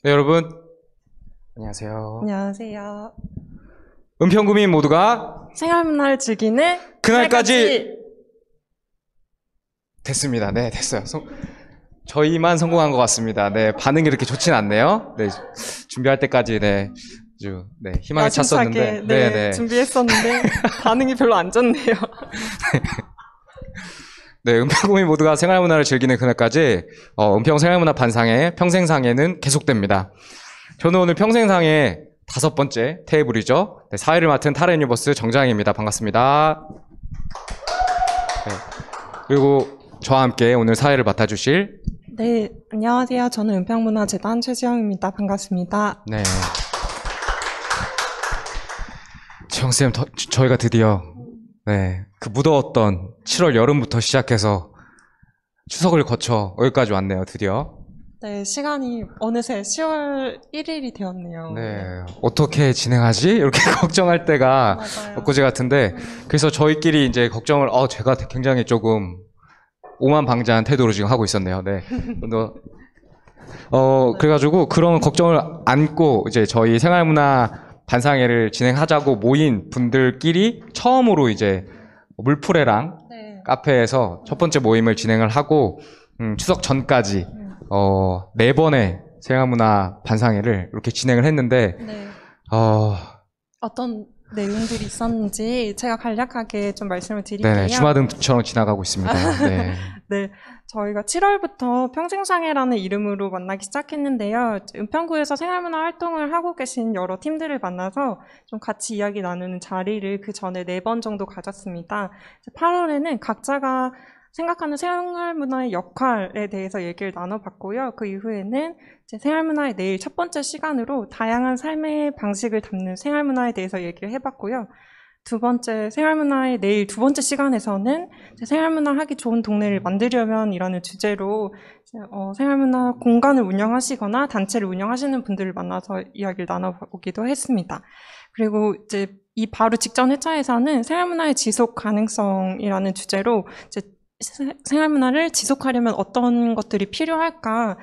네, 여러분. 안녕하세요. 안녕하세요. 은평구민 모두가 생활문화를 즐기는 그날까지 됐습니다. 네, 됐어요. 저희만 성공한 것 같습니다. 네, 반응이 이렇게 좋진 않네요. 네, 준비할 때까지 아주 희망에 찼었는데, 네, 준비했었는데 반응이 별로 안 좋네요. 네, 은평구민 모두가 생활문화를 즐기는 그날까지 은평 생활문화 반상회 평생상회는 계속됩니다. 저는 오늘 평생상회 5번째 테이블이죠. 네, 사회를 맡은 타라유니버스 정장입니다. 반갑습니다. 네, 그리고 저와 함께 오늘 사회를 맡아주실 네, 안녕하세요. 저는 은평문화재단 최지영입니다. 반갑습니다. 네, 지영쌤, 저희가 드디어 그 무더웠던 7월 여름부터 시작해서 추석을 거쳐 여기까지 왔네요. 드디어. 네, 시간이 어느새 10월 1일이 되었네요. 네, 어떻게 진행하지? 이렇게 걱정할 때가 엊그제 같은데, 그래서 저희끼리 이제 걱정을, 제가 굉장히 조금 오만방자한 태도로 지금 하고 있었네요. 네. 그래가지고 그런 걱정을 안고 이제 저희 생활문화 반상회를 진행하자고 모인 분들끼리 처음으로 이제 물풀회랑 카페에서 첫 번째 모임을 진행을 하고, 추석 전까지 4번의 생활문화 반상회를 이렇게 진행을 했는데, 어떤 내용들이 있었는지 제가 간략하게 좀 말씀을 드릴게요. 네, 주마등처럼 지나가고 있습니다. 네. 네, 저희가 7월부터 평생상회라는 이름으로 만나기 시작했는데요. 은평구에서 생활문화 활동을 하고 계신 여러 팀들을 만나서 좀 같이 이야기 나누는 자리를 그 전에 4번 정도 가졌습니다. 8월에는 각자가 생각하는 생활문화의 역할에 대해서 얘기를 나눠봤고요. 그 이후에는 이제 생활문화의 내일 첫 번째 시간으로 다양한 삶의 방식을 담는 생활문화에 대해서 얘기를 해봤고요. 두 번째 생활문화의 내일 두 번째 시간에서는 생활문화 하기 좋은 동네를 만들려면 이라는 주제로 생활문화 공간을 운영하시거나 단체를 운영하시는 분들을 만나서 이야기를 나눠보기도 했습니다. 그리고 이제 이 바로 직전 회차에서는 생활문화의 지속 가능성이라는 주제로 이제 생활문화를 지속하려면 어떤 것들이 필요할까,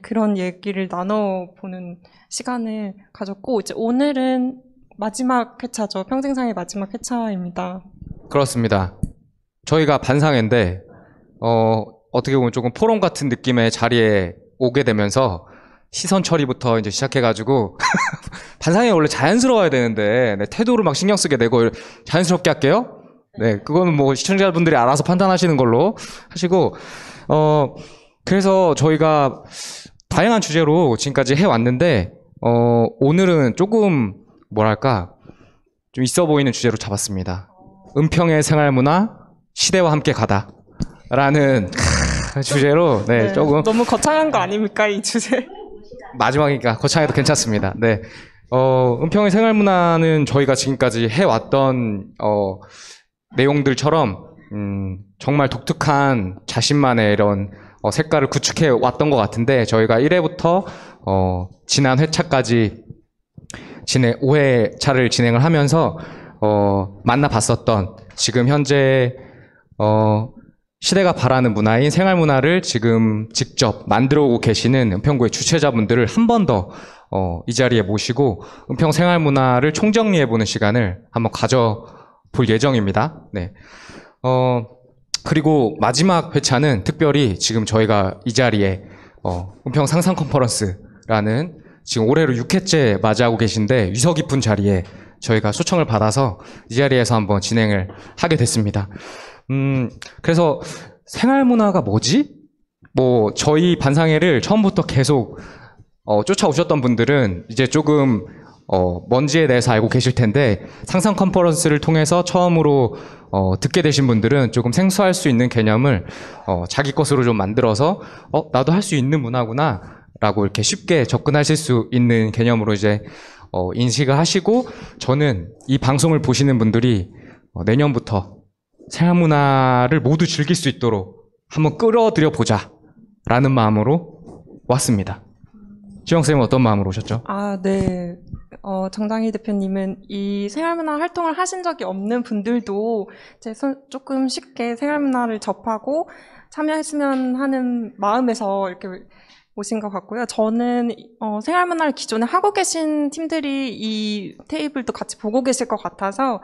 그런 얘기를 나눠보는 시간을 가졌고, 이제 오늘은 마지막 회차죠. 평생상의 마지막 회차입니다. 그렇습니다. 저희가 반상회인데 어떻게 보면 조금 포럼 같은 느낌의 자리에 오게 되면서 시선 처리부터 이제 시작해가지고 반상회 원래 자연스러워야 되는데 태도를 막 신경 쓰게 되고 자연스럽게 할게요. 네, 그거는 뭐 시청자분들이 알아서 판단하시는 걸로 하시고, 그래서 저희가 다양한 주제로 지금까지 해왔는데, 오늘은 조금, 뭐랄까, 좀 있어 보이는 주제로 잡았습니다. 은평의 생활문화, 시대와 함께 가다. 라는 주제로, 조금. 너무 거창한 거 아닙니까, 이 주제? 마지막이니까 거창해도 괜찮습니다. 네. 은평의 생활문화는 저희가 지금까지 해왔던, 내용들처럼 정말 독특한 자신만의 이런 색깔을 구축해 왔던 것 같은데 저희가 1회부터 지난 회차까지 5회차를 진행을 하면서 만나봤었던 지금 현재 시대가 바라는 문화인 생활문화를 지금 직접 만들어 오고 계시는 은평구의 주최자분들을 한 번 더 이 자리에 모시고 은평 생활문화를 총정리해보는 시간을 한번 볼 예정입니다. 네. 그리고 마지막 회차는 특별히 지금 저희가 이 자리에, 은평 상상 컨퍼런스라는 지금 올해로 6회째 맞이하고 계신데 위서 깊은 자리에 저희가 초청을 받아서 이 자리에서 한번 진행을 하게 됐습니다. 그래서 생활문화가 뭐지? 저희 반상회를 처음부터 계속, 쫓아오셨던 분들은 이제 조금, 뭔지에 대해서 알고 계실 텐데 상상 컨퍼런스를 통해서 처음으로 듣게 되신 분들은 조금 생소할 수 있는 개념을 자기 것으로 좀 만들어서 나도 할 수 있는 문화구나 라고 이렇게 쉽게 접근하실 수 있는 개념으로 이제 인식을 하시고 저는 이 방송을 보시는 분들이 내년부터 생활문화를 모두 즐길 수 있도록 한번 끌어들여 보자 라는 마음으로 왔습니다. 지영쌤은 어떤 마음으로 오셨죠? 네. 정당희 대표님은 이 생활문화 활동을 하신 적이 없는 분들도 이제 조금 쉽게 생활문화를 접하고 참여했으면 하는 마음에서 이렇게 오신 것 같고요. 저는 생활문화를 기존에 하고 계신 팀들이 이 테이블도 같이 보고 계실 것 같아서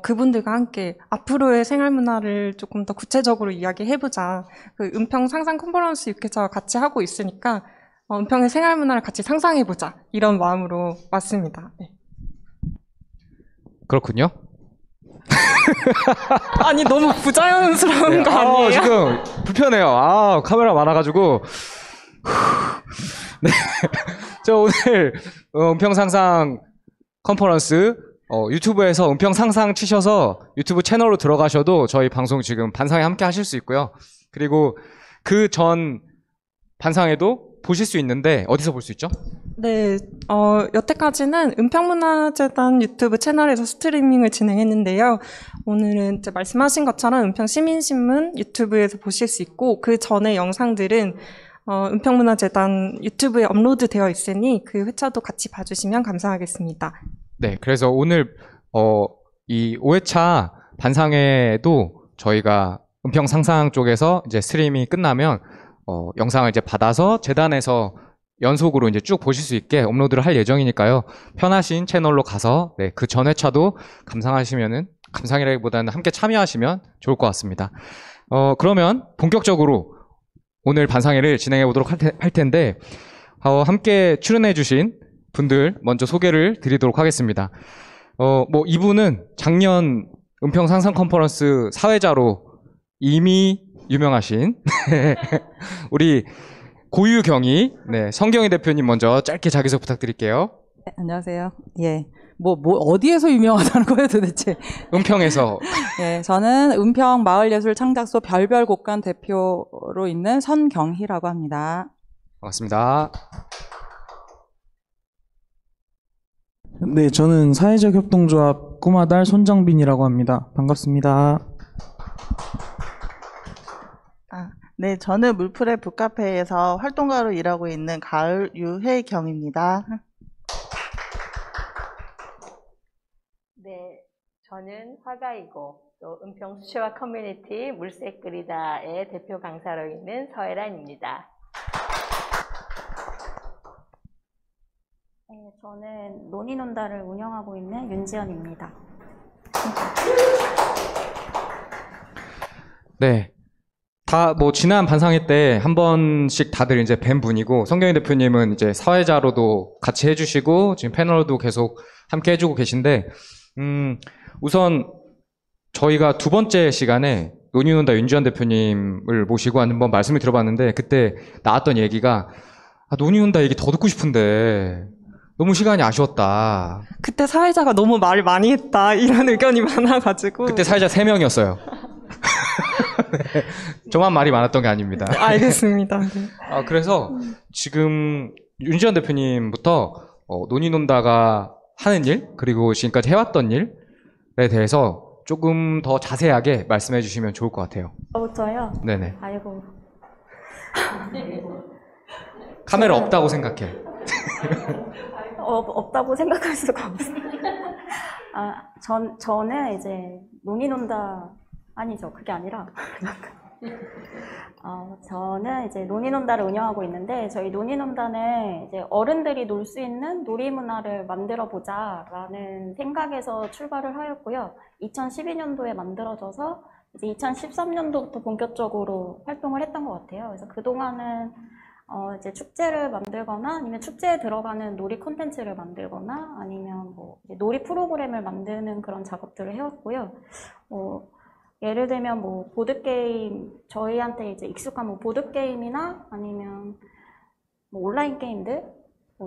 그분들과 함께 앞으로의 생활문화를 조금 더 구체적으로 이야기해보자. 그 은평 상상 컨퍼런스 6회차와 같이 하고 있으니까 은평의 생활문화를 같이 상상해보자. 이런 마음으로 왔습니다. 네. 그렇군요. 아니 너무 부자연스러운 네, 거 아니에요? 지금 불편해요. 카메라 많아가지고. 네. 저 오늘 은평 상상 컨퍼런스 유튜브에서 은평 상상 치셔서 유튜브 채널로 들어가셔도 저희 방송 지금 반상회 함께 하실 수 있고요. 그리고 그 전 반상회도 보실 수 있는데 어디서 볼 수 있죠? 네, 여태까지는 은평문화재단 유튜브 채널에서 스트리밍을 진행했는데요. 오늘은 이제 말씀하신 것처럼 은평시민신문 유튜브에서 보실 수 있고, 그 전에 영상들은 은평문화재단 유튜브에 업로드되어 있으니 그 회차도 같이 봐주시면 감사하겠습니다. 네, 그래서 오늘 이 5회차 반상회도 저희가 은평 상상 쪽에서 이제 스트리밍이 끝나면 영상을 이제 받아서 재단에서 연속으로 이제 쭉 보실 수 있게 업로드를 할 예정이니까요. 편하신 채널로 가서 네, 그 전 회차도 감상이라기보다는 함께 참여하시면 좋을 것 같습니다. 그러면 본격적으로 오늘 반상회를 진행해 보도록 할 텐데 함께 출연해 주신 분들 먼저 소개를 드리도록 하겠습니다. 이분은 작년 은평 상상 컨퍼런스 사회자로 이미 유명하신 우리 고유경이 성경희 대표님 먼저 짧게 자기소개 부탁드릴게요. 네, 안녕하세요. 예. 어디에서 유명하다는 거예요, 도대체? 은평에서. 예, 저는 은평 마을예술 창작소 별별 곡간 대표로 있는 선경희라고 합니다. 반갑습니다. 네, 저는 사회적 협동조합 꿈아달 손정빈이라고 합니다. 반갑습니다. 네, 저는 물풀의 북카페에서 활동가로 일하고 있는 가을 유혜경입니다. 네, 저는 화가이고 또 은평 수채화 커뮤니티 물색 그리다의 대표 강사로 있는 서혜란입니다. 네, 저는 논의논다를 운영하고 있는 윤지연입니다. 네. 다 지난 반상회 때 한 번씩 다들 이제 뵌 분이고, 성경희 대표님은 이제 사회자로도 같이 해주시고 지금 패널도 계속 함께 해주고 계신데, 우선 저희가 두 번째 시간에 논의논다 윤지연 대표님을 모시고 한번 말씀을 들어봤는데, 그때 나왔던 얘기가 논의논다 얘기 더 듣고 싶은데 너무 시간이 아쉬웠다. 그때 사회자가 너무 말을 많이 했다 이런 의견이 많아가지고. 그때 사회자 3명이었어요. 네, 저만 말이 많았던 게 아닙니다. 알겠습니다. 네. 그래서 지금 윤지연 대표님부터 논의논다가 하는 일, 그리고 지금까지 해왔던 일에 대해서 조금 더 자세하게 말씀해 주시면 좋을 것 같아요. 저부터요? 네네. 아이고. 카메라 없다고 생각해. 없다고 생각할 수가 없어요. 저는 이제 논의논다 아니죠. 그게 아니라 저는 이제 논의논다를 운영하고 있는데, 저희 논의논다는 이제 어른들이 놀 수 있는 놀이문화를 만들어 보자라는 생각에서 출발을 하였고요. 2012년도에 만들어져서 이제 2013년도부터 본격적으로 활동을 했던 것 같아요. 그래서 그동안은 이제 축제를 만들거나 아니면 축제에 들어가는 놀이 콘텐츠를 만들거나 아니면 이제 놀이 프로그램을 만드는 그런 작업들을 해왔고요. 예를 들면 보드게임, 저희한테 이제 익숙한 보드게임이나 아니면 온라인 게임들,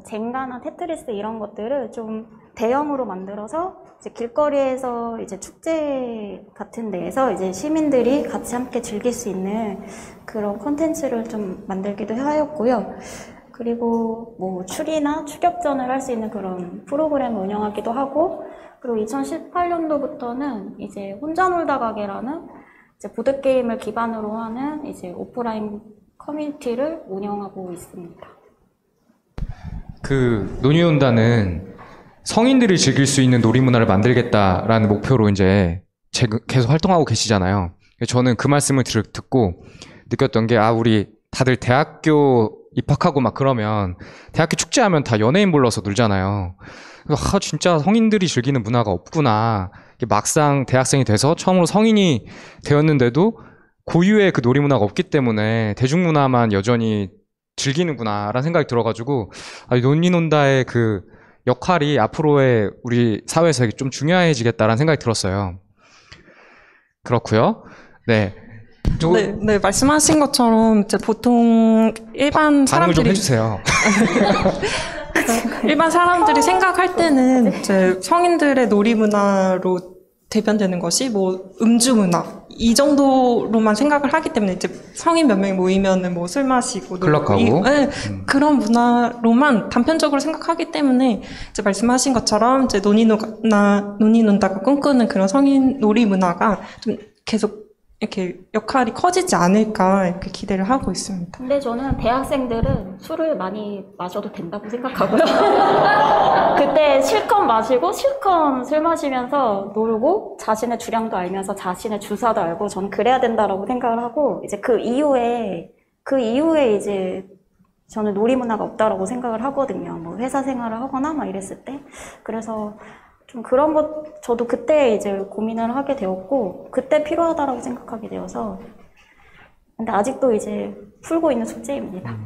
젠가나 테트리스 이런 것들을 좀 대형으로 만들어서 이제 길거리에서 이제 축제 같은 데에서 이제 시민들이 같이 함께 즐길 수 있는 그런 콘텐츠를 좀 만들기도 하였고요. 그리고 추리나 추격전을 할 수 있는 그런 프로그램을 운영하기도 하고, 그리고 2018년도부터는 이제 혼자 놀다 가게라는 이제 보드게임을 기반으로 하는 이제 오프라인 커뮤니티를 운영하고 있습니다. 그 논의논다는 성인들이 즐길 수 있는 놀이문화를 만들겠다라는 목표로 이제 계속 활동하고 계시잖아요. 저는 그 말씀을 듣고 느꼈던 게, 우리 다들 대학교 입학하고 막 그러면 대학교 축제하면 다 연예인 불러서 놀잖아요. 그래서 진짜 성인들이 즐기는 문화가 없구나. 막상 대학생이 돼서 처음으로 성인이 되었는데도 고유의 그 놀이문화가 없기 때문에 대중문화만 여전히 즐기는구나라는 생각이 들어가지고 논리논다의 그 역할이 앞으로의 우리 사회에서 좀 중요해지겠다라는 생각이 들었어요. 그렇고요. 네. 네, 말씀하신 것처럼 이제 보통 일반 반응을 좀 사람들이 해주세요. 일반 사람들이 생각할 때는 이제 성인들의 놀이 문화로 대변되는 것이 뭐 음주 문화 이 정도로만 생각을 하기 때문에 이제 성인 몇 명이 모이면은 뭐 술 마시고 클럽 가고 네, 그런 문화로만 단편적으로 생각하기 때문에 이제 말씀하신 것처럼 이제 논의 논다가 꿈꾸는 그런 성인 놀이 문화가 좀 계속 이렇게 역할이 커지지 않을까 이렇게 기대를 하고 있습니다. 근데 저는 대학생들은 술을 많이 마셔도 된다고 생각하고요. 그때 실컷 마시고 실컷 술 마시면서 놀고 자신의 주량도 알면서 자신의 주사도 알고 저는 그래야 된다라고 생각을 하고 이제 그 이후에 이제 저는 놀이 문화가 없다라고 생각을 하거든요. 뭐 회사 생활을 하거나 막 이랬을 때. 그래서 좀 그런 것 저도 그때 이제 고민을 하게 되었고 그때 필요하다라고 생각하게 되어서 근데 아직도 이제 풀고 있는 숙제입니다.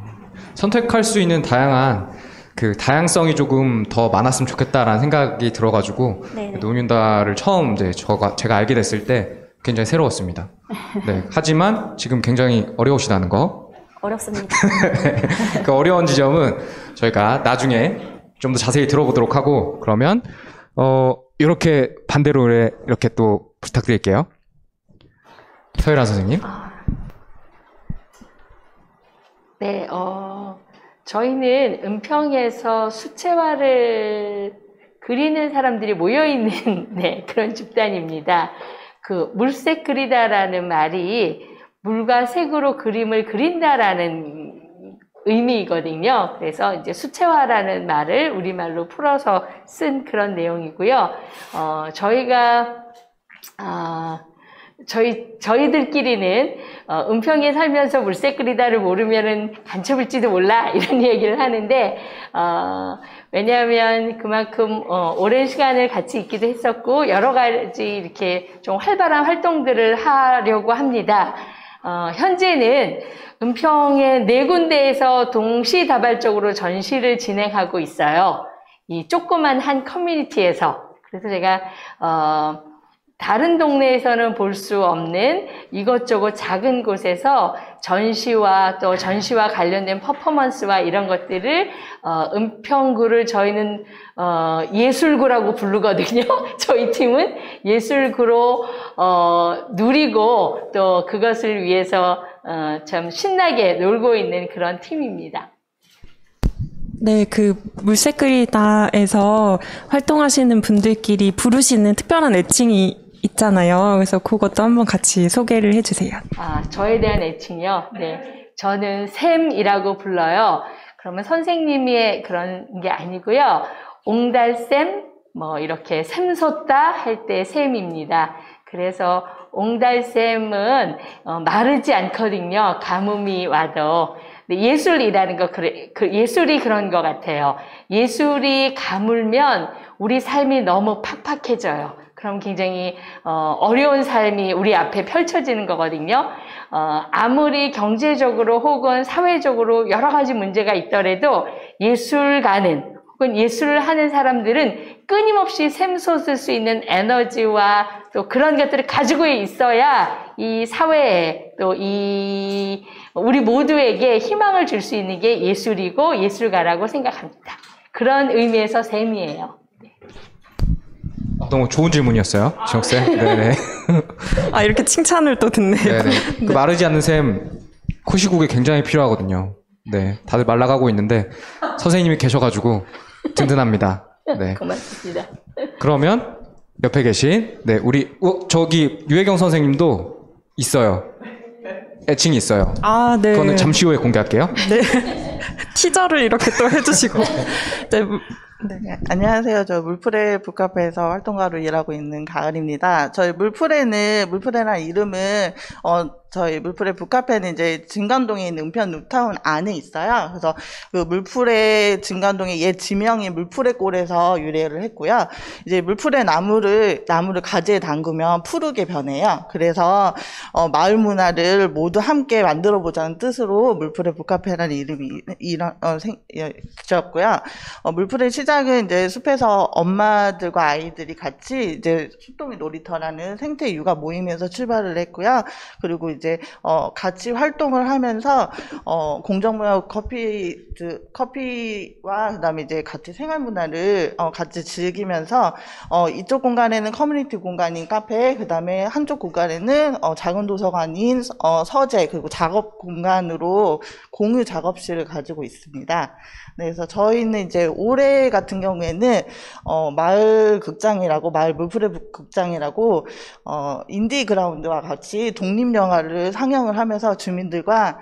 선택할 수 있는 다양한 그 다양성이 조금 더 많았으면 좋겠다라는 생각이 들어가지고 논윤다를 처음 이제 제가 알게 됐을 때 굉장히 새로웠습니다. 네. 하지만 지금 굉장히 어려우시다는 거. 어렵습니다. 그 어려운 지점은 저희가 나중에 좀 더 자세히 들어보도록 하고 그러면 이렇게 반대로 이렇게 또 부탁드릴게요. 서유란 선생님. 네, 저희는 은평에서 수채화를 그리는 사람들이 모여있는 네, 그런 집단입니다. 그 물색 그리다라는 말이 물과 색으로 그림을 그린다라는 의미이거든요. 그래서 이제 수채화라는 말을 우리말로 풀어서 쓴 그런 내용이고요. 저희가 저희들끼리는 은평에 살면서 물색 그리다를 모르면은 간첩일지도 몰라 이런 얘기를 하는데 왜냐하면 그만큼 오랜 시간을 같이 있기도 했었고 여러 가지 이렇게 좀 활발한 활동들을 하려고 합니다. 현재는 은평의 4군데에서 동시다발적으로 전시를 진행하고 있어요. 이 조그만 한 커뮤니티에서. 그래서 제가 다른 동네에서는 볼 수 없는 이것저것 작은 곳에서 전시와 또 전시와 관련된 퍼포먼스와 이런 것들을 은평구를 저희는 예술구라고 부르거든요. 저희 팀은 예술구로 누리고 또 그것을 위해서 참 신나게 놀고 있는 그런 팀입니다. 네, 그 물색 그리다에서 활동하시는 분들끼리 부르시는 특별한 애칭이 있잖아요. 그래서 그것도 한번 같이 소개를 해주세요. 저에 대한 애칭이요? 네. 저는 샘이라고 불러요. 그러면 선생님의 그런 게 아니고요. 옹달샘, 뭐, 이렇게 샘솟다 할 때 샘입니다. 그래서 옹달샘은 마르지 않거든요. 가뭄이 와도. 예술이라는 거, 예술이 그런 것 같아요. 예술이 가물면 우리 삶이 너무 팍팍해져요. 그럼 굉장히 어려운 삶이 우리 앞에 펼쳐지는 거거든요. 아무리 경제적으로 혹은 사회적으로 여러 가지 문제가 있더라도 예술가는 혹은 예술을 하는 사람들은 끊임없이 샘솟을 수 있는 에너지와 또 그런 것들을 가지고 있어야 이 사회에 또 우리 모두에게 희망을 줄 수 있는 게 예술이고 예술가라고 생각합니다. 그런 의미에서 샘이에요. 너무 좋은 질문이었어요, 지혁쌤. 네네. 이렇게 칭찬을 또 듣네요. 네네. 그 마르지 않는 샘, 코시국에 굉장히 필요하거든요. 네. 다들 말라가고 있는데, 선생님이 계셔가지고, 든든합니다. 네. 고맙습니다. 그러면, 옆에 계신, 네, 저기, 유혜경 선생님도 있어요. 애칭이 있어요. 네. 그거는 잠시 후에 공개할게요. 네. 티저를 이렇게 또 해주시고. 네. 네, 안녕하세요. 저 물프레 북카페에서 활동가로 일하고 있는 가을입니다. 저희 물프레라는 이름은 저희 물풀의 북카페는 이제 진간동에 있는 은평 뉴타운 안에 있어요. 그래서 그 물풀의 진간동의 옛 지명이 물풀의 꼴에서 유래를 했고요. 이제 물풀의 나무를 가지에 담그면 푸르게 변해요. 그래서 마을 문화를 모두 함께 만들어 보자는 뜻으로 물풀의 북카페라는 이름이 지었고요. 물풀의 시작은 이제 숲에서 엄마들과 아이들이 같이 이제 숲동이 놀이터라는 생태 육아 모임에서 출발을 했고요. 그리고 이제 같이 활동을 하면서 공정무역 커피와 그다음에 이제 같이 생활 문화를 같이 즐기면서 이쪽 공간에는 커뮤니티 공간인 카페, 그다음에 한쪽 공간에는 작은 도서관인 서재, 그리고 작업 공간으로 공유 작업실을 가지고 있습니다. 네, 그래서 저희는 이제 올해 같은 경우에는 마을 극장이라고, 마을 물풀의 극장이라고 인디 그라운드와 같이 독립 영화를 상영을 하면서 주민들과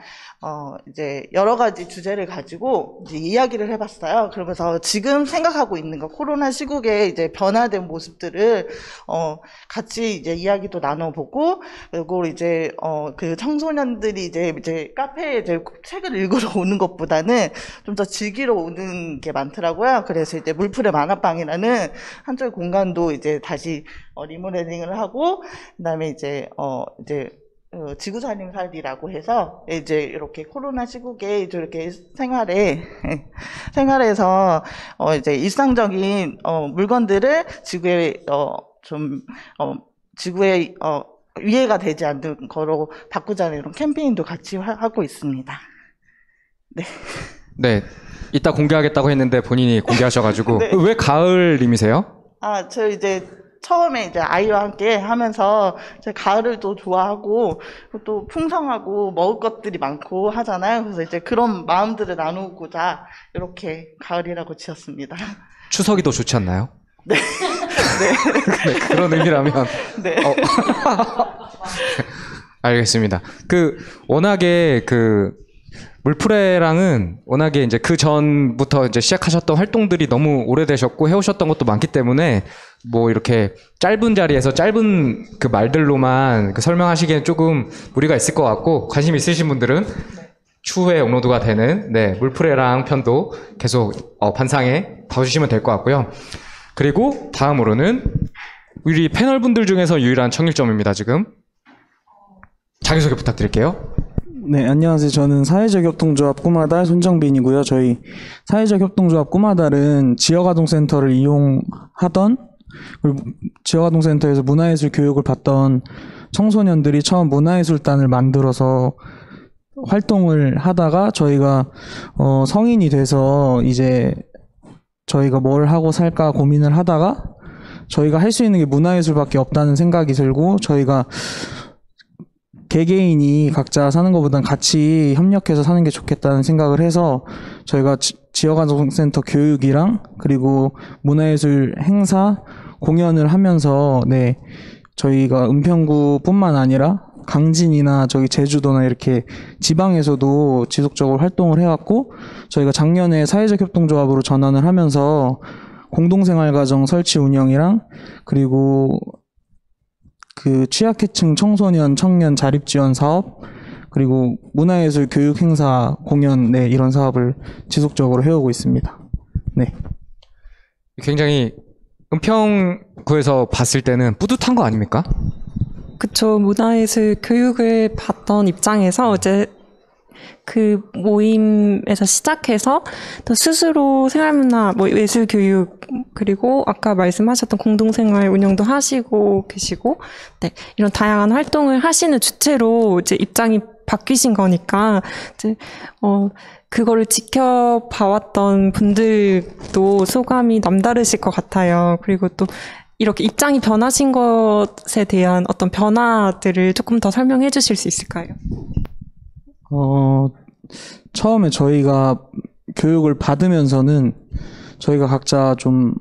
이제 여러 가지 주제를 가지고 이제 이야기를 해봤어요. 그러면서 지금 생각하고 있는 거, 코로나 시국에 이제 변화된 모습들을 같이 이제 이야기도 나눠보고, 그리고 이제 그 청소년들이 이제 카페에 이제 책을 읽으러 오는 것보다는 좀 더 즐기러 오는 게 많더라고요. 그래서 이제 물풀의 만화방이라는 한쪽 공간도 이제 다시 리모델링을 하고, 그다음에 이제 지구살림살이라고 해서 이제 이렇게 코로나 시국에 이렇게 생활에서 이제 일상적인 물건들을 지구에 지구에 위해가 되지 않는 거로 바꾸자는 이런 캠페인도 같이 하고 있습니다. 네. 네. 이따 공개하겠다고 했는데 본인이 공개하셔가지고. 네. 왜 가을님이세요? 저 이제 처음에 이제 아이와 함께 하면서 이제 가을을 또 좋아하고 또 풍성하고 먹을 것들이 많고 하잖아요. 그래서 이제 그런 마음들을 나누고자 이렇게 가을이라고 지었습니다. 추석이 더 좋지 않나요? 네. 네, 그런 의미라면. 네. 알겠습니다. 워낙에 물풀회랑은 워낙에 이제 그 전부터 이제 시작하셨던 활동들이 너무 오래되셨고 해오셨던 것도 많기 때문에 뭐 이렇게 짧은 자리에서 짧은 그 말들로만 설명하시기엔 조금 무리가 있을 것 같고, 관심 있으신 분들은 추후에 업로드가 되는 물풀회랑 편도 계속 반상에 봐주시면 될 것 같고요. 그리고 다음으로는 우리 패널분들 중에서 유일한 청일점입니다. 지금 자기소개 부탁드릴게요. 네, 안녕하세요. 저는 사회적협동조합 꾸마달 손정빈이고요. 저희 사회적협동조합 꾸마달은 지역아동센터를 이용하던, 그리고 지역아동센터에서 문화예술 교육을 받던 청소년들이 처음 문화예술단을 만들어서 활동을 하다가 저희가 성인이 돼서 이제 저희가 뭘 하고 살까 고민을 하다가 저희가 할 수 있는 게 문화예술밖에 없다는 생각이 들고, 저희가 개개인이 각자 사는 것보단 같이 협력해서 사는 게 좋겠다는 생각을 해서 저희가 지역아동센터 교육이랑 그리고 문화예술 행사 공연을 하면서 저희가 은평구뿐만 아니라 강진이나 저기 제주도나 이렇게 지방에서도 지속적으로 활동을 해왔고, 저희가 작년에 사회적 협동조합으로 전환을 하면서 공동생활가정 설치 운영이랑 그리고 그 취약계층 청소년 청년 자립지원 사업, 그리고 문화예술 교육 행사 공연 이런 사업을 지속적으로 해오고 있습니다. 네. 굉장히 은평구에서 봤을 때는 뿌듯한 거 아닙니까? 그쵸. 문화예술 교육을 받던 입장에서 이제 그 모임에서 시작해서 또 스스로 생활문화, 예술 교육, 그리고 아까 말씀하셨던 공동생활 운영도 하시고 계시고, 이런 다양한 활동을 하시는 주체로 이제 입장이 바뀌신 거니까, 이제, 그거를 지켜봐왔던 분들도 소감이 남다르실 것 같아요. 그리고 또 이렇게 입장이 변하신 것에 대한 어떤 변화들을 조금 더 설명해 주실 수 있을까요? 처음에 저희가 교육을 받으면서는 저희가 각자 좀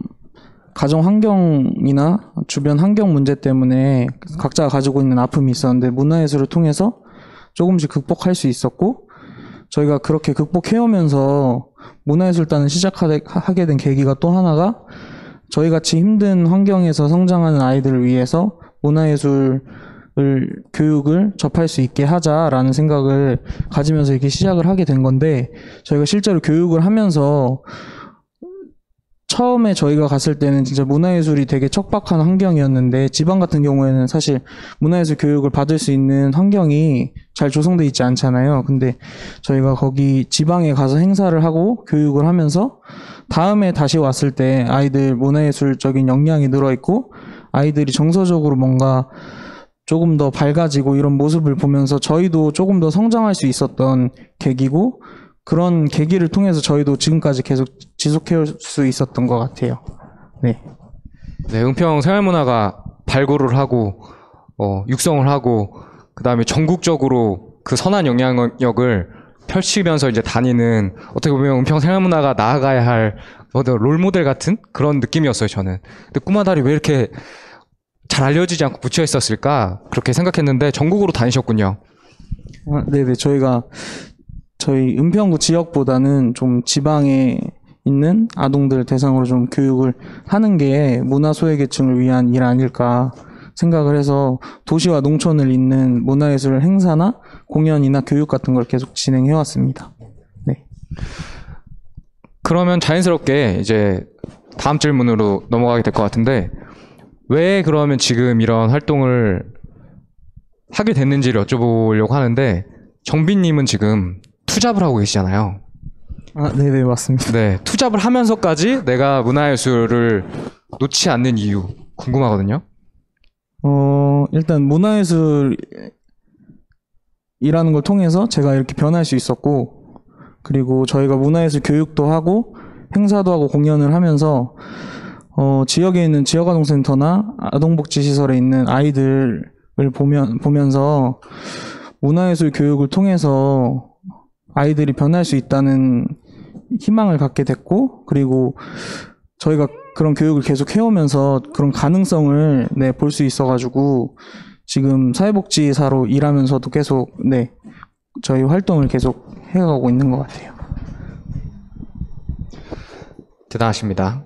가정 환경이나 주변 환경 문제 때문에 각자가 가지고 있는 아픔이 있었는데 문화예술을 통해서 조금씩 극복할 수 있었고, 저희가 그렇게 극복해오면서 문화예술단을 시작하게 된 계기가 또 하나가 저희같이 힘든 환경에서 성장하는 아이들을 위해서 문화예술을 교육을 접할 수 있게 하자라는 생각을 가지면서 이렇게 시작을 하게 된 건데, 저희가 실제로 교육을 하면서 처음에 저희가 갔을 때는 진짜 문화예술이 되게 척박한 환경이었는데, 지방 같은 경우에는 사실 문화예술 교육을 받을 수 있는 환경이 잘 조성돼 있지 않잖아요. 근데 저희가 거기 지방에 가서 행사를 하고 교육을 하면서 다음에 다시 왔을 때 아이들 문화예술적인 역량이 늘어있고 아이들이 정서적으로 뭔가 조금 더 밝아지고 이런 모습을 보면서 저희도 조금 더 성장할 수 있었던 계기고, 그런 계기를 통해서 저희도 지금까지 계속 지속해올 수 있었던 것 같아요. 네. 네, 은평 생활문화가 발굴을 하고 육성을 하고 그다음에 전국적으로 그 선한 영향력을 펼치면서 이제 다니는, 어떻게 보면 은평 생활문화가 나아가야 할 롤모델 같은 그런 느낌이었어요, 저는. 근데 꿈마다리 왜 이렇게 잘 알려지지 않고 묻혀 있었을까 그렇게 생각했는데 전국으로 다니셨군요. 네네, 저희 은평구 지역보다는 좀 지방에 있는 아동들 대상으로 좀 교육을 하는 게 문화 소외계층을 위한 일 아닐까 생각을 해서 도시와 농촌을 잇는 문화예술 행사나 공연이나 교육 같은 걸 계속 진행해 왔습니다. 네. 그러면 자연스럽게 이제 다음 질문으로 넘어가게 될 것 같은데, 왜 그러면 지금 이런 활동을 하게 됐는지를 여쭤보려고 하는데, 정빈님은 지금 투잡을 하고 계시잖아요. 네네, 맞습니다. 네, 투잡을 하면서까지 내가 문화예술을 놓지 않는 이유 궁금하거든요. 일단 문화예술이라는 걸 통해서 제가 이렇게 변할 수 있었고, 그리고 저희가 문화예술 교육도 하고 행사도 하고 공연을 하면서 지역에 있는 지역아동센터나 아동복지시설에 있는 아이들을 보면서 문화예술 교육을 통해서 아이들이 변할 수 있다는 희망을 갖게 됐고, 그리고 저희가 그런 교육을 계속 해오면서 그런 가능성을 볼 수 있어가지고 지금 사회복지사로 일하면서도 계속 저희 활동을 계속 해가고 있는 것 같아요. 대단하십니다.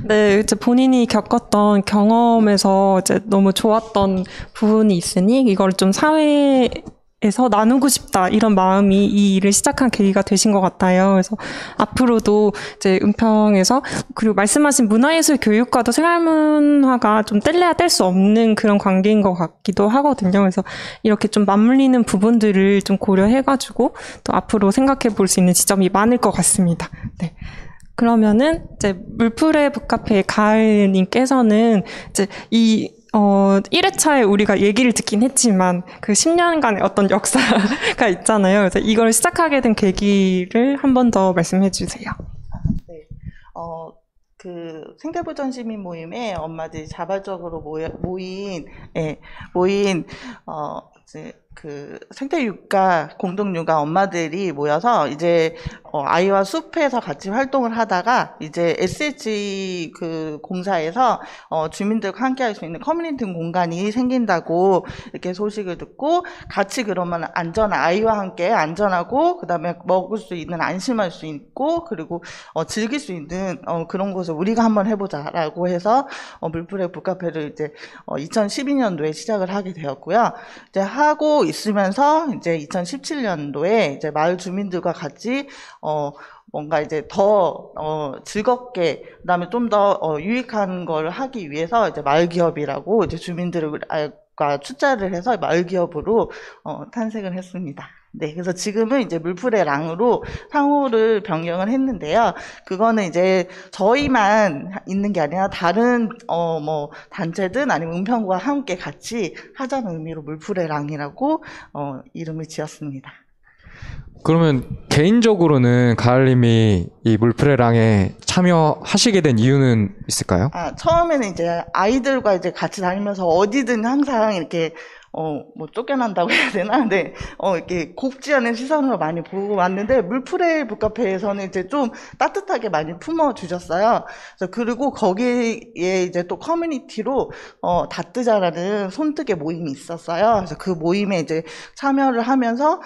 네, 이제 본인이 겪었던 경험에서 이제 너무 좋았던 부분이 있으니 이걸 좀 사회에서 나누고 싶다, 이런 마음이 이 일을 시작한 계기가 되신 것 같아요. 그래서 앞으로도 이제 은평에서, 그리고 말씀하신 문화예술 교육과도 생활문화가 좀 뗄래야 뗄 수 없는 그런 관계인 것 같기도 하거든요. 그래서 이렇게 좀 맞물리는 부분들을 좀 고려해가지고 또 앞으로 생각해 볼 수 있는 지점이 많을 것 같습니다. 네. 그러면은 이제 물풀의 북카페 가을님께서는 이제 이 1회차에 우리가 얘기를 듣긴 했지만 그 10년간의 어떤 역사가 있잖아요. 그래서 이걸 시작하게 된 계기를 한 번 더 말씀해 주세요. 네. 그 생태보전 시민 모임에 엄마들이 자발적으로 모인 이제 그 생태육가 공동육아 엄마들이 모여서 이제 아이와 숲에서 같이 활동을 하다가 이제 SH 그 공사에서 주민들과 함께할 수 있는 커뮤니티 공간이 생긴다고 이렇게 소식을 듣고, 같이 그러면 아이와 함께 안전하고 그다음에 먹을 수 있는, 안심할 수 있고, 그리고 즐길 수 있는 그런 곳을 우리가 한번 해보자라고 해서 물풀의 북카페를 이제 2012년도에 시작을 하게 되었고요. 이제 하고 있으면서 이제 2017년도에 이제 마을 주민들과 같이 뭔가 이제 더 즐겁게, 그다음에 좀 더 유익한 걸 하기 위해서 이제 마을 기업이라고 이제 주민들과 출자를 해서 마을 기업으로 탄생을 했습니다. 네, 그래서 지금은 이제 물풀의 랑으로 상호를 변경을 했는데요. 그거는 이제 저희만 있는 게 아니라 다른 뭐 단체든 아니면 은평구와 함께 같이 하자는 의미로 물풀의 랑이라고 이름을 지었습니다. 그러면 개인적으로는 가을님이 이 물풀의 랑에 참여하시게 된 이유는 있을까요? 처음에는 이제 아이들과 이제 같이 다니면서 어디든 항상 이렇게 뭐 쫓겨난다고 해야 되나? 네. 이렇게 곱지 않은 시선으로 많이 보고 왔는데, 물풀의 북카페에서는 이제 좀 따뜻하게 많이 품어주셨어요. 그래서 그리고 거기에 이제 또 커뮤니티로, 다뜨자라는 손뜨개 모임이 있었어요. 그래서 그 모임에 이제 참여를 하면서,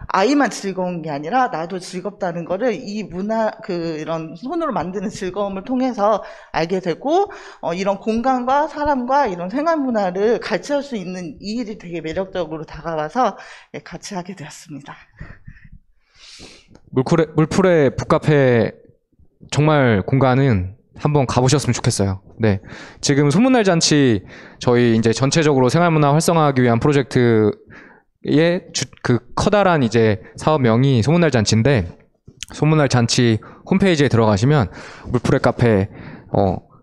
아이만 즐거운 게 아니라 나도 즐겁다는 거를 이 이런 손으로 만드는 즐거움을 통해서 알게 되고, 이런 공간과 사람과 이런 생활 문화를 같이 할 수 있는 이 일이 되게 매력적으로 다가와서 같이 하게 되었습니다. 물풀의 북카페 정말 공간은 한번 가보셨으면 좋겠어요. 네. 지금 소문날 잔치 저희 이제 전체적으로 생활문화 활성화하기 위한 프로젝트의 그 커다란 이제 사업명이 소문날 잔치인데, 소문날 잔치 홈페이지에 들어가시면 물풀의 카페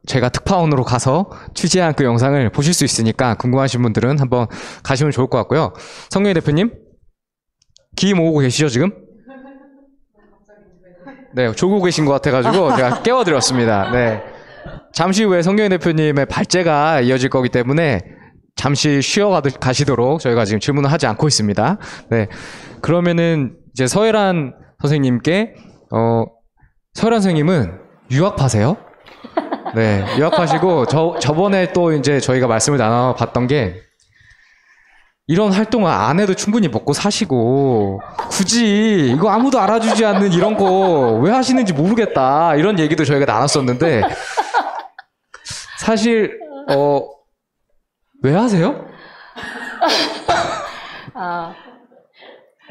제가 특파원으로 가서 취재한 그 영상을 보실 수 있으니까 궁금하신 분들은 한번 가시면 좋을 것 같고요. 성경희 대표님, 기 모으고 계시죠 지금? 네, 조고 계신 것 같아가지고 제가 깨워드렸습니다. 네, 잠시 후에 성경희 대표님의 발제가 이어질 거기 때문에 잠시 쉬어 가시도록 저희가 지금 질문을 하지 않고 있습니다. 네, 그러면은 이제 서혜란 선생님께 서혜란 선생님은 유학파세요? 네, 유학하시고 저번에 또 이제 저희가 말씀을 나눠봤던 게, 이런 활동을 안 해도 충분히 먹고 사시고 굳이 이거 아무도 알아주지 않는 이런 거 왜 하시는지 모르겠다, 이런 얘기도 저희가 나눴었는데, 사실 왜 하세요?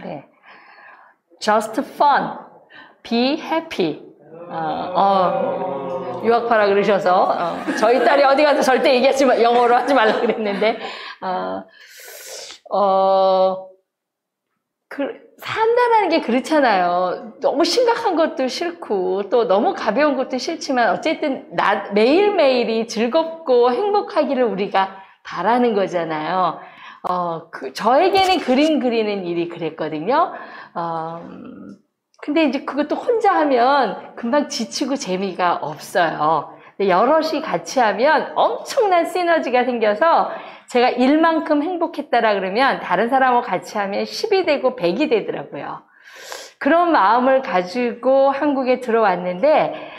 네. Just fun, be happy. 유학파라 그러셔서 저희 딸이 어디 가서 절대 얘기하지 마, 영어로 하지 말라 그랬는데, 산다라는 게 그렇잖아요. 너무 심각한 것도 싫고 또 너무 가벼운 것도 싫지만 어쨌든 매일매일이 즐겁고 행복하기를 우리가 바라는 거잖아요. 저에게는 그림 그리는 일이 그랬거든요. 근데 이제 그것도 혼자 하면 금방 지치고 재미가 없어요. 근데 여럿이 같이 하면 엄청난 시너지가 생겨서 제가 일만큼 행복했다라 그러면 다른 사람하고 같이 하면 10이 되고 100이 되더라고요. 그런 마음을 가지고 한국에 들어왔는데,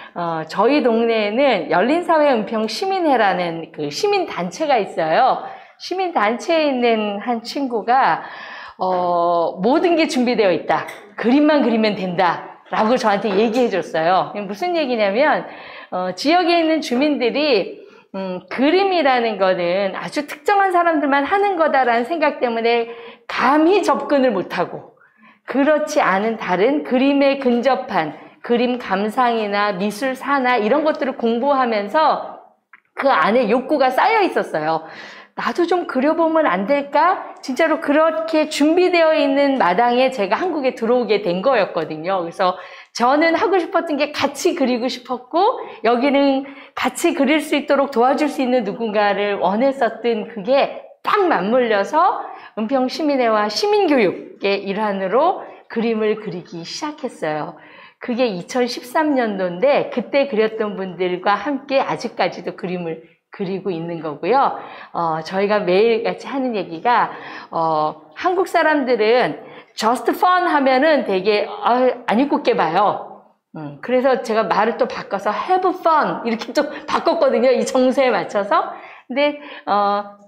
저희 동네에는 열린사회 은평 시민회라는 그 시민단체가 있어요. 시민단체에 있는 한 친구가 모든 게 준비되어 있다, 그림만 그리면 된다 라고 저한테 얘기해 줬어요. 무슨 얘기냐면 지역에 있는 주민들이 그림이라는 거는 아주 특정한 사람들만 하는 거다라는 생각 때문에 감히 접근을 못하고, 그렇지 않은 다른 그림에 근접한 그림 감상이나 미술사나 이런 것들을 공부하면서 그 안에 욕구가 쌓여 있었어요. 나도 좀 그려보면 안 될까? 진짜로 그렇게 준비되어 있는 마당에 제가 한국에 들어오게 된 거였거든요. 그래서 저는 하고 싶었던 게 같이 그리고 싶었고, 여기는 같이 그릴 수 있도록 도와줄 수 있는 누군가를 원했었던 그게 딱 맞물려서 은평시민회와 시민교육의 일환으로 그림을 그리기 시작했어요. 그게 2013년도인데 그때 그렸던 분들과 함께 아직까지도 그림을 그리고 있는 거고요. 저희가 매일같이 하는 얘기가, 한국 사람들은 just fun 하면은 되게 안 입고게 봐요. 그래서 제가 말을 또 바꿔서 have fun 이렇게 좀 바꿨거든요, 이 정서에 맞춰서. 근데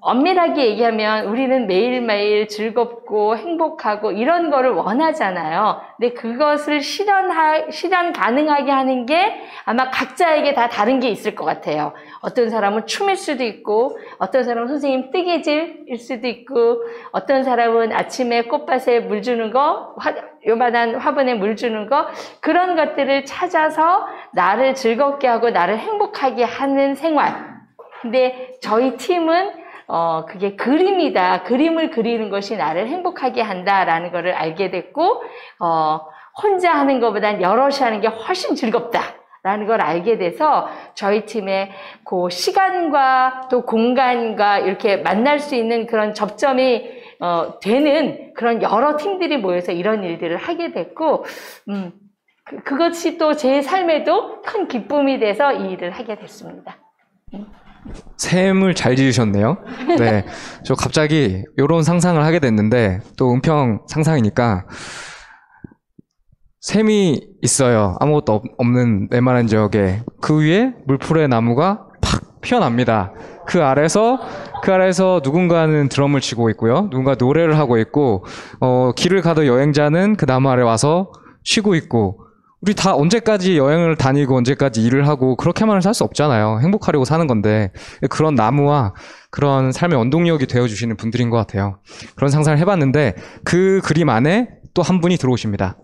엄밀하게 얘기하면 우리는 매일매일 즐겁고 행복하고 이런 거를 원하잖아요. 근데 그것을 실현 가능하게 하는 게 아마 각자에게 다 다른 게 있을 것 같아요. 어떤 사람은 춤일 수도 있고, 어떤 사람은 선생님 뜨개질일 수도 있고, 어떤 사람은 아침에 꽃밭에 물 주는 거, 요만한 화분에 물 주는 거, 그런 것들을 찾아서 나를 즐겁게 하고 나를 행복하게 하는 생활. 근데 저희 팀은 그게 그림이다. 그림을 그리는 것이 나를 행복하게 한다라는 거를 알게 됐고, 혼자 하는 것보단 여럿이 하는 게 훨씬 즐겁다라는 걸 알게 돼서 저희 팀에 그 시간과 또 공간과 이렇게 만날 수 있는 그런 접점이 되는 그런 여러 팀들이 모여서 이런 일들을 하게 됐고, 그것이 또 제 삶에도 큰 기쁨이 돼서 이 일을 하게 됐습니다. 샘을 잘 지으셨네요. 네, 저 갑자기 이런 상상을 하게 됐는데, 또 은평 상상이니까 샘이 있어요. 아무것도 없는 메마른 지역에. 그 위에 물풀의 나무가 팍 피어납니다. 그 아래서 그 아래에서 누군가는 드럼을 치고 있고요. 누군가 노래를 하고 있고, 길을 가던 여행자는 그 나무 아래 와서 쉬고 있고, 우리 다 언제까지 여행을 다니고 언제까지 일을 하고 그렇게만은 살 수 없잖아요. 행복하려고 사는 건데 그런 나무와 그런 삶의 원동력이 되어주시는 분들인 것 같아요. 그런 상상을 해봤는데 그 그림 안에 또 한 분이 들어오십니다.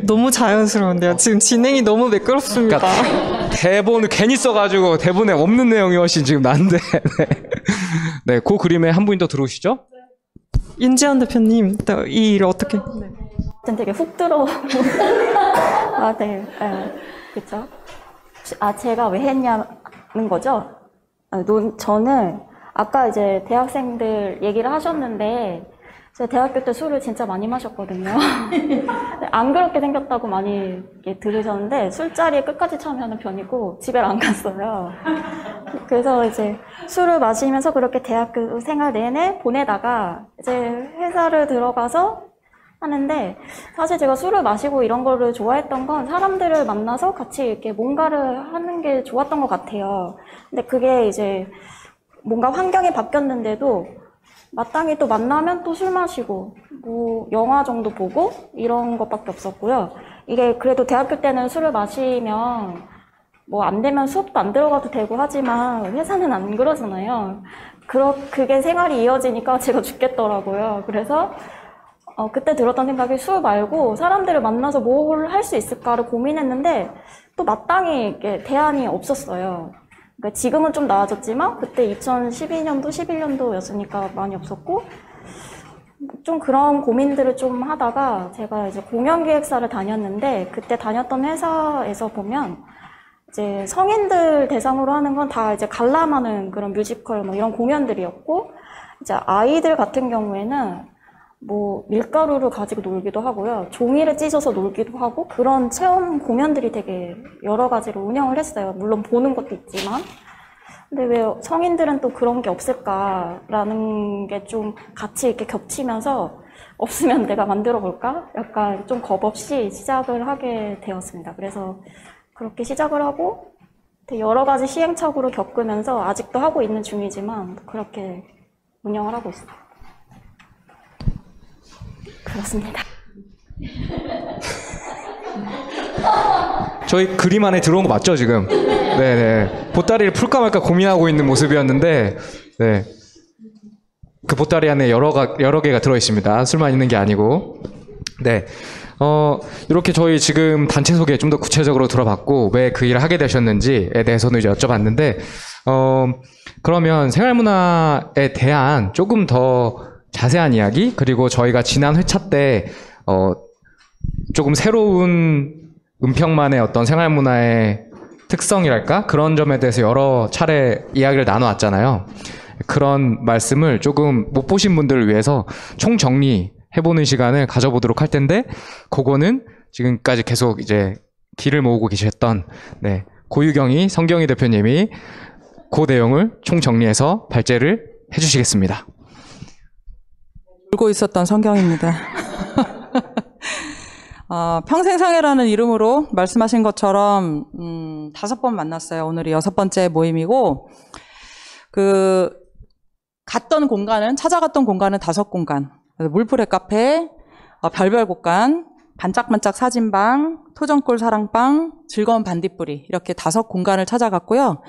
너무 자연스러운데요. 지금 진행이 너무 매끄럽습니다. 그러니까 대본을 괜히 써가지고 대본에 없는 내용이 훨씬 지금 난데 네, 그 그림에 한 분이 더 들어오시죠? 윤지현 대표님, 이 일을 어떻게? 되게 훅 들어. 아, 네, 그렇죠. 제가 왜 했냐는 거죠. 저는 아까 이제 대학생들 얘기를 하셨는데 제가 대학교 때 술을 진짜 많이 마셨거든요. 안 그렇게 생겼다고 많이 들으셨는데 술자리에 끝까지 참여하는 편이고 집에 안 갔어요. 그래서 이제 술을 마시면서 그렇게 대학교 생활 내내 보내다가 이제 회사를 들어가서 하는데 사실 제가 술을 마시고 이런 거를 좋아했던 건 사람들을 만나서 같이 이렇게 뭔가를 하는 게 좋았던 것 같아요. 근데 그게 이제 뭔가 환경이 바뀌었는데도 마땅히 또 만나면 또 술 마시고 뭐 영화 정도 보고 이런 것밖에 없었고요. 이게 그래도 대학교 때는 술을 마시면 뭐 안 되면 수업도 안 들어가도 되고 하지만 회사는 안 그러잖아요. 그게 생활이 이어지니까 제가 죽겠더라고요. 그래서 그때 들었던 생각이 술 말고 사람들을 만나서 뭘 할 수 있을까를 고민했는데 또 마땅히 이렇게 대안이 없었어요. 그러니까 지금은 좀 나아졌지만 그때 2012년도, 11년도였으니까 많이 없었고 좀 그런 고민들을 좀 하다가 제가 이제 공연기획사를 다녔는데 그때 다녔던 회사에서 보면 이제 성인들 대상으로 하는 건 다 이제 관람하는 그런 뮤지컬 뭐 이런 공연들이었고 이제 아이들 같은 경우에는 뭐 밀가루를 가지고 놀기도 하고요. 종이를 찢어서 놀기도 하고 그런 체험 공연들이 되게 여러 가지로 운영을 했어요. 물론 보는 것도 있지만. 근데 왜 성인들은 또 그런 게 없을까라는 게 좀 같이 이렇게 겹치면서 없으면 내가 만들어 볼까? 약간 좀 겁없이 시작을 하게 되었습니다. 그래서 그렇게 시작을 하고 여러 가지 시행착오를 겪으면서 아직도 하고 있는 중이지만 그렇게 운영을 하고 있습니다. 그렇습니다. 저희 그림 안에 들어온 거 맞죠 지금? 네네. 보따리를 풀까 말까 고민하고 있는 모습이었는데, 네. 그 보따리 안에 여러 개가 들어 있습니다. 술만 있는 게 아니고. 네. 이렇게 저희 지금 단체 소개 좀 더 구체적으로 들어봤고, 왜 그 일을 하게 되셨는지에 대해서는 이제 여쭤봤는데, 그러면 생활문화에 대한 조금 더 자세한 이야기, 그리고 저희가 지난 회차 때, 조금 새로운 은평만의 어떤 생활문화의 특성이랄까? 그런 점에 대해서 여러 차례 이야기를 나눠왔잖아요. 그런 말씀을 조금 못 보신 분들을 위해서 총정리해보는 시간을 가져보도록 할 텐데, 그거는 지금까지 계속 이제 길을 모으고 계셨던, 네, 고유경이, 성경희 대표님이 그 내용을 총정리해서 발제를 해주시겠습니다. 울고 있었던 성경입니다. 평생상해라는 이름으로 말씀하신 것처럼 5번 만났어요. 오늘이 6번째 모임이고 찾아갔던 공간은 5공간. 물풀의 카페, 별별 곳간, 반짝반짝 사진방, 토정골 사랑방, 즐거운 반딧불이 이렇게 5공간을 찾아갔고요.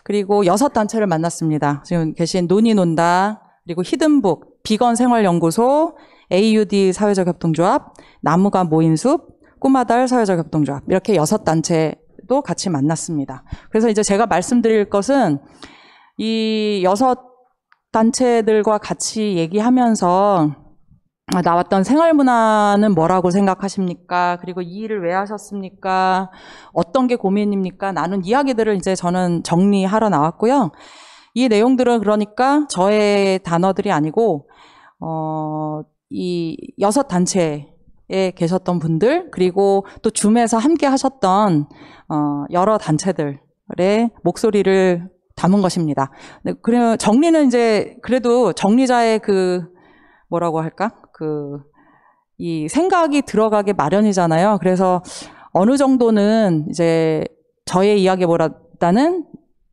그리고 6단체를 만났습니다. 지금 계신 논이 논다, 그리고 히든북, 비건 생활연구소, AUD 사회적 협동조합, 나무가 모인 숲, 꼬마달 사회적 협동조합 이렇게 6단체도 같이 만났습니다. 그래서 이제 제가 말씀드릴 것은 이 6단체들과 같이 얘기하면서 나왔던 생활문화는 뭐라고 생각하십니까? 그리고 이 일을 왜 하셨습니까? 어떤 게 고민입니까? 나눈 이야기들을 이제 저는 정리하러 나왔고요. 이 내용들은 그러니까 저의 단어들이 아니고 이 6단체에 계셨던 분들, 그리고 또 줌에서 함께 하셨던 여러 단체들의 목소리를 담은 것입니다. 그래 정리는 이제 그래도 정리자의 뭐라고 할까? 이 생각이 들어가게 마련이잖아요. 그래서 어느 정도는 이제 저의 이야기보다는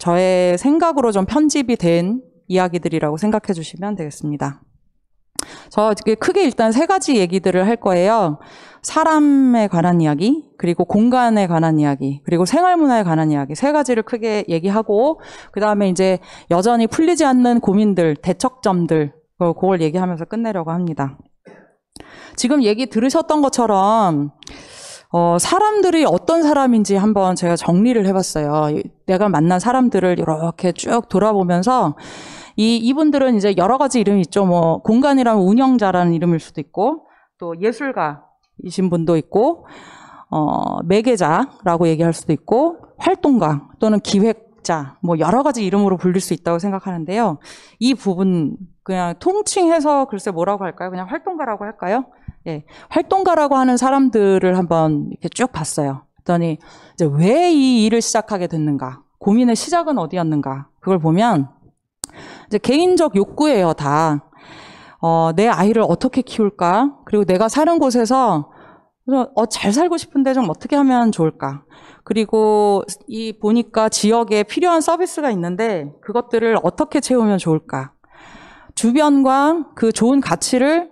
저의 생각으로 좀 편집이 된 이야기들이라고 생각해 주시면 되겠습니다. 저 크게 일단 3가지 얘기들을 할 거예요. 사람에 관한 이야기, 그리고 공간에 관한 이야기, 그리고 생활문화에 관한 이야기 3가지를 크게 얘기하고 그 다음에 이제 여전히 풀리지 않는 고민들, 대척점들 그걸 얘기하면서 끝내려고 합니다. 지금 얘기 들으셨던 것처럼 사람들이 어떤 사람인지 한번 제가 정리를 해봤어요. 내가 만난 사람들을 이렇게 쭉 돌아보면서 이분들은 이제 여러 가지 이름이 있죠. 뭐 공간이라면 운영자라는 이름일 수도 있고 또 예술가이신 분도 있고 매개자라고 얘기할 수도 있고 활동가 또는 기획자 뭐 여러 가지 이름으로 불릴 수 있다고 생각하는데요. 이 부분 그냥 통칭해서 글쎄 뭐라고 할까요? 그냥 활동가라고 할까요? 예, 활동가라고 하는 사람들을 한번 이렇게 쭉 봤어요. 그랬더니 이제 왜 이 일을 시작하게 됐는가? 고민의 시작은 어디였는가? 그걸 보면 이제 개인적 욕구예요, 다. 내 아이를 어떻게 키울까? 그리고 내가 사는 곳에서 잘 살고 싶은데 좀 어떻게 하면 좋을까? 그리고 보니까 지역에 필요한 서비스가 있는데 그것들을 어떻게 채우면 좋을까? 주변과 그 좋은 가치를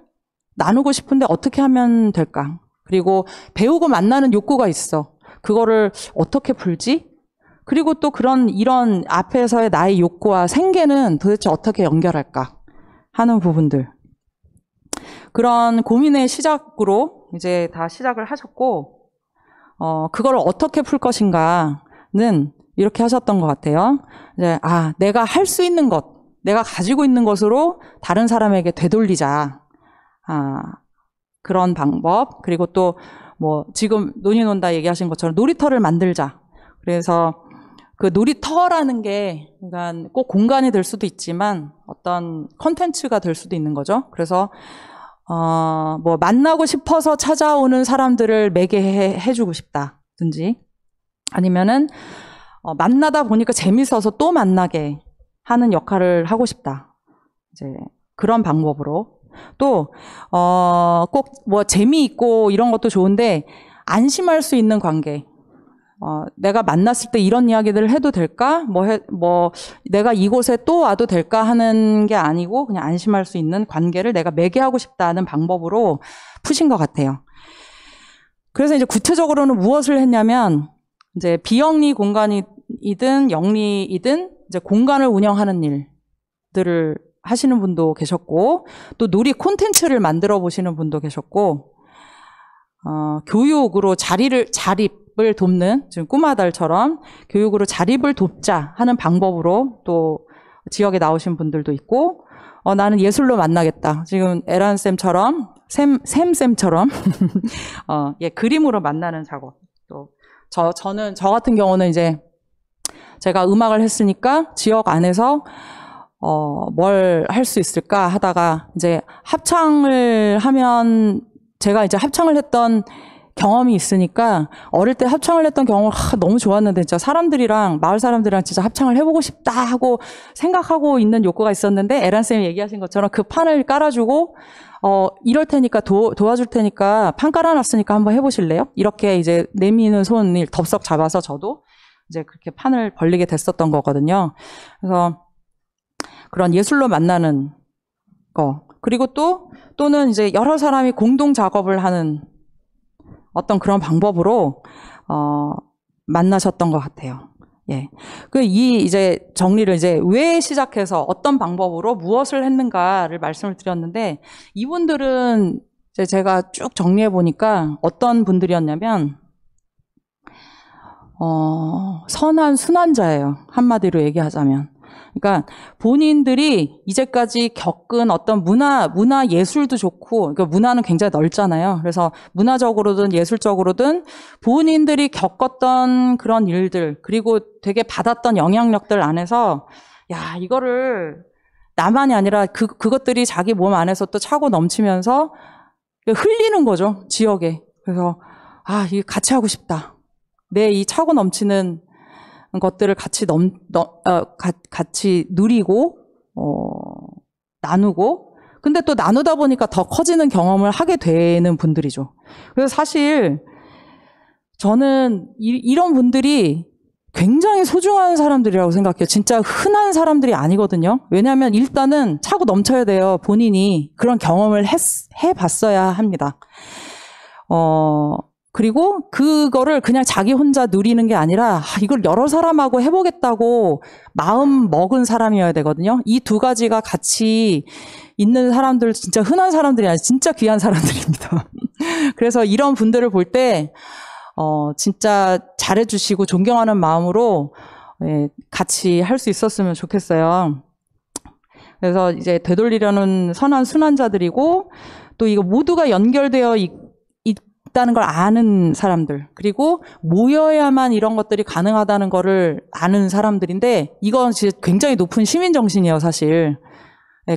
나누고 싶은데 어떻게 하면 될까? 그리고 배우고 만나는 욕구가 있어. 그거를 어떻게 풀지? 그리고 또 이런 앞에서의 나의 욕구와 생계는 도대체 어떻게 연결할까 하는 부분들. 그런 고민의 시작으로 이제 다 시작을 하셨고, 그걸 어떻게 풀 것인가는 이렇게 하셨던 것 같아요. 이제, 내가 할 수 있는 것, 내가 가지고 있는 것으로 다른 사람에게 되돌리자. 그런 방법. 그리고 또, 지금 논의논다 얘기하신 것처럼 놀이터를 만들자. 그래서 그 놀이터라는 게, 그러니까 꼭 공간이 될 수도 있지만 어떤 컨텐츠가 될 수도 있는 거죠. 그래서, 만나고 싶어서 찾아오는 사람들을 매개해주고 싶다든지 아니면은, 만나다 보니까 재밌어서 또 만나게 하는 역할을 하고 싶다. 이제 그런 방법으로. 또, 꼭 재미있고 이런 것도 좋은데 안심할 수 있는 관계. 내가 만났을 때 이런 이야기들을 해도 될까? 내가 이곳에 또 와도 될까 하는 게 아니고 그냥 안심할 수 있는 관계를 내가 매개하고 싶다는 방법으로 푸신 것 같아요. 그래서 이제 구체적으로는 무엇을 했냐면, 이제 비영리 공간이든 영리이든 이제 공간을 운영하는 일들을 하시는 분도 계셨고, 또 놀이 콘텐츠를 만들어 보시는 분도 계셨고, 교육으로 자립을 돕는, 지금 꿈아달처럼 교육으로 자립을 돕자 하는 방법으로 또 지역에 나오신 분들도 있고, 나는 예술로 만나겠다. 지금 에란쌤처럼, 샘쌤처럼, 그림으로 만나는 작업. 또, 저 같은 경우는 이제 제가 음악을 했으니까 지역 안에서 뭘 할 수 있을까 하다가 이제 합창을 하면 제가 이제 합창을 했던 경험이 있으니까 어릴 때 합창을 했던 경험을 너무 좋았는데 진짜 마을 사람들이랑 진짜 합창을 해보고 싶다 하고 생각하고 있는 욕구가 있었는데 에란쌤이 얘기하신 것처럼 그 판을 깔아주고 이럴 테니까 도와줄 테니까 판 깔아놨으니까 한번 해보실래요? 이렇게 이제 내미는 손을 덥석 잡아서 저도 이제 그렇게 판을 벌리게 됐었던 거거든요. 그래서 그런 예술로 만나는 거. 그리고 또는 이제 여러 사람이 공동 작업을 하는 어떤 그런 방법으로, 만나셨던 것 같아요. 예. 이제 정리를 이제 왜 시작해서 어떤 방법으로 무엇을 했는가를 말씀을 드렸는데, 이분들은 이제 제가 쭉 정리해 보니까 어떤 분들이었냐면, 선한 순환자예요. 한마디로 얘기하자면. 그러니까 본인들이 이제까지 겪은 어떤 문화 예술도 좋고, 그러니까 문화는 굉장히 넓잖아요. 그래서 문화적으로든 예술적으로든 본인들이 겪었던 그런 일들, 그리고 되게 받았던 영향력들 안에서, 이거를 나만이 아니라 그것들이 자기 몸 안에서 또 차고 넘치면서 흘리는 거죠, 지역에. 그래서, 이거 같이 하고 싶다. 내 이 차고 넘치는 것들을 같이 누리고, 나누고, 근데 또 나누다 보니까 더 커지는 경험을 하게 되는 분들이죠. 그래서 사실, 저는 이런 분들이 굉장히 소중한 사람들이라고 생각해요. 진짜 흔한 사람들이 아니거든요. 왜냐하면 일단은 차고 넘쳐야 돼요. 본인이 그런 경험을 해봤어야 합니다. 그리고 그거를 그냥 자기 혼자 누리는 게 아니라 이걸 여러 사람하고 해보겠다고 마음 먹은 사람이어야 되거든요. 이 두 가지가 같이 있는 사람들 진짜 흔한 사람들이 아니라 진짜 귀한 사람들입니다. 그래서 이런 분들을 볼 때 진짜 잘해주시고 존경하는 마음으로 같이 할 수 있었으면 좋겠어요. 그래서 이제 되돌리려는 선한 순환자들이고 또 이거 모두가 연결되어 있다는 걸 아는 사람들, 그리고 모여야만 이런 것들이 가능하다는 거를 아는 사람들인데 이건 진짜 굉장히 높은 시민 정신이에요, 사실.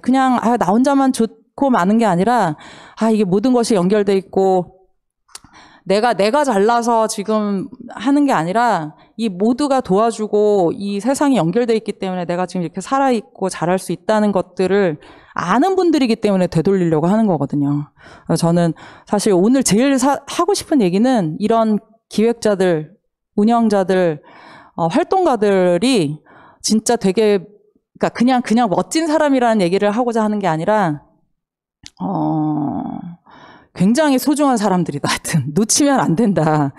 그냥 나 혼자만 좋고 많은 게 아니라 이게 모든 것이 연결돼 있고 내가 잘나서 지금 하는 게 아니라 이 모두가 도와주고 이 세상이 연결돼 있기 때문에 내가 지금 이렇게 살아있고 잘할 수 있다는 것들을 아는 분들이기 때문에 되돌리려고 하는 거거든요. 저는 사실 오늘 제일 하고 싶은 얘기는 이런 기획자들, 운영자들, 활동가들이 진짜 되게 그러니까 그냥 멋진 사람이라는 얘기를 하고자 하는 게 아니라 굉장히 소중한 사람들이다. 하여튼 놓치면 안 된다.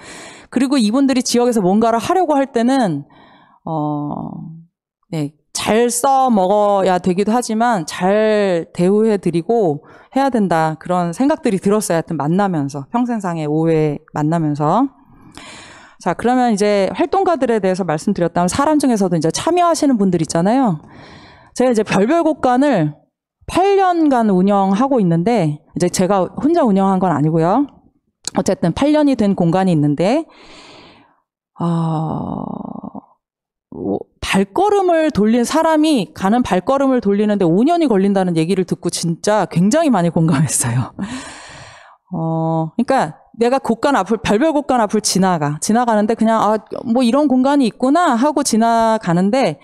그리고 이분들이 지역에서 뭔가를 하려고 할 때는 잘 써먹어야 되기도 하지만 잘 대우해드리고 해야 된다. 그런 생각들이 들었어요. 하여튼 만나면서 평생상의 5회 만나면서. 자, 그러면 이제 활동가들에 대해서 말씀드렸다면 사람 중에서도 이제 참여하시는 분들 있잖아요. 제가 이제 별별 곳간을 8년간 운영하고 있는데 이제 제가 혼자 운영한 건 아니고요. 어쨌든 8년이 된 공간이 있는데 발걸음을 돌린 사람이 가는 발걸음을 돌리는데 5년이 걸린다는 얘기를 듣고 진짜 굉장히 많이 공감했어요. 그러니까 내가 별별 곳간 앞을 지나가는데 그냥 뭐 이런 공간이 있구나 하고 지나가는데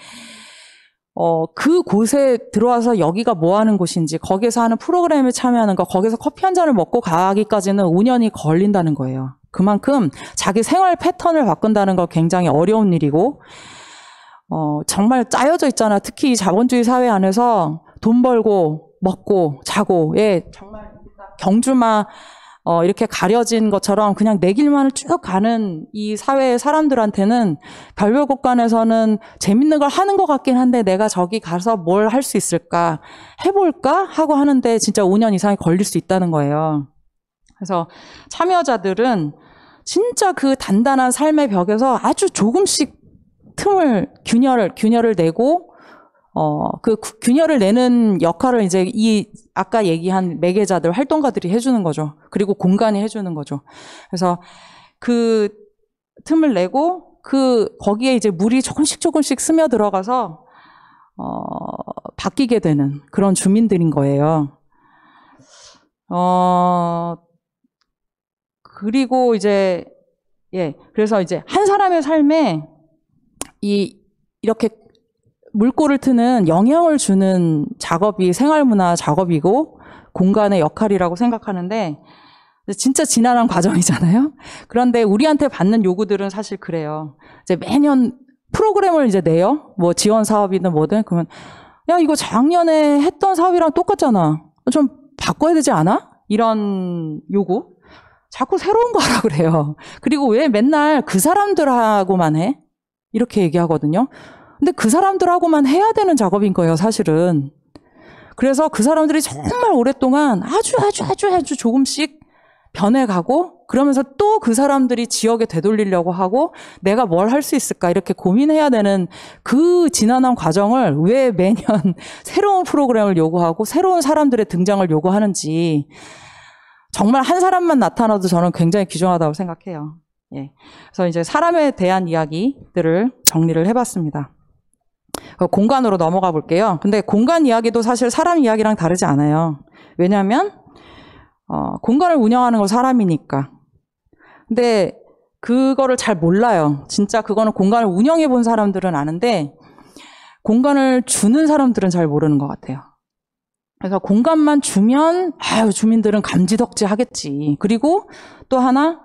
그 곳에 들어와서 여기가 뭐 하는 곳인지, 거기서 하는 프로그램에 참여하는 거, 거기서 커피 한 잔을 먹고 가기까지는 5년이 걸린다는 거예요. 그만큼 자기 생활 패턴을 바꾼다는 건 굉장히 어려운 일이고, 정말 짜여져 있잖아. 특히 이 자본주의 사회 안에서 돈 벌고, 먹고, 자고, 정말 경주마, 이렇게 가려진 것처럼 그냥 내 길만을 쭉 가는 이 사회의 사람들한테는 별별 곳간에서는 재밌는 걸 하는 것 같긴 한데 내가 저기 가서 뭘 할 수 있을까, 해볼까 하고 하는데 진짜 5년 이상이 걸릴 수 있다는 거예요. 그래서 참여자들은 진짜 그 단단한 삶의 벽에서 아주 조금씩 균열을 내고 그 균열을 내는 역할을 이제 아까 얘기한 매개자들, 활동가들이 해주는 거죠. 그리고 공간이 해주는 거죠. 그래서 그 틈을 내고 거기에 이제 물이 조금씩 스며들어가서 바뀌게 되는 그런 주민들인 거예요. 그리고 이제 그래서 이제 한 사람의 삶에 이렇게 물꼬를 트는 영향을 주는 작업이 생활문화 작업이고 공간의 역할이라고 생각하는데 진짜 지난한 과정이잖아요. 그런데 우리한테 받는 요구들은 사실 그래요. 이제 매년 프로그램을 이제 내요. 뭐 지원 사업이든 뭐든. 그러면 야, 이거 작년에 했던 사업이랑 똑같잖아. 좀 바꿔야 되지 않아? 이런 요구. 자꾸 새로운 거 하라 그래요. 그리고 왜 맨날 그 사람들하고만 해? 이렇게 얘기하거든요. 근데 그 사람들하고만 해야 되는 작업인 거예요, 사실은. 그래서 그 사람들이 정말 오랫동안 아주 조금씩 변해가고, 그러면서 또 그 사람들이 지역에 되돌리려고 하고, 내가 뭘 할 수 있을까, 이렇게 고민해야 되는 그 지난한 과정을 왜 매년 새로운 프로그램을 요구하고, 새로운 사람들의 등장을 요구하는지, 정말 한 사람만 나타나도 저는 굉장히 귀중하다고 생각해요. 그래서 이제 사람에 대한 이야기들을 정리를 해봤습니다. 공간으로 넘어가 볼게요. 근데 공간 이야기도 사실 사람 이야기랑 다르지 않아요. 왜냐하면 공간을 운영하는 건 사람이니까. 근데 그거를 잘 몰라요. 진짜 그거는 공간을 운영해 본 사람들은 아는데 공간을 주는 사람들은 잘 모르는 것 같아요. 그래서 공간만 주면 주민들은 감지덕지 하겠지. 그리고 또 하나,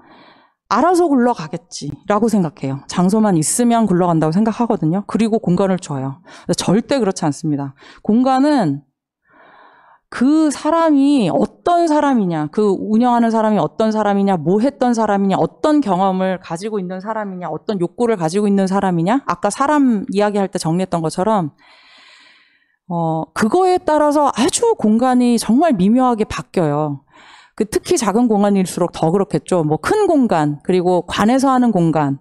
알아서 굴러가겠지라고 생각해요. 장소만 있으면 굴러간다고 생각하거든요. 그리고 공간을 줘요. 절대 그렇지 않습니다. 공간은 그 사람이 어떤 사람이냐, 그 운영하는 사람이 어떤 사람이냐, 뭐 했던 사람이냐, 어떤 경험을 가지고 있는 사람이냐, 어떤 욕구를 가지고 있는 사람이냐, 아까 사람 이야기할 때 정리했던 것처럼 그거에 따라서 아주 공간이 정말 미묘하게 바뀌어요. 특히 작은 공간일수록 더 그렇겠죠. 뭐 큰 공간, 그리고 관에서 하는 공간,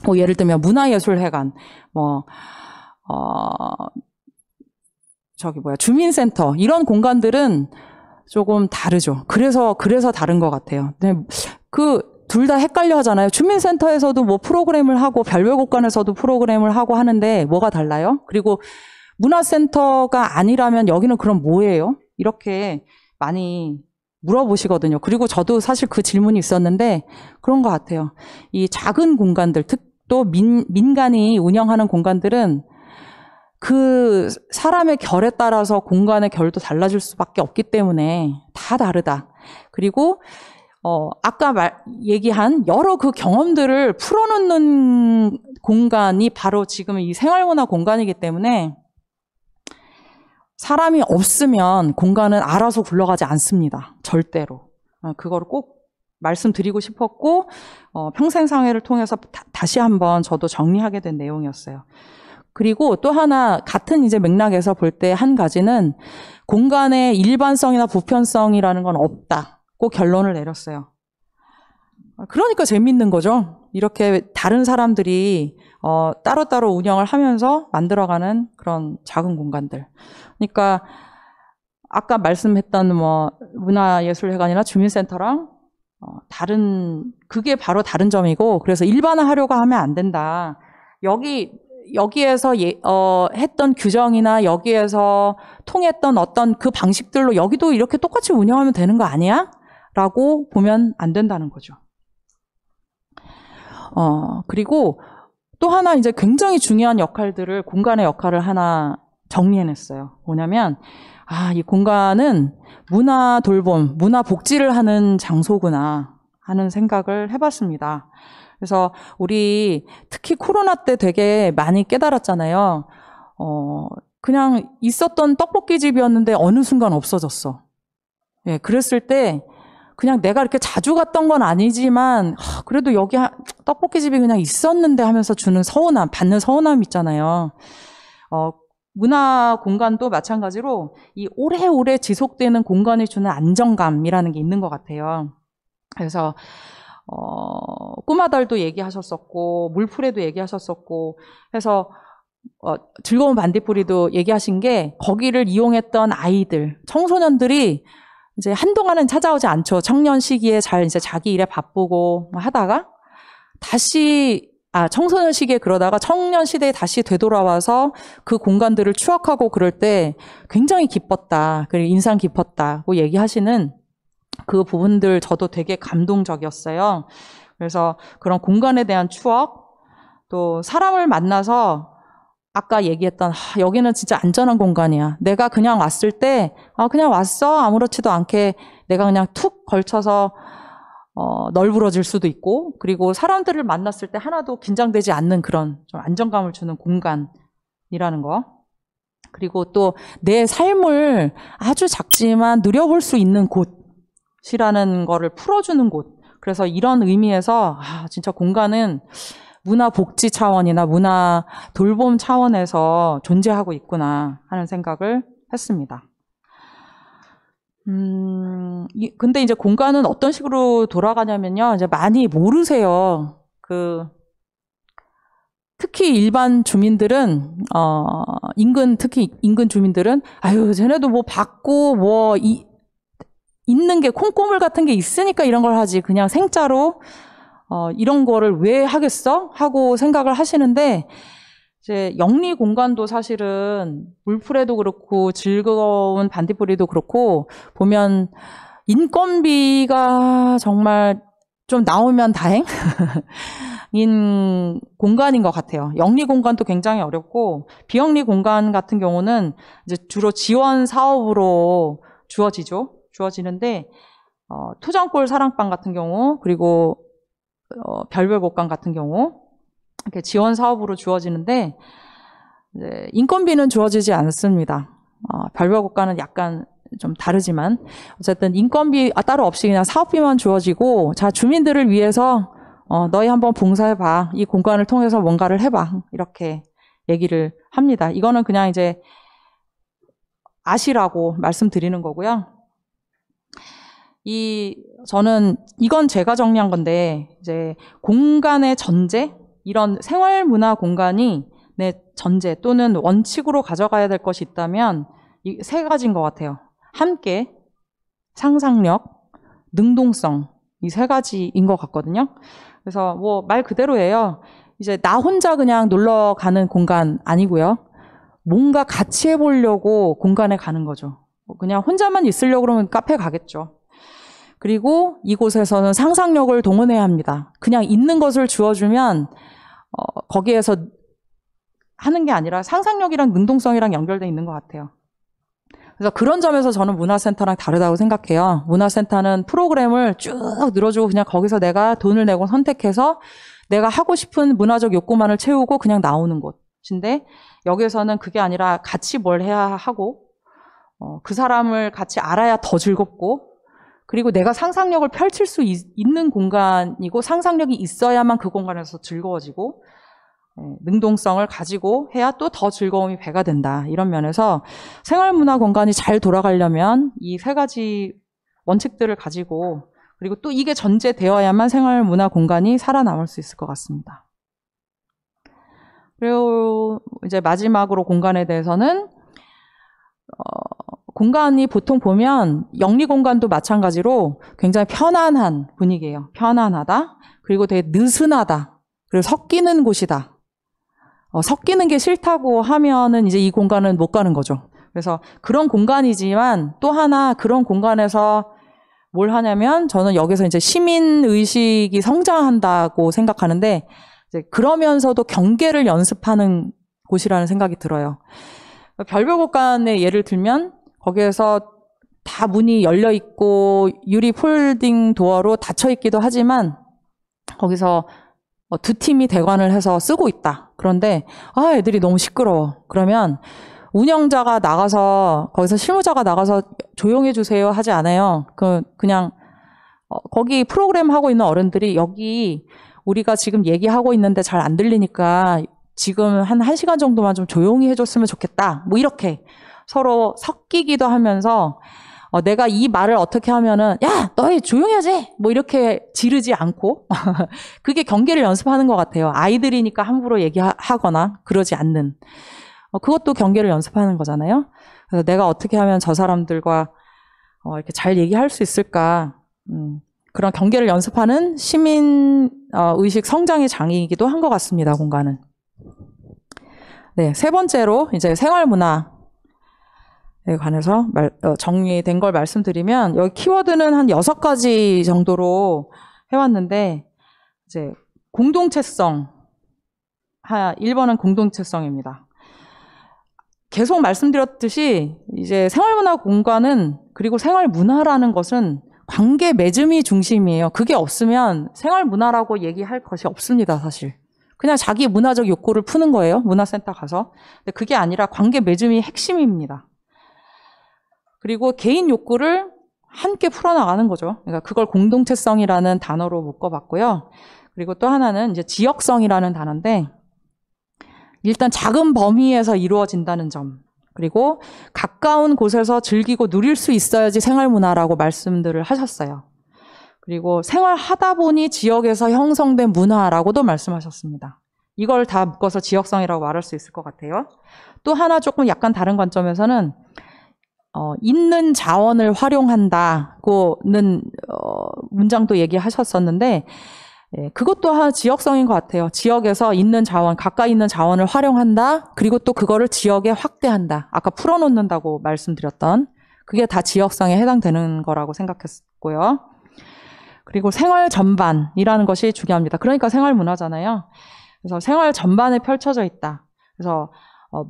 뭐 예를 들면 문화예술회관, 주민센터, 이런 공간들은 조금 다르죠. 그래서 다른 것 같아요. 둘 다 헷갈려 하잖아요. 주민센터에서도 뭐 프로그램을 하고, 별별 공간에서도 프로그램을 하고 하는데 뭐가 달라요? 그리고 문화센터가 아니라면 여기는 그럼 뭐예요? 이렇게 많이 물어보시거든요. 그리고 저도 사실 그 질문이 있었는데 그런 것 같아요. 이 작은 공간들, 또 민간이 운영하는 공간들은 그 사람의 결에 따라서 공간의 결도 달라질 수밖에 없기 때문에 다 다르다. 그리고 아까 얘기한 여러 그 경험들을 풀어놓는 공간이 바로 지금 이 생활문화 공간이기 때문에 사람이 없으면 공간은 알아서 굴러가지 않습니다. 절대로. 그거를 꼭 말씀드리고 싶었고 평생상회를 통해서 다시 한번 저도 정리하게 된 내용이었어요. 그리고 또 하나 같은 이제 맥락에서 볼 때 한 가지는 공간의 일반성이나 보편성이라는 건 없다고 결론을 내렸어요. 그러니까 재밌는 거죠. 이렇게 다른 사람들이 따로따로 운영을 하면서 만들어가는 그런 작은 공간들. 그러니까 아까 말씀했던 문화예술회관이나 주민센터랑 그게 바로 다른 점이고, 그래서 일반화하려고 하면 안 된다. 여기에서 했던 규정이나 여기에서 통했던 어떤 그 방식들로 여기도 이렇게 똑같이 운영하면 되는 거 아니야? 라고 보면 안 된다는 거죠. 그리고 또 하나 이제 굉장히 중요한 역할들을, 공간의 역할을 하나 정리해냈어요. 뭐냐면, 이 공간은 문화 돌봄, 문화 복지를 하는 장소구나 하는 생각을 해봤습니다. 그래서 우리 특히 코로나 때 되게 많이 깨달았잖아요. 그냥 있었던 떡볶이집이었는데 어느 순간 없어졌어. 예, 그랬을 때 그냥 내가 이렇게 자주 갔던 건 아니지만 그래도 여기 떡볶이집이 그냥 있었는데 하면서 주는 서운함, 받는 서운함 있잖아요. 문화 공간도 마찬가지로 이 오래오래 지속되는 공간이 주는 안정감이라는 게 있는 것 같아요. 그래서 꼬마달도 얘기하셨었고 물풀에도 얘기하셨었고 해서 즐거운 반딧불이도 얘기하신 게, 거기를 이용했던 아이들, 청소년들이 이제 한동안은 찾아오지 않죠. 청년 시기에 이제 자기 일에 바쁘고 하다가 다시 청소년 시기에 그러다가 청년 시대에 다시 되돌아와서 그 공간들을 추억하고 그럴 때 굉장히 기뻤다, 그리고 인상 깊었다고 얘기하시는 그 부분들 저도 되게 감동적이었어요. 그래서 그런 공간에 대한 추억, 또 사람을 만나서 아까 얘기했던 여기는 진짜 안전한 공간이야. 내가 그냥 왔을 때 그냥 왔어. 아무렇지도 않게 내가 그냥 툭 걸쳐서 널브러질 수도 있고, 그리고 사람들을 만났을 때 하나도 긴장되지 않는 그런 좀 안정감을 주는 공간이라는 거. 그리고 또 내 삶을 아주 작지만 누려볼 수 있는 곳이라는 거를 풀어주는 곳. 그래서 이런 의미에서 진짜 공간은 문화 복지 차원이나 문화 돌봄 차원에서 존재하고 있구나 하는 생각을 했습니다. 근데 이제 공간은 어떤 식으로 돌아가냐면요. 이제 많이 모르세요. 특히 일반 주민들은, 특히 인근 주민들은, 쟤네도 뭐 받고, 있는 게 콩고물 같은 게 있으니까 이런 걸 하지. 그냥 생짜로, 이런 거를 왜 하겠어? 하고 생각을 하시는데, 이제 영리 공간도 사실은 물풀에도 그렇고 즐거운 반딧불이도 그렇고 보면 인건비가 정말 좀 나오면 다행인 공간인 것 같아요. 영리 공간도 굉장히 어렵고 비영리 공간 같은 경우는 이제 주로 지원 사업으로 주어지는데 토정골 사랑방 같은 경우, 그리고 별별 곳간 같은 경우 이렇게 지원 사업으로 주어지는데 이제 인건비는 주어지지 않습니다. 별별 곳간은 약간 좀 다르지만 어쨌든 인건비 따로 없이 그냥 사업비만 주어지고 자 주민들을 위해서 너희 한번 봉사해봐. 이 공간을 통해서 뭔가를 해봐. 이렇게 얘기를 합니다. 이거는 그냥 이제 아시라고 말씀드리는 거고요. 저는 이건 제가 정리한 건데 이제 공간의 전제 이런 생활문화 공간이 내 전제 또는 원칙으로 가져가야 될 것이 있다면 이 세 가지인 것 같아요. 함께, 상상력, 능동성 이 세 가지인 것 같거든요. 그래서 뭐 말 그대로예요. 이제 나 혼자 그냥 놀러 가는 공간 아니고요. 뭔가 같이 해보려고 공간에 가는 거죠. 그냥 혼자만 있으려고 그러면 카페 가겠죠. 그리고 이곳에서는 상상력을 동원해야 합니다. 그냥 있는 것을 주어주면 거기에서 하는 게 아니라 상상력이랑 능동성이랑 연결되어 있는 것 같아요. 그래서 그런 점에서 저는 문화센터랑 다르다고 생각해요. 문화센터는 프로그램을 쭉 늘어주고 그냥 거기서 내가 돈을 내고 선택해서 내가 하고 싶은 문화적 욕구만을 채우고 그냥 나오는 곳인데 여기서는 그게 아니라 같이 뭘 해야 하고 그 사람을 같이 알아야 더 즐겁고 그리고 내가 상상력을 펼칠 수 있는 공간이고 상상력이 있어야만 그 공간에서 즐거워지고 능동성을 가지고 해야 또 더 즐거움이 배가 된다. 이런 면에서 생활문화 공간이 잘 돌아가려면 이 세 가지 원칙들을 가지고 그리고 또 이게 전제되어야만 생활문화 공간이 살아남을 수 있을 것 같습니다. 그리고 이제 마지막으로 공간에 대해서는 공간이 보통 보면 영리 공간도 마찬가지로 굉장히 편안한 분위기예요. 편안하다. 그리고 되게 느슨하다. 그리고 섞이는 곳이다. 섞이는 게 싫다고 하면은 이제 이 공간은 못 가는 거죠. 그래서 그런 공간이지만 또 하나 그런 공간에서 뭘 하냐면 저는 여기서 이제 시민 의식이 성장한다고 생각하는데 이제 그러면서도 경계를 연습하는 곳이라는 생각이 들어요. 별별 곳간의 예를 들면 거기에서 다 문이 열려 있고 유리 폴딩 도어로 닫혀 있기도 하지만 거기서 두 팀이 대관을 해서 쓰고 있다. 그런데 애들이 너무 시끄러워. 그러면 운영자가 나가서 거기서 실무자가 나가서 조용해 주세요 하지 않아요. 그냥 거기 프로그램 하고 있는 어른들이 여기 우리가 지금 얘기하고 있는데 잘 안 들리니까 지금 한 1시간 정도만 좀 조용히 해줬으면 좋겠다. 뭐 이렇게 서로 섞이기도 하면서 내가 이 말을 어떻게 하면은 야 너희 조용히 하지 뭐 이렇게 지르지 않고 그게 경계를 연습하는 것 같아요. 아이들이니까 함부로 얘기하거나 그러지 않는 그것도 경계를 연습하는 거잖아요. 그래서 내가 어떻게 하면 저 사람들과 이렇게 잘 얘기할 수 있을까 그런 경계를 연습하는 시민 의식 성장의 장이기도 한 것 같습니다. 공간은. 네, 세 번째로 이제 생활문화 에 관해서 정리된 걸 말씀드리면 여기 키워드는 한 6가지 정도로 해왔는데 이제 공동체성 1번은 공동체성입니다. 계속 말씀드렸듯이 이제 생활문화 공간은 그리고 생활문화라는 것은 관계 맺음이 중심이에요. 그게 없으면 생활문화라고 얘기할 것이 없습니다. 사실 그냥 자기 문화적 욕구를 푸는 거예요. 문화센터 가서. 근데 그게 아니라 관계 맺음이 핵심입니다. 그리고 개인 욕구를 함께 풀어나가는 거죠. 그러니까 그걸 공동체성이라는 단어로 묶어봤고요. 그리고 또 하나는 이제 지역성이라는 단어인데 일단 작은 범위에서 이루어진다는 점. 그리고 가까운 곳에서 즐기고 누릴 수 있어야지 생활문화라고 말씀들을 하셨어요. 그리고 생활하다 보니 지역에서 형성된 문화라고도 말씀하셨습니다. 이걸 다 묶어서 지역성이라고 말할 수 있을 것 같아요. 또 하나 조금 약간 다른 관점에서는 있는 자원을 활용한다고는 문장도 얘기하셨었는데 그것도 한 지역성인 것 같아요. 지역에서 있는 자원, 가까이 있는 자원을 활용한다. 그리고 또 그거를 지역에 확대한다. 아까 풀어놓는다고 말씀드렸던 그게 다 지역성에 해당되는 거라고 생각했고요. 그리고 생활 전반이라는 것이 중요합니다. 그러니까 생활 문화잖아요. 그래서 생활 전반에 펼쳐져 있다. 그래서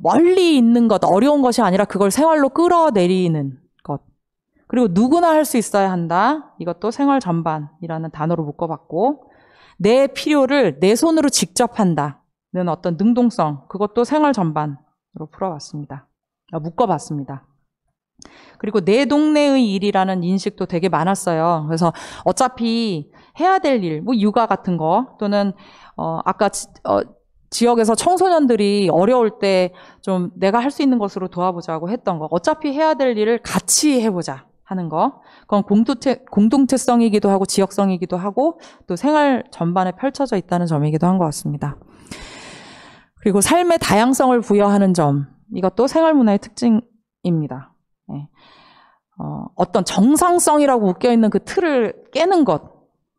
멀리 있는 것, 어려운 것이 아니라 그걸 생활로 끌어내리는 것. 그리고 누구나 할 수 있어야 한다. 이것도 생활 전반이라는 단어로 묶어봤고 내 필요를 내 손으로 직접 한다는 어떤 능동성, 그것도 생활 전반으로 풀어봤습니다. 묶어봤습니다. 그리고 내 동네의 일이라는 인식도 되게 많았어요. 그래서 어차피 해야 될 일, 뭐 육아 같은 거, 또는 아까 지역에서 청소년들이 어려울 때 좀 내가 할 수 있는 것으로 도와보자고 했던 거, 어차피 해야 될 일을 같이 해보자 하는 거, 그건 공동체성이기도 하고 지역성이기도 하고 또 생활 전반에 펼쳐져 있다는 점이기도 한 것 같습니다. 그리고 삶의 다양성을 부여하는 점, 이것도 생활문화의 특징입니다. 네. 어떤 정상성이라고 묶여있는 그 틀을 깨는 것,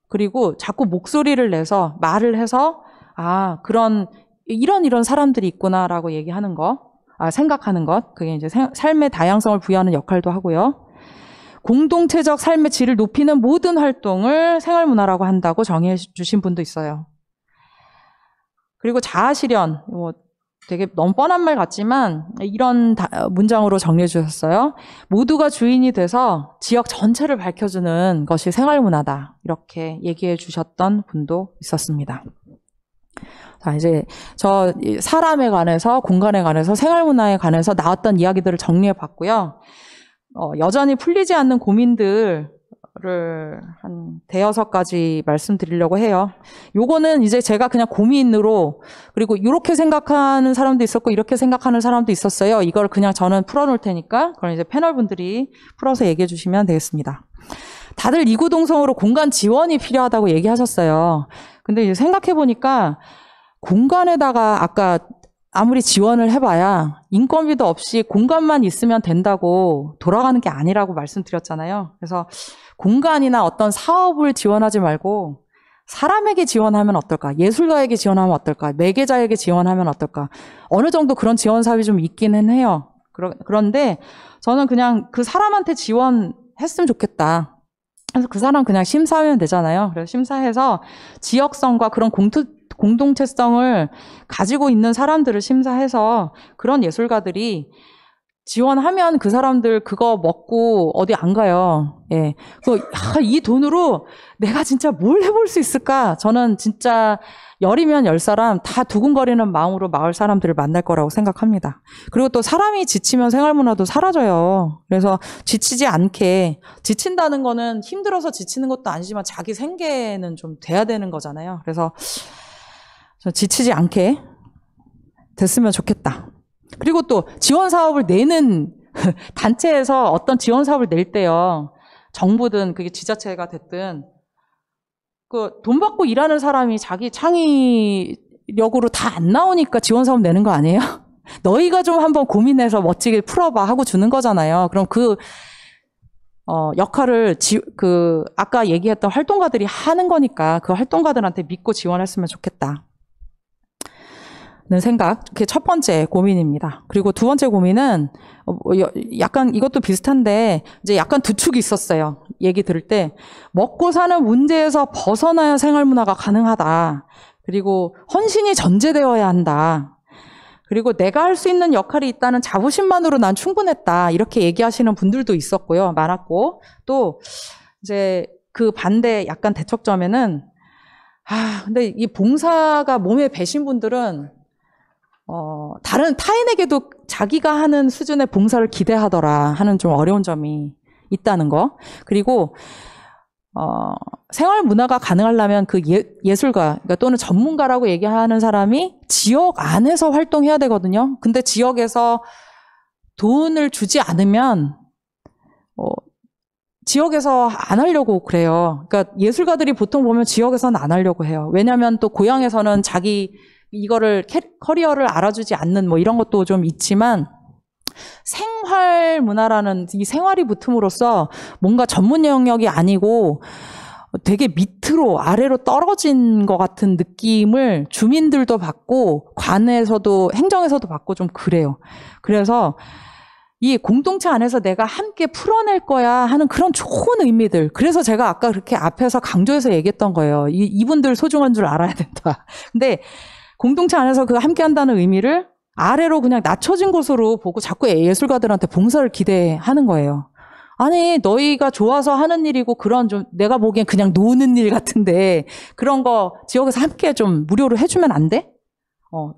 그리고 자꾸 목소리를 내서 말을 해서 이런 사람들이 있구나라고 얘기하는 것, 생각하는 것, 그게 이제 삶의 다양성을 부여하는 역할도 하고요. 공동체적 삶의 질을 높이는 모든 활동을 생활문화라고 한다고 정의해 주신 분도 있어요. 그리고 자아실현, 되게 너무 뻔한 말 같지만 이런 문장으로 정리해 주셨어요. 모두가 주인이 돼서 지역 전체를 밝혀주는 것이 생활문화다. 이렇게 얘기해 주셨던 분도 있었습니다. 자, 이제 저 사람에 관해서, 공간에 관해서, 생활문화에 관해서 나왔던 이야기들을 정리해 봤고요. 여전히 풀리지 않는 고민들을 한 5-6가지 말씀드리려고 해요. 요거는 이제 제가 그냥 고민으로, 그리고 이렇게 생각하는 사람도 있었고 이렇게 생각하는 사람도 있었어요. 이걸 그냥 저는 풀어놓을 테니까 그럼 이제 패널분들이 풀어서 얘기해 주시면 되겠습니다. 다들 이구동성으로 공간 지원이 필요하다고 얘기하셨어요. 근데 이제 생각해 보니까 공간에다가 아까 아무리 지원을 해봐야 인건비도 없이 공간만 있으면 된다고 돌아가는 게 아니라고 말씀드렸잖아요. 그래서 공간이나 어떤 사업을 지원하지 말고 사람에게 지원하면 어떨까? 예술가에게 지원하면 어떨까? 매개자에게 지원하면 어떨까? 어느 정도 그런 지원 사업이 좀 있기는 해요. 그런데 저는 그냥 그 사람한테 지원했으면 좋겠다. 그래서 그 사람 그냥 심사하면 되잖아요. 그래서 심사해서 지역성과 그런 공동체성을 가지고 있는 사람들을 심사해서 그런 예술가들이 지원하면 그 사람들 그거 먹고 어디 안 가요. 예. 이 돈으로 내가 진짜 뭘 해볼 수 있을까? 저는 진짜 10이면 10사람 다 두근거리는 마음으로 마을 사람들을 만날 거라고 생각합니다. 그리고 또 사람이 지치면 생활문화도 사라져요. 그래서 지치지 않게, 지친다는 거는 힘들어서 지치는 것도 아니지만 자기 생계는 좀 돼야 되는 거잖아요. 그래서 지치지 않게 됐으면 좋겠다. 그리고 또 지원 사업을 내는 단체에서 어떤 지원 사업을 낼 때요, 정부든 그게 지자체가 됐든 돈 받고 일하는 사람이 자기 창의력으로 다 안 나오니까 지원 사업 내는 거 아니에요? 너희가 좀 한번 고민해서 멋지게 풀어봐 하고 주는 거잖아요. 그럼 역할을 아까 얘기했던 활동가들이 하는 거니까 그 활동가들한테 믿고 지원했으면 좋겠다. 는 생각. 그게 첫 번째 고민입니다. 그리고 두 번째 고민은 약간 이것도 비슷한데 이제 약간 두축이 있었어요. 얘기 들을 때 먹고 사는 문제에서 벗어나야 생활문화가 가능하다. 그리고 헌신이 전제되어야 한다. 그리고 내가 할 수 있는 역할이 있다는 자부심만으로 난 충분했다. 이렇게 얘기하시는 분들도 있었고요. 많았고 또 이제 그 반대 약간 대척점에는 근데 이 봉사가 몸에 배신 분들은 다른 타인에게도 자기가 하는 수준의 봉사를 기대하더라 하는 좀 어려운 점이 있다는 거. 그리고 생활 문화가 가능하려면 그 예술가, 그러니까 또는 전문가라고 얘기하는 사람이 지역 안에서 활동해야 되거든요. 근데 지역에서 돈을 주지 않으면 지역에서 안 하려고 그래요. 그러니까 예술가들이 보통 보면 지역에서는 안 하려고 해요. 왜냐하면 또 고향에서는 자기 이거를 커리어를 알아주지 않는 뭐 이런 것도 좀 있지만, 생활 문화라는 이 생활이 붙음으로써 뭔가 전문 영역이 아니고 되게 밑으로 아래로 떨어진 것 같은 느낌을 주민들도 받고 관에서도 행정에서도 받고 좀 그래요. 그래서 이 공동체 안에서 내가 함께 풀어낼 거야 하는 그런 좋은 의미들. 그래서 제가 아까 그렇게 앞에서 강조해서 얘기했던 거예요. 이분들 소중한 줄 알아야 된다. 근데 공동체 안에서 그 함께 한다는 의미를 아래로 그냥 낮춰진 곳으로 보고 자꾸 예술가들한테 봉사를 기대하는 거예요. 아니, 너희가 좋아서 하는 일이고 그런 좀 내가 보기엔 그냥 노는 일 같은데 그런 거 지역에서 함께 좀 무료로 해주면 안 돼?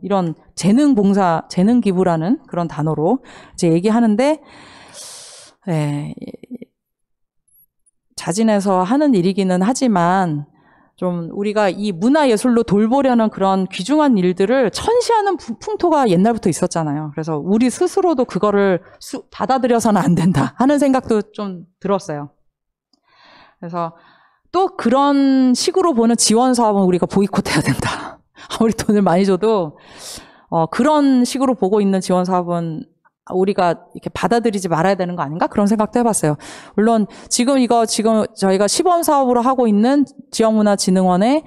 이런 재능 봉사, 재능 기부라는 그런 단어로 이제 얘기하는데, 자진해서 하는 일이기는 하지만 좀 우리가 이 문화예술로 돌보려는 그런 귀중한 일들을 천시하는 풍토가 옛날부터 있었잖아요. 그래서 우리 스스로도 그거를 받아들여서는 안 된다 하는 생각도 좀 들었어요. 그래서 또 그런 식으로 보는 지원 사업은 우리가 보이콧해야 된다. 아무리 돈을 많이 줘도 그런 식으로 보고 있는 지원 사업은 우리가 이렇게 받아들이지 말아야 되는 거 아닌가? 그런 생각도 해봤어요. 물론 지금 저희가 시범 사업으로 하고 있는 지역문화진흥원의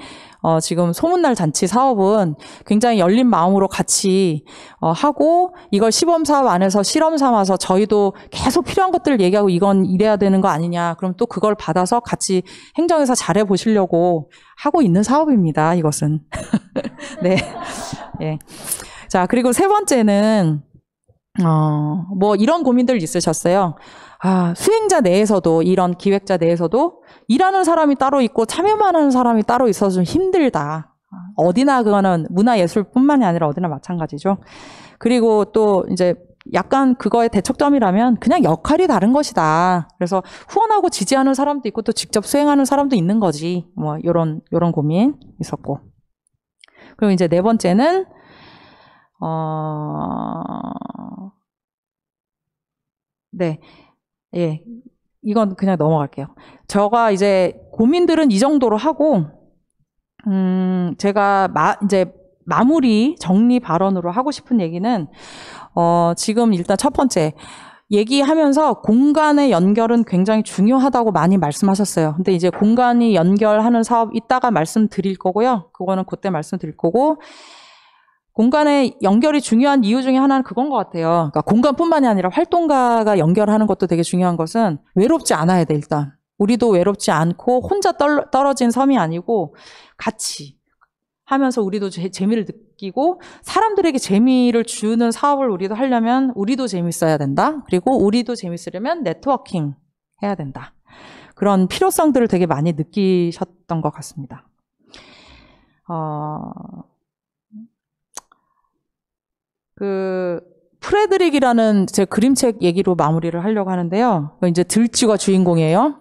지금 소문날 잔치 사업은 굉장히 열린 마음으로 같이 하고 이걸 시범 사업 안에서 실험 삼아서 저희도 계속 필요한 것들을 얘기하고 이건 이래야 되는 거 아니냐. 그럼 또 그걸 받아서 같이 행정에서 잘해 보시려고 하고 있는 사업입니다. 이것은. 네. 예. 자, 그리고 세 번째는 뭐 이런 고민들 있으셨어요. 수행자 내에서도 이런 기획자 내에서도 일하는 사람이 따로 있고 참여만 하는 사람이 따로 있어서 좀 힘들다. 어디나 그거는 문화예술뿐만이 아니라 어디나 마찬가지죠. 그리고 또 이제 약간 그거의 대척점이라면 그냥 역할이 다른 것이다. 그래서 후원하고 지지하는 사람도 있고 또 직접 수행하는 사람도 있는 거지. 뭐 요런 고민 있었고. 그리고 이제 네 번째는 이건 그냥 넘어갈게요. 제가 이제 고민들은 이 정도로 하고, 제가 이제 마무리 정리 발언으로 하고 싶은 얘기는, 지금 일단 첫 번째, 얘기하면서 공간의 연결은 굉장히 중요하다고 많이 말씀하셨어요. 근데 이제 공간이 연결하는 사업 이따가 말씀드릴 거고요. 그거는 그때 말씀드릴 거고, 공간의 연결이 중요한 이유 중에 하나는 그건 것 같아요. 그러니까 공간뿐만이 아니라 활동가가 연결하는 것도 되게 중요한 것은 외롭지 않아야 돼, 일단. 우리도 외롭지 않고 혼자 떨어진 섬이 아니고 같이 하면서 우리도 재미를 느끼고 사람들에게 재미를 주는 사업을 우리도 하려면 우리도 재밌어야 된다. 그리고 우리도 재밌으려면 네트워킹 해야 된다. 그런 필요성들을 되게 많이 느끼셨던 것 같습니다. 프레드릭이라는 제 그림책 얘기로 마무리를 하려고 하는데요. 이제 들쥐가 주인공이에요.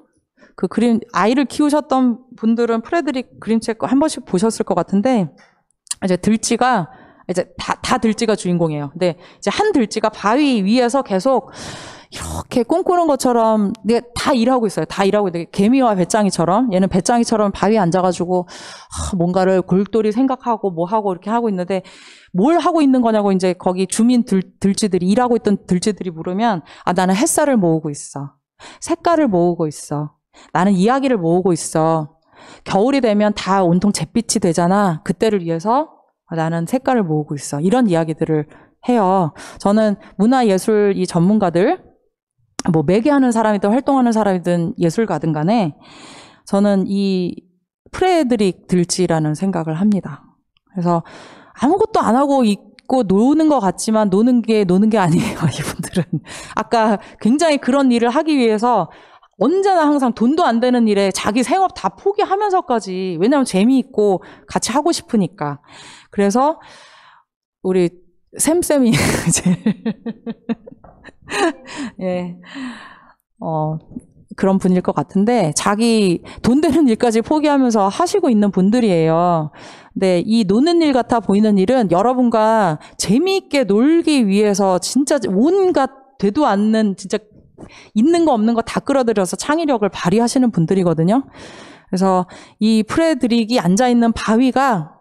그 아이를 키우셨던 분들은 프레드릭 그림책 한 번씩 보셨을 것 같은데, 이제 들쥐가, 이제 다 들쥐가 주인공이에요. 근데 이제 한 들쥐가 바위 위에서 계속 이렇게 꿈꾸는 것처럼 다 일하고 있어요. 다 일하고 있는데 개미와 배짱이처럼, 얘는 배짱이처럼 바위에 앉아가지고 뭔가를 골똘히 생각하고 뭐 하고 이렇게 하고 있는데 뭘 하고 있는 거냐고 이제 거기 주민 들쥐들이 일하고 있던 들쥐들이 물으면 나는 햇살을 모으고 있어. 색깔을 모으고 있어. 나는 이야기를 모으고 있어. 겨울이 되면 다 온통 잿빛이 되잖아. 그때를 위해서 나는 색깔을 모으고 있어. 이런 이야기들을 해요. 저는 문화예술 이 전문가들 뭐 매개하는 사람이든 활동하는 사람이든 예술가든 간에 저는 이 프레드릭 들쥐라는 생각을 합니다. 그래서 아무것도 안 하고 있고 노는 것 같지만 노는 게 아니에요. 이분들은 아까 굉장히 그런 일을 하기 위해서 언제나 항상 돈도 안 되는 일에 자기 생업 다 포기하면서까지, 왜냐하면 재미있고 같이 하고 싶으니까. 그래서 우리 샘쌤이 예, 그런 분일 것 같은데 자기 돈 되는 일까지 포기하면서 하시고 있는 분들이에요. 근데 이 노는 일 같아 보이는 일은 여러분과 재미있게 놀기 위해서 진짜 온갖 되도 않는 진짜 있는 거 없는 거 다 끌어들여서 창의력을 발휘하시는 분들이거든요. 그래서 이 프레드릭이 앉아있는 바위가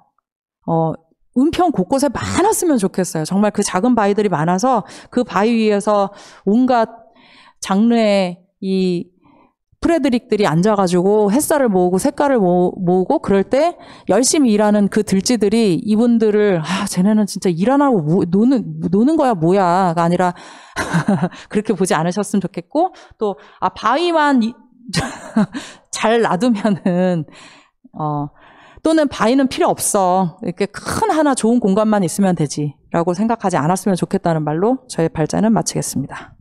은평 곳곳에 많았으면 좋겠어요. 정말 그 작은 바위들이 많아서 그 바위 위에서 온갖 장르의 이 프레드릭들이 앉아가지고 햇살을 모으고 색깔을 모으고 그럴 때 열심히 일하는 그 들쥐들이 이분들을 쟤네는 진짜 일 안 하고 노는 거야 뭐야가 아니라 그렇게 보지 않으셨으면 좋겠고, 또 바위만 잘 놔두면은 또는 바위는 필요 없어. 이렇게 큰 하나 좋은 공간만 있으면 되지라고 생각하지 않았으면 좋겠다는 말로 저의 발제는 마치겠습니다.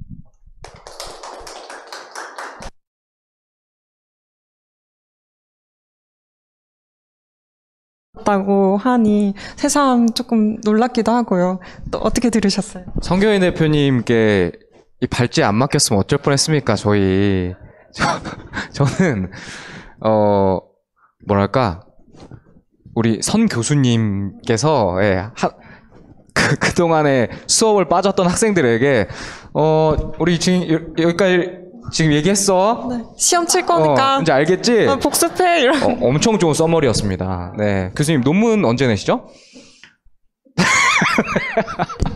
다고 하니 새삼 조금 놀랍기도 하고요. 또 어떻게 들으셨어요? 성경희 대표님께 이 발찌 안 맡겼으면 어쩔 뻔했습니까? 저는 뭐랄까 우리 선 교수님께서 그동안에 수업을 빠졌던 학생들에게 우리 지금 여기까지 지금 얘기했어. 네, 시험 칠 거니까 이제 알겠지? 복습해 이런. 엄청 좋은 서머리였습니다. 네, 교수님 논문 언제 내시죠?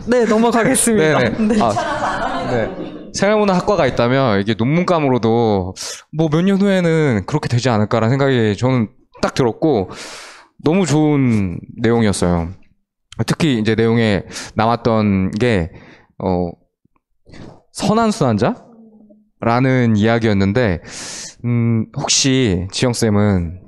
네, 넘어가겠습니다. 네네. 네. 네. 생활문화학과가 있다면 이게 논문감으로도 뭐 몇 년 후에는 그렇게 되지 않을까라는 생각이 저는 딱 들었고 너무 좋은 내용이었어요. 특히 이제 내용에 남았던 게 선한 순환자라는 이야기였는데 혹시 지영쌤은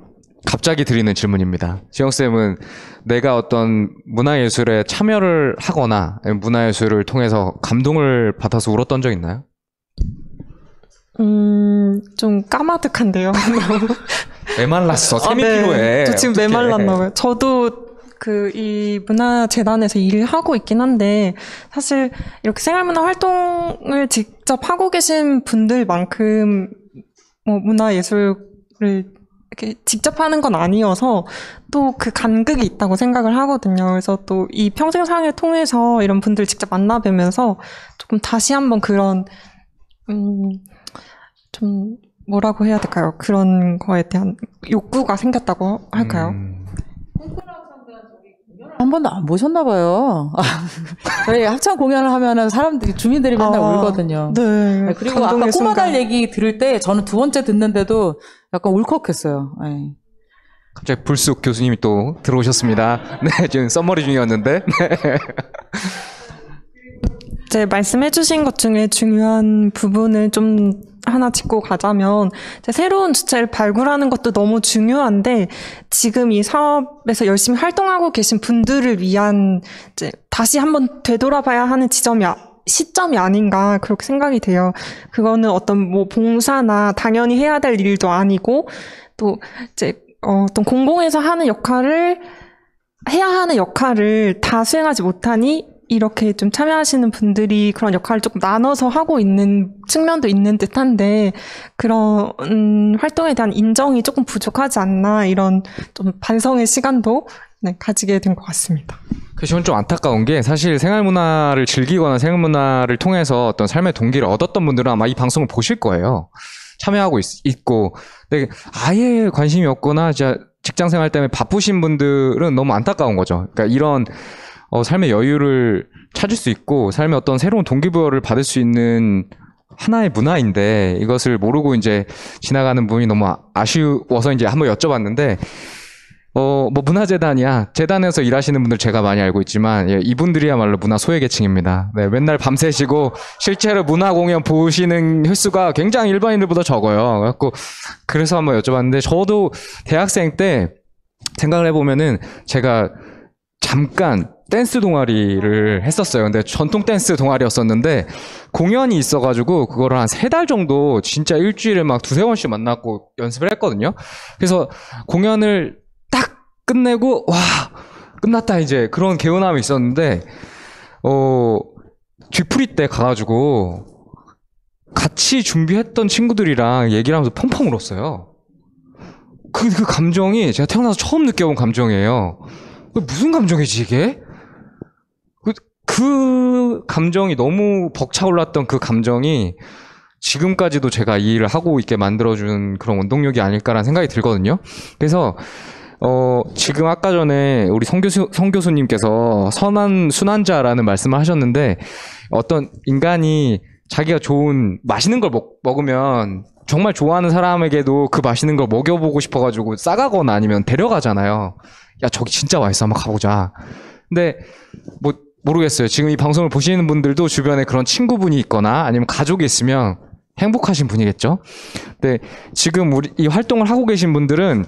갑자기 드리는 질문입니다. 지영쌤은 내가 어떤 문화예술에 참여를 하거나 문화예술을 통해서 감동을 받아서 울었던 적 있나요? 좀 까마득한데요. 메말랐어. 템이 네. 필요해. 저 지금 어떡해. 메말랐나 봐요. 저도 이 문화재단에서 일을 하고 있긴 한데, 사실 이렇게 생활문화 활동을 직접 하고 계신 분들만큼 문화예술을 이렇게 직접 하는 건 아니어서 또 그 간극이 있다고 생각을 하거든요. 그래서 또 이 평생상을 통해서 이런 분들 직접 만나뵈면서 조금 다시 한번 그런, 좀 뭐라고 해야 될까요? 그런 거에 대한 욕구가 생겼다고 할까요? 한 번도 안 보셨나 봐요. 저희 합창 공연을 하면은 사람들이 주민들이 맨날 울거든요. 네. 그리고 아까 꼬마달 얘기 들을 때 저는 두 번째 듣는데도 약간 울컥했어요. 네. 갑자기 불쑥 교수님이 또 들어오셨습니다. 네, 지금 썸머리 중이었는데. 네. 이제 말씀해주신 것 중에 중요한 부분을 좀 하나 짚고 가자면, 이제 새로운 주체를 발굴하는 것도 너무 중요한데, 지금 이 사업에서 열심히 활동하고 계신 분들을 위한 이제 다시 한번 되돌아봐야 하는 시점이 아닌가 그렇게 생각이 돼요. 그거는 어떤 봉사나 당연히 해야 될 일도 아니고, 또 이제 어떤 공공에서 해야 하는 역할을 다 수행하지 못하니 이렇게 좀 참여하시는 분들이 그런 역할을 조금 나눠서 하고 있는 측면도 있는 듯한데, 그런 활동에 대한 인정이 조금 부족하지 않나, 이런 좀 반성의 시간도 가지게 된 것 같습니다. 그래서 저는 좀 안타까운 게, 사실 생활문화를 즐기거나 생활문화를 통해서 어떤 삶의 동기를 얻었던 분들은 아마 이 방송을 보실 거예요. 참여하고 있고, 근데 아예 관심이 없거나 진짜 직장생활 때문에 바쁘신 분들은 너무 안타까운 거죠. 그러니까 이런 삶의 여유를 찾을 수 있고 삶의 어떤 새로운 동기부여를 받을 수 있는 하나의 문화인데, 이것을 모르고 이제 지나가는 분이 너무 아쉬워서 이제 한번 여쭤봤는데, 문화재단이야. 재단에서 일하시는 분들 제가 많이 알고 있지만, 예, 이분들이야말로 문화 소외계층입니다. 네, 맨날 밤새시고 실제로 문화 공연 보시는 횟수가 굉장히 일반인들보다 적어요. 그래서 한번 여쭤봤는데, 저도 대학생 때 생각을 해보면은 제가 잠깐 댄스 동아리를 했었어요. 근데 전통 댄스 동아리였었는데 공연이 있어가지고 그거를 한 3달 정도 진짜 일주일에 막 2-3번씩 만나고 연습을 했거든요. 그래서 공연을 딱 끝내고 와 끝났다 이제 그런 개운함이 있었는데 뒤풀이 때 가가지고 같이 준비했던 친구들이랑 얘기를 하면서 펑펑 울었어요. 그 감정이 제가 태어나서 처음 느껴본 감정이에요. 무슨 감정이지 이게? 그 감정이 너무 벅차올랐던 그 감정이 지금까지도 제가 이 일을 하고 있게 만들어준 그런 원동력이 아닐까라는 생각이 들거든요. 그래서 지금 아까 전에 우리 성 교수님께서 선한 순환자라는 말씀을 하셨는데, 어떤 인간이 자기가 좋은 맛있는 걸 먹으면 정말 좋아하는 사람에게도 그 맛있는 걸 먹여보고 싶어가지고 싸가거나 아니면 데려가잖아요. 야, 저기 진짜 맛있어, 한번 가보자. 근데 모르겠어요. 지금 이 방송을 보시는 분들도 주변에 그런 친구분이 있거나 아니면 가족이 있으면 행복하신 분이겠죠. 근데 지금 이 활동을 하고 계신 분들은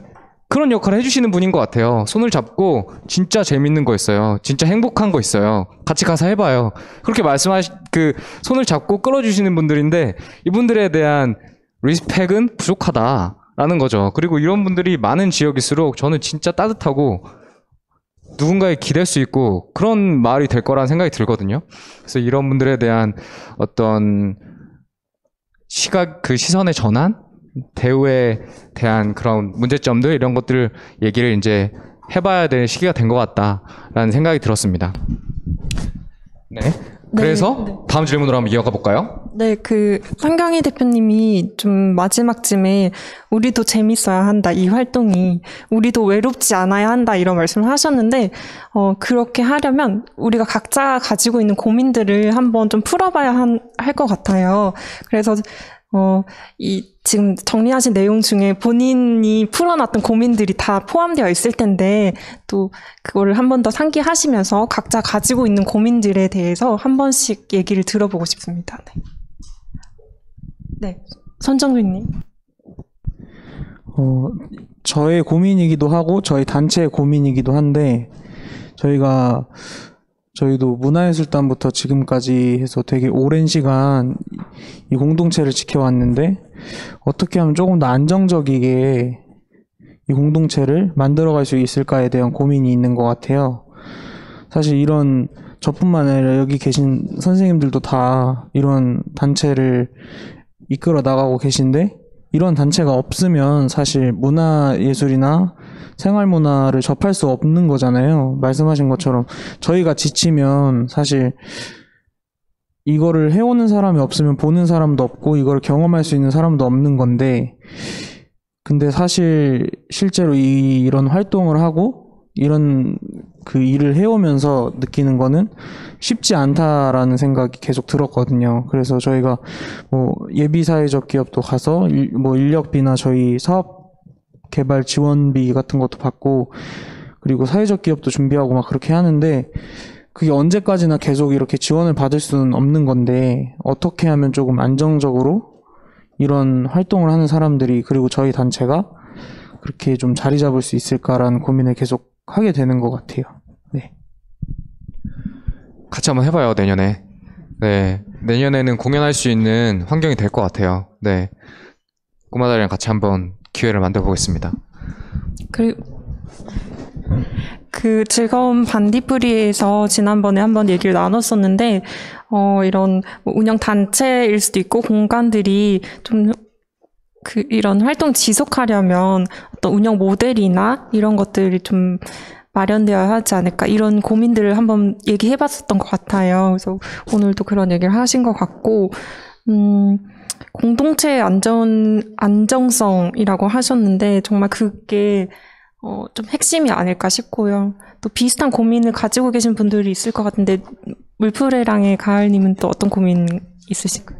그런 역할을 해주시는 분인 것 같아요. 손을 잡고 진짜 재밌는 거 있어요. 진짜 행복한 거 있어요. 같이 가서 해봐요. 그렇게 손을 잡고 끌어주시는 분들인데, 이분들에 대한 리스펙은 부족하다라는 거죠. 그리고 이런 분들이 많은 지역일수록 저는 진짜 따뜻하고 누군가에 기댈 수 있고 그런 마을이 될 거라는 생각이 들거든요. 그래서 이런 분들에 대한 어떤 시선의 전환, 대우에 대한 그런 문제점들 이런 것들 얘기를 이제 해봐야 될 시기가 된 것 같다라는 생각이 들었습니다. 네. 그래서 다음 질문으로 한번 이어가 볼까요? 네, 한경희 대표님이 좀 마지막쯤에 우리도 재밌어야 한다, 이 활동이. 우리도 외롭지 않아야 한다, 이런 말씀을 하셨는데, 그렇게 하려면 우리가 각자 가지고 있는 고민들을 한번 좀 풀어봐야 할 것 같아요. 그래서, 지금 정리하신 내용 중에 본인이 풀어놨던 고민들이 다 포함되어 있을 텐데, 또 그거를 한 번 더 상기하시면서 각자 가지고 있는 고민들에 대해서 한 번씩 얘기를 들어보고 싶습니다. 네. 네. 손정민님. 저의 고민이기도 하고, 저희 단체의 고민이기도 한데, 저희도 문화예술단부터 지금까지 해서 되게 오랜 시간 이 공동체를 지켜왔는데 어떻게 하면 조금 더 안정적이게 이 공동체를 만들어갈 수 있을까에 대한 고민이 있는 것 같아요. 사실 저뿐만 아니라 여기 계신 선생님들도 다 이런 단체를 이끌어 나가고 계신데 이런 단체가 없으면 사실 문화예술이나 생활문화를 접할 수 없는 거잖아요. 말씀하신 것처럼 저희가 지치면 사실 이거를 해오는 사람이 없으면 보는 사람도 없고 이걸 경험할 수 있는 사람도 없는 건데 근데 사실 실제로 이런 활동을 하고 이런 일을 해오면서 느끼는 거는 쉽지 않다라는 생각이 계속 들었거든요. 그래서 저희가 예비사회적 기업도 가서 인력비나 저희 사업 개발 지원비 같은 것도 받고 그리고 사회적 기업도 준비하고 막 그렇게 하는데 그게 언제까지나 계속 이렇게 지원을 받을 수는 없는 건데 어떻게 하면 조금 안정적으로 이런 활동을 하는 사람들이 그리고 저희 단체가 그렇게 좀 자리 잡을 수 있을까라는 고민을 계속 하게 되는 것 같아요. 네. 같이 한번 해봐요, 내년에. 네. 내년에는 공연할 수 있는 환경이 될 것 같아요. 네. 꼬마다리랑 같이 한번 기회를 만들어 보겠습니다. 그리고 즐거운 반딧불이에서 지난번에 한번 얘기를 나눴었는데, 이런 운영 단체일 수도 있고 공간들이 좀 이런 활동 지속하려면 어떤 운영 모델이나 이런 것들이 좀 마련되어야 하지 않을까 이런 고민들을 한번 얘기해봤었던 것 같아요. 그래서 오늘도 그런 얘기를 하신 것 같고, 공동체의 안정성이라고 하셨는데 정말 그게 좀 핵심이 아닐까 싶고요. 또 비슷한 고민을 가지고 계신 분들이 있을 것 같은데 물풀이랑의 가을님은 또 어떤 고민 있으실까요?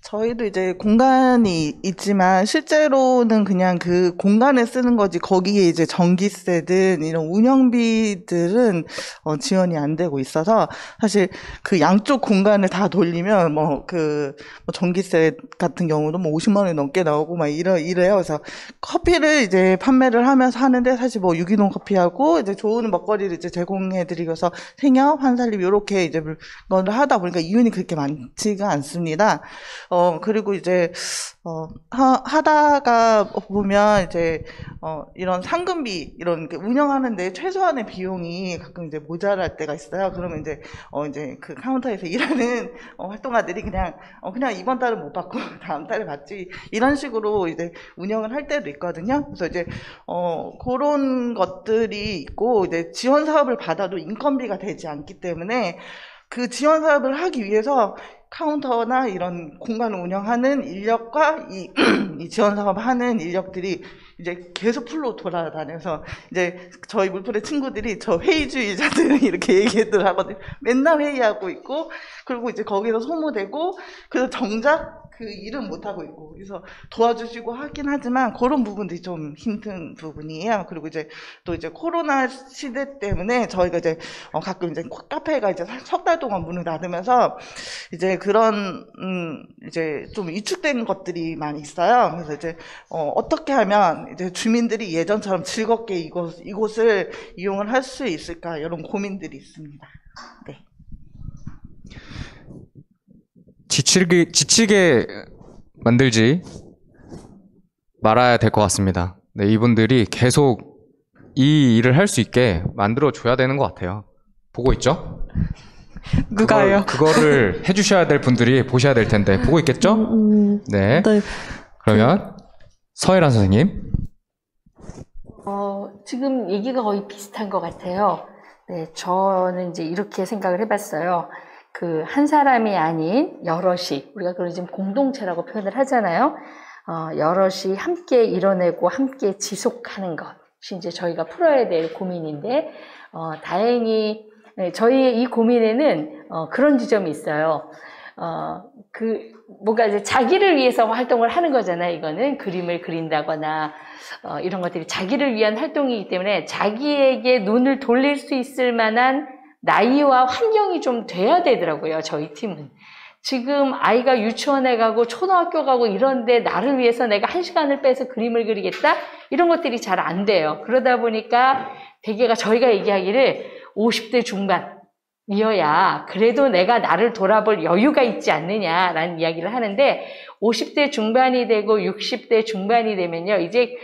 저희도 이제 공간이 있지만 실제로는 그냥 그 공간을 쓰는 거지 거기에 이제 전기세든 이런 운영비들은 지원이 안 되고 있어서 사실 그 양쪽 공간을 다 돌리면 전기세 같은 경우도 50만 원이 넘게 나오고 막 이래요. 그래서 커피를 이제 판매를 하면서 하는데 사실 유기농 커피하고 이제 좋은 먹거리를 이제 제공해드리고서 생협, 한살림 요렇게 이제 물건을 하다 보니까 이윤이 그렇게 많지가 않습니다. 그리고 이제, 하다가 보면 이제, 이런 상금비, 이런 운영하는데 최소한의 비용이 가끔 이제 모자랄 때가 있어요. 그러면 이제 그 카운터에서 일하는 활동가들이 그냥 이번 달은 못 받고 다음 달에 받지. 이런 식으로 이제 운영을 할 때도 있거든요. 그래서 이제, 그런 것들이 있고, 이제 지원 사업을 받아도 인건비가 되지 않기 때문에 그 지원 사업을 하기 위해서 카운터나 이런 공간을 운영하는 인력과 이 지원 사업을 하는 인력들이 이제 계속 풀로 돌아다녀서 이제 저희 물풀의 친구들이 저 회의주의자들 이렇게 얘기들 하거든요. 맨날 회의하고 있고 그리고 이제 거기서 소모되고 그래서 정작 그 일은 못하고 있고 그래서 도와주시고 하긴 하지만 그런 부분들이 좀 힘든 부분이에요. 그리고 이제 또 이제 코로나 시대 때문에 저희가 이제 가끔 이제 카페가 이제 석 달 동안 문을 닫으면서 이제 그런 이제 좀 위축된 것들이 많이 있어요. 그래서 이제 어떻게 하면 이제 주민들이 예전처럼 즐겁게 이곳을 이용을 할 수 있을까 이런 고민들이 있습니다. 네. 지치게 만들지 말아야 될 것 같습니다. 네, 이분들이 계속 이 일을 할 수 있게 만들어줘야 되는 것 같아요. 보고 있죠? 누가요? 그거를 해주셔야 될 분들이 보셔야 될 텐데 보고 있겠죠? 네. 네. 그러면 서혜란 선생님. 지금 얘기가 거의 비슷한 것 같아요. 네, 저는 이제 이렇게 생각을 해봤어요. 그 한 사람이 아닌 여럿이, 우리가 그걸 지금 공동체라고 표현을 하잖아요. 여럿이 함께 이뤄내고 함께 지속하는 것이 이제 저희가 풀어야 될 고민인데, 다행히 저희의 이 고민에는 그런 지점이 있어요. 뭔가 이제 자기를 위해서 활동을 하는 거잖아요. 이거는 그림을 그린다거나 이런 것들이 자기를 위한 활동이기 때문에 자기에게 눈을 돌릴 수 있을 만한 나이와 환경이 좀 돼야 되더라고요. 저희 팀은. 지금 아이가 유치원에 가고 초등학교 가고 이런데 나를 위해서 내가 1시간을 빼서 그림을 그리겠다? 이런 것들이 잘 안 돼요. 그러다 보니까 대개가 저희가 얘기하기를 50대 중반이어야 그래도 내가 나를 돌아볼 여유가 있지 않느냐라는 이야기를 하는데 50대 중반이 되고 60대 중반이 되면요. 이제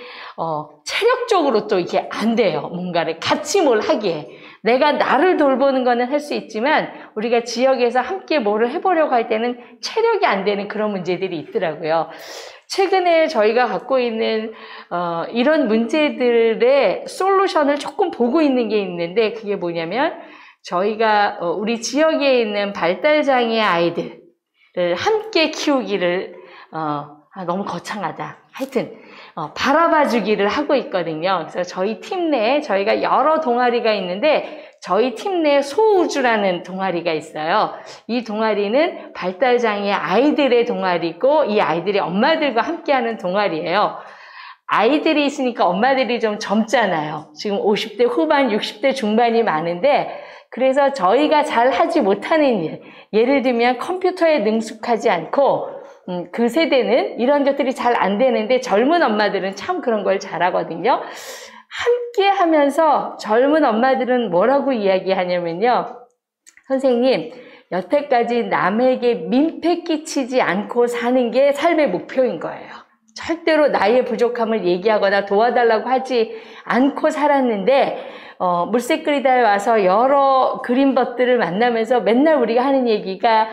체력적으로 또 이게 안 돼요. 뭔가를 같이 뭘 하기에. 내가 나를 돌보는 거는 할 수 있지만 우리가 지역에서 함께 뭐를 해보려고 할 때는 체력이 안 되는 그런 문제들이 있더라고요. 최근에 저희가 갖고 있는 이런 문제들의 솔루션을 조금 보고 있는 게 있는데 그게 뭐냐면 저희가 우리 지역에 있는 발달장애 아이들을 함께 키우기를 너무 거창하다. 하여튼 바라봐주기를 하고 있거든요. 그래서 저희 팀 내에 저희가 여러 동아리가 있는데 저희 팀 내에 소우주라는 동아리가 있어요. 이 동아리는 발달장애 아이들의 동아리고 이 아이들이 엄마들과 함께하는 동아리예요. 아이들이 있으니까 엄마들이 좀 젊잖아요. 지금 50대 후반, 60대 중반이 많은데 그래서 저희가 잘 하지 못하는 일, 예를 들면 컴퓨터에 능숙하지 않고 그 세대는 이런 것들이 잘 안 되는데 젊은 엄마들은 참 그런 걸 잘하거든요. 함께 하면서 젊은 엄마들은 뭐라고 이야기하냐면요. 선생님, 여태까지 남에게 민폐 끼치지 않고 사는 게 삶의 목표인 거예요. 절대로 나의 부족함을 얘기하거나 도와달라고 하지 않고 살았는데 물색 그리다에 와서 여러 그림벗들을 만나면서 맨날 우리가 하는 얘기가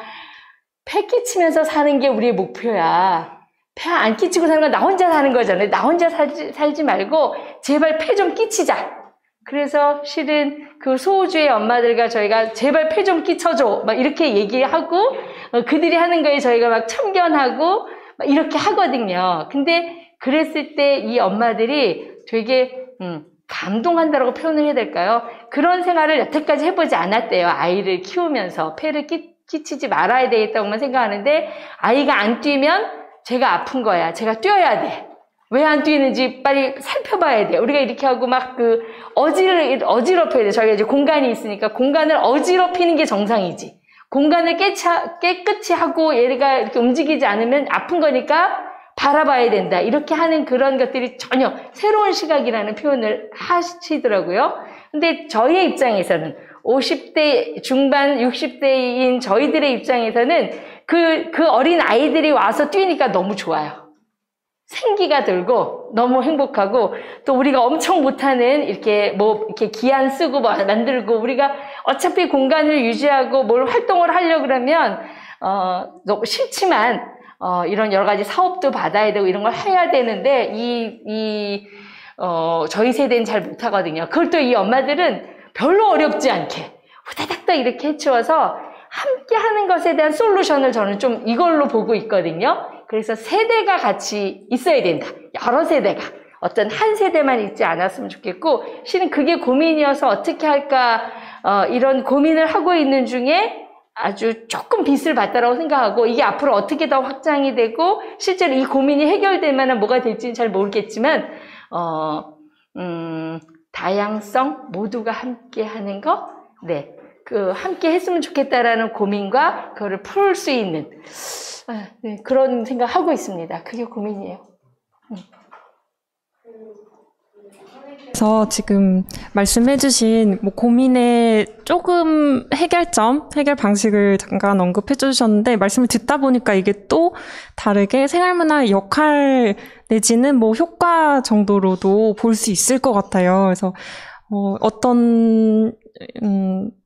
폐 끼치면서 사는 게 우리의 목표야. 폐 안 끼치고 사는 건 나 혼자 사는 거잖아요. 나 혼자 살지 말고 제발 폐 좀 끼치자. 그래서 실은 그 소우주의 엄마들과 저희가 제발 폐 좀 끼쳐줘. 막 이렇게 얘기하고 그들이 하는 거에 저희가 막 참견하고 막 이렇게 하거든요. 근데 그랬을 때 이 엄마들이 되게 감동한다라고 표현을 해야 될까요? 그런 생활을 여태까지 해보지 않았대요. 아이를 키우면서 폐를 끼치지 말아야 되겠다고만 생각하는데 아이가 안 뛰면 제가 아픈 거야. 제가 뛰어야 돼. 왜 안 뛰는지 빨리 살펴봐야 돼. 우리가 이렇게 하고 막 어지럽혀야 돼. 저희가 이제 공간이 있으니까 공간을 어지럽히는 게 정상이지. 공간을 깨끗이 하고 얘가 이렇게 움직이지 않으면 아픈 거니까 바라봐야 된다. 이렇게 하는 그런 것들이 전혀 새로운 시각이라는 표현을 하시더라고요. 근데 저희의 입장에서는 50대 중반 60대인 저희들의 입장에서는 그 어린 아이들이 와서 뛰니까 너무 좋아요. 생기가 들고 너무 행복하고 또 우리가 엄청 못하는 이렇게 기한 쓰고 만들고 우리가 어차피 공간을 유지하고 뭘 활동을 하려고 그러면 너무 싫지만 이런 여러 가지 사업도 받아야 되고 이런 걸 해야 되는데 저희 세대는 잘 못하거든요. 그걸 또 이 엄마들은 별로 어렵지 않게 후다닥다 이렇게 해치워서 함께 하는 것에 대한 솔루션을 저는 좀 이걸로 보고 있거든요. 그래서 세대가 같이 있어야 된다. 여러 세대가. 어떤 한 세대만 있지 않았으면 좋겠고 실은 그게 고민이어서 어떻게 할까 이런 고민을 하고 있는 중에 아주 조금 빛을 봤다라고 생각하고 이게 앞으로 어떻게 더 확장이 되고 실제로 이 고민이 해결될 만한 뭐가 될지는 잘 모르겠지만 다양성 모두가 함께 하는 거 네. 함께 했으면 좋겠다라는 고민과 그거를 풀 수 있는 네, 그런 생각 하고 있습니다. 그게 고민이에요. 그래서 지금 말씀해주신 뭐 고민의 조금 해결점, 해결 방식을 잠깐 언급해 주셨는데 말씀을 듣다 보니까 이게 또 다르게 생활문화의 역할 내지는 뭐 효과 정도로도 볼 수 있을 것 같아요. 그래서 어떤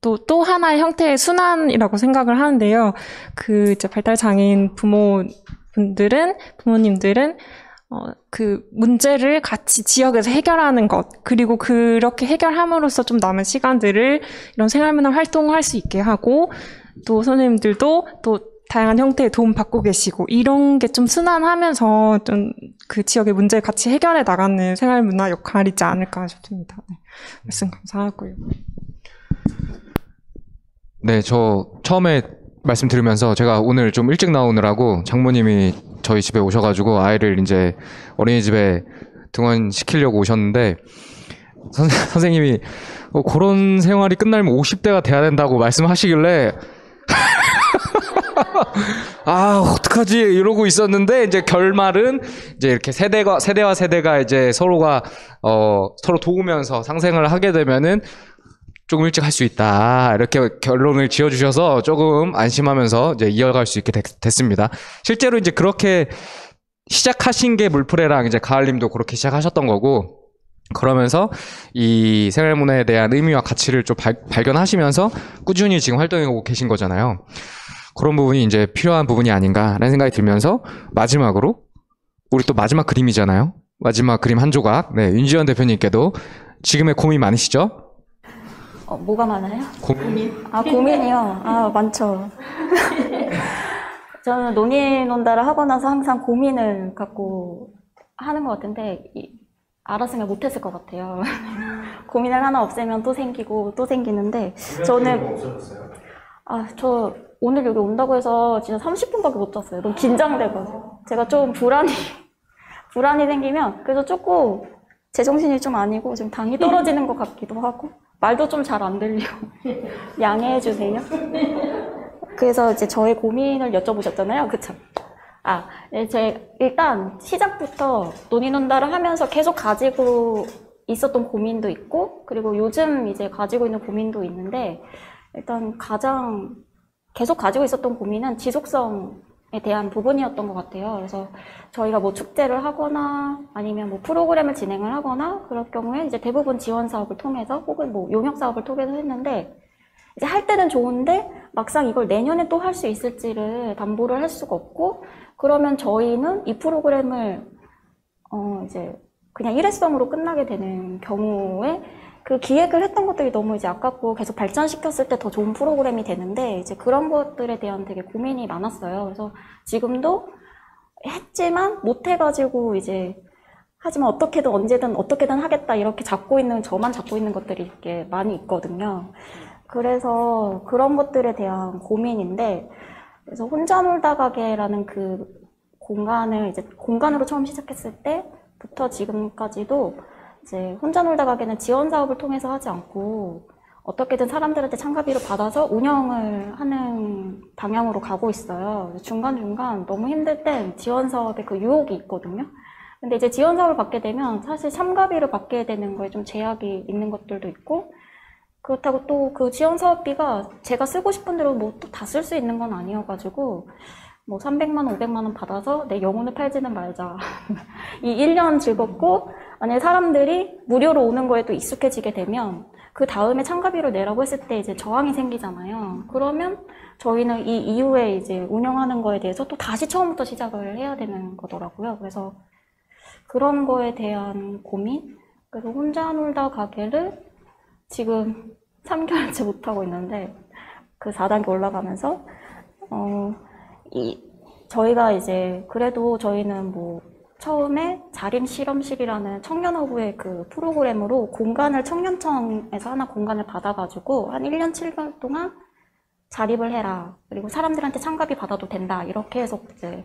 또 하나의 형태의 순환이라고 생각을 하는데요. 그 이제 발달 장애인 부모님들은 그 문제를 같이 지역에서 해결하는 것, 그리고 그렇게 해결함으로써 좀 남은 시간들을 이런 생활문화 활동을 할 수 있게 하고, 또 선생님들도 또 다양한 형태의 도움 받고 계시고, 이런 게 좀 순환하면서 좀 그 지역의 문제를 같이 해결해 나가는 생활문화 역할이지 않을까 싶습니다. 네. 말씀 감사하고요. 네, 저 처음에 말씀 들으면서 제가 오늘 좀 일찍 나오느라고 장모님이 저희 집에 오셔가지고 아이를 이제 어린이집에 등원시키려고 오셨는데 선생님이 그런 생활이 끝나면 50대가 돼야 된다고 말씀하시길래 아, 어떡하지? 이러고 있었는데, 이제 결말은, 이제 이렇게 세대와 세대가 이제 서로가, 서로 도우면서 상생을 하게 되면은 조금 일찍 할 수 있다. 이렇게 결론을 지어주셔서 조금 안심하면서 이제 이어갈 수 있게 됐습니다. 실제로 이제 그렇게 시작하신 게 물프레랑 이제 가을님도 그렇게 시작하셨던 거고, 그러면서 이 생활문화에 대한 의미와 가치를 좀 발견하시면서 꾸준히 지금 활동하고 계신 거잖아요. 그런 부분이 이제 필요한 부분이 아닌가라는 생각이 들면서 마지막으로 우리 또 마지막 그림이잖아요. 마지막 그림 한 조각. 네, 윤지원 대표님께도 지금의 고민 많으시죠? 뭐가 많아요? 고민? 고민이요? 많죠. 저는 논의논다를 하고 나서 항상 고민을 갖고 하는 것 같은데 알았으면 못했을 것 같아요. 고민을 하나 없애면 또 생기고 또 생기는데 저는 저 오늘 여기 온다고 해서 진짜 30분밖에 못 잤어요. 너무 긴장되고 제가 좀 불안이 생기면 그래서 조금 제정신이 좀 아니고 좀 당이 떨어지는 것 같기도 하고 말도 좀 잘 안 들리고 양해해 주세요. 그래서 이제 저의 고민을 여쭤보셨잖아요. 그쵸? 일단 시작부터 논의논다를 하면서 계속 가지고 있었던 고민도 있고 그리고 요즘 이제 가지고 있는 고민도 있는데 일단 가장 계속 가지고 있었던 고민은 지속성에 대한 부분이었던 것 같아요. 그래서 저희가 뭐 축제를 하거나 아니면 뭐 프로그램을 진행을 하거나 그럴 경우에 이제 대부분 지원 사업을 통해서 혹은 뭐 용역 사업을 통해서 했는데 이제 할 때는 좋은데 막상 이걸 내년에 또 할 수 있을지를 담보를 할 수가 없고 그러면 저희는 이 프로그램을 이제 그냥 일회성으로 끝나게 되는 경우에 그 기획을 했던 것들이 너무 이제 아깝고 계속 발전시켰을 때 더 좋은 프로그램이 되는데 이제 그런 것들에 대한 되게 고민이 많았어요. 그래서 지금도 했지만 못해가지고 이제 하지만 어떻게든 언제든 어떻게든 하겠다 이렇게 저만 잡고 있는 것들이 이렇게 많이 있거든요. 그래서 그런 것들에 대한 고민인데 그래서 혼자 놀다 가게라는 그 공간으로 처음 시작했을 때부터 지금까지도 이제 혼자 놀다 가게는 지원 사업을 통해서 하지 않고 어떻게든 사람들한테 참가비를 받아서 운영을 하는 방향으로 가고 있어요. 중간중간 너무 힘들 땐 지원 사업에 그 유혹이 있거든요. 근데 이제 지원 사업을 받게 되면 사실 참가비를 받게 되는 거에 좀 제약이 있는 것들도 있고 그렇다고 또 그 지원 사업비가 제가 쓰고 싶은 대로 뭐 또 다 쓸 수 있는 건 아니어가지고 뭐 300만 원, 500만 원 받아서 내 영혼을 팔지는 말자. 이 1년 즐겁고 만약에 사람들이 무료로 오는 거에 또 익숙해지게 되면 그 다음에 참가비를 내라고 했을 때 이제 저항이 생기잖아요. 그러면 저희는 이 이후에 이제 운영하는 거에 대해서 또 다시 처음부터 시작을 해야 되는 거더라고요. 그래서 그런 거에 대한 고민? 그래서 혼자 놀다 가게를 지금 3개월째 못하고 있는데 그 4단계 올라가면서 저희가 이제 그래도 저희는 뭐 처음에 자림 실험실이라는 청년허브의 그 프로그램으로 청년청에서 하나 공간을 받아가지고 한 1년 7개월 동안 자립을 해라. 그리고 사람들한테 참가비 받아도 된다. 이렇게 해서 이제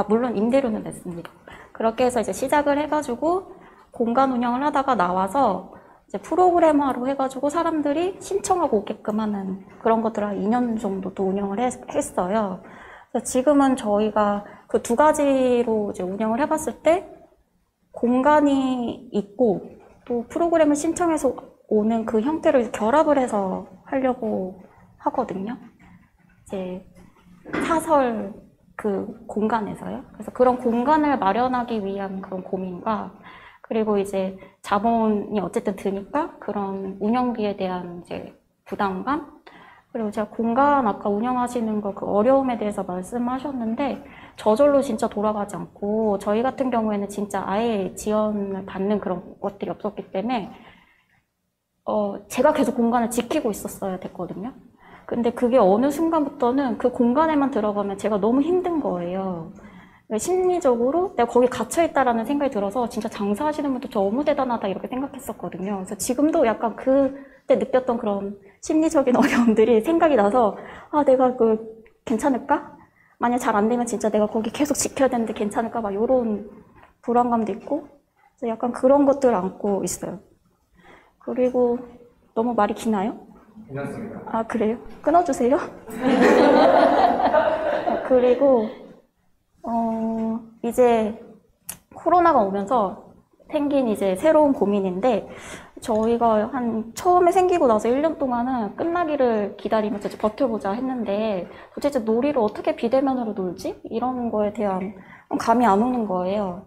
물론 임대료는 냈습니다. 그렇게 해서 이제 시작을 해가지고 공간 운영을 하다가 나와서 이제 프로그래머로 해가지고 사람들이 신청하고 오게끔 하는 그런 것들을 한 2년 정도 또 운영을 했어요. 그래서 지금은 저희가 그 두 가지로 이제 운영을 해봤을 때 공간이 있고 또 프로그램을 신청해서 오는 그 형태를 결합을 해서 하려고 하거든요. 이제 사설 그 공간에서요. 그래서 그런 공간을 마련하기 위한 그런 고민과 그리고 이제 자본이 어쨌든 드니까 그런 운영비에 대한 이제 부담감 그리고 제가 공간 아까 운영하시는 거 그 어려움에 대해서 말씀하셨는데 저절로 진짜 돌아가지 않고 저희 같은 경우에는 진짜 아예 지원을 받는 그런 것들이 없었기 때문에 제가 계속 공간을 지키고 있었어야 됐거든요. 근데 그게 어느 순간부터는 그 공간에만 들어가면 제가 너무 힘든 거예요. 심리적으로 내가 거기 갇혀있다라는 생각이 들어서 진짜 장사하시는 분도 너무 대단하다 이렇게 생각했었거든요. 그래서 지금도 약간 그때 느꼈던 그런 심리적인 어려움들이 생각이 나서 아 내가 괜찮을까? 만약 잘 안 되면 진짜 내가 거기 계속 지켜야 되는데 괜찮을까? 막 이런 불안감도 있고 그래서 약간 그런 것들을 안고 있어요. 그리고 너무 말이 기나요? 괜찮습니다. 아 그래요? 끊어주세요. 그리고 이제 코로나가 오면서 생긴 이제 새로운 고민인데 저희가 처음에 생기고 나서 1년 동안은 끝나기를 기다리면서 이제 버텨보자 했는데 도대체 놀이를 어떻게 비대면으로 놀지? 이런 거에 대한 감이 안 오는 거예요.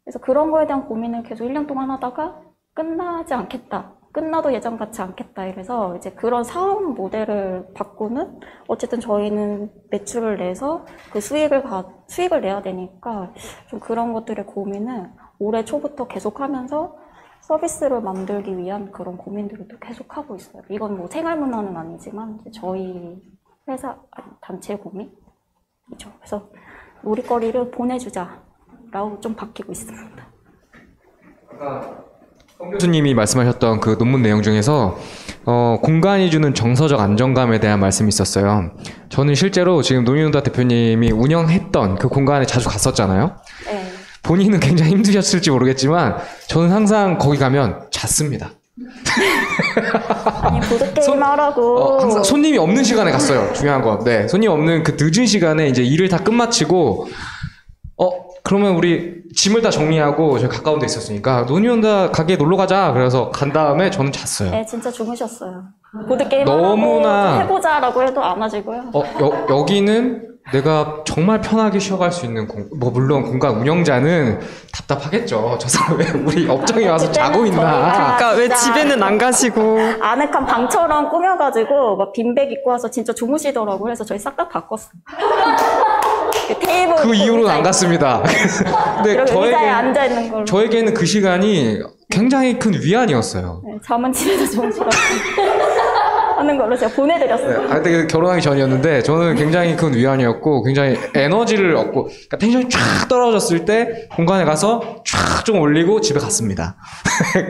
그래서 그런 거에 대한 고민을 계속 1년 동안 하다가 끝나지 않겠다. 끝나도 예전 같지 않겠다. 이래서 이제 그런 사업 모델을 바꾸는 어쨌든 저희는 매출을 내서 그 수익을 내야 되니까 좀 그런 것들의 고민을 올해 초부터 계속하면서 서비스를 만들기 위한 그런 고민들을 또 계속하고 있어요. 이건 뭐 생활문화는 아니지만 이제 저희 회사 단체 고민이죠. 그래서 놀이거리를 보내주자라고 좀 바뀌고 있습니다. 송 교수님이 말씀하셨던 그 논문 내용 중에서 공간이 주는 정서적 안정감에 대한 말씀이 있었어요. 저는 실제로 지금 노민훈다 대표님이 운영했던 그 공간에 자주 갔었잖아요. 네. 본인은 굉장히 힘드셨을지 모르겠지만 저는 항상 거기 가면 잤습니다. 아니 보드게임 하라고 항상 손님이 없는 시간에 갔어요. 중요한 건. 네, 손님 없는 그 늦은 시간에 이제 일을 다 끝마치고 그러면 우리 짐을 다 정리하고 저희 가까운 데 있었으니까 노니온다 가게에 놀러 가자. 그래서 간 다음에 저는 잤어요. 네, 진짜 주무셨어요. 보드게임 너무나 하라고 해보자라고 해도 안 하시고요. 여기는 내가 정말 편하게 쉬어갈 수 있는 물론 공간 운영자는 답답하겠죠. 저 사람 왜 우리 업장에 와서 자고 있나. 그러니까 왜 진짜 집에는 안 가시고 아늑한 방처럼 꾸며가지고 막 빈백 입고 와서 진짜 주무시더라고요. 그래서 저희 싹 다 바꿨어요. 그 테이블 그 이후로는 안 갔습니다. 근데 의자에 앉아 있는 걸로. 저에게는 그 시간이 굉장히 큰 위안이었어요. 네, 잠은 집에서 주무시라고 하는 걸로 제가 보내드렸어요. 네, 그때 결혼하기 전이었는데 저는 굉장히 큰 위안이었고 굉장히 에너지를 얻고 그러니까 텐션이 쫙 떨어졌을 때 공간에 가서 쫙 좀 올리고 집에 갔습니다.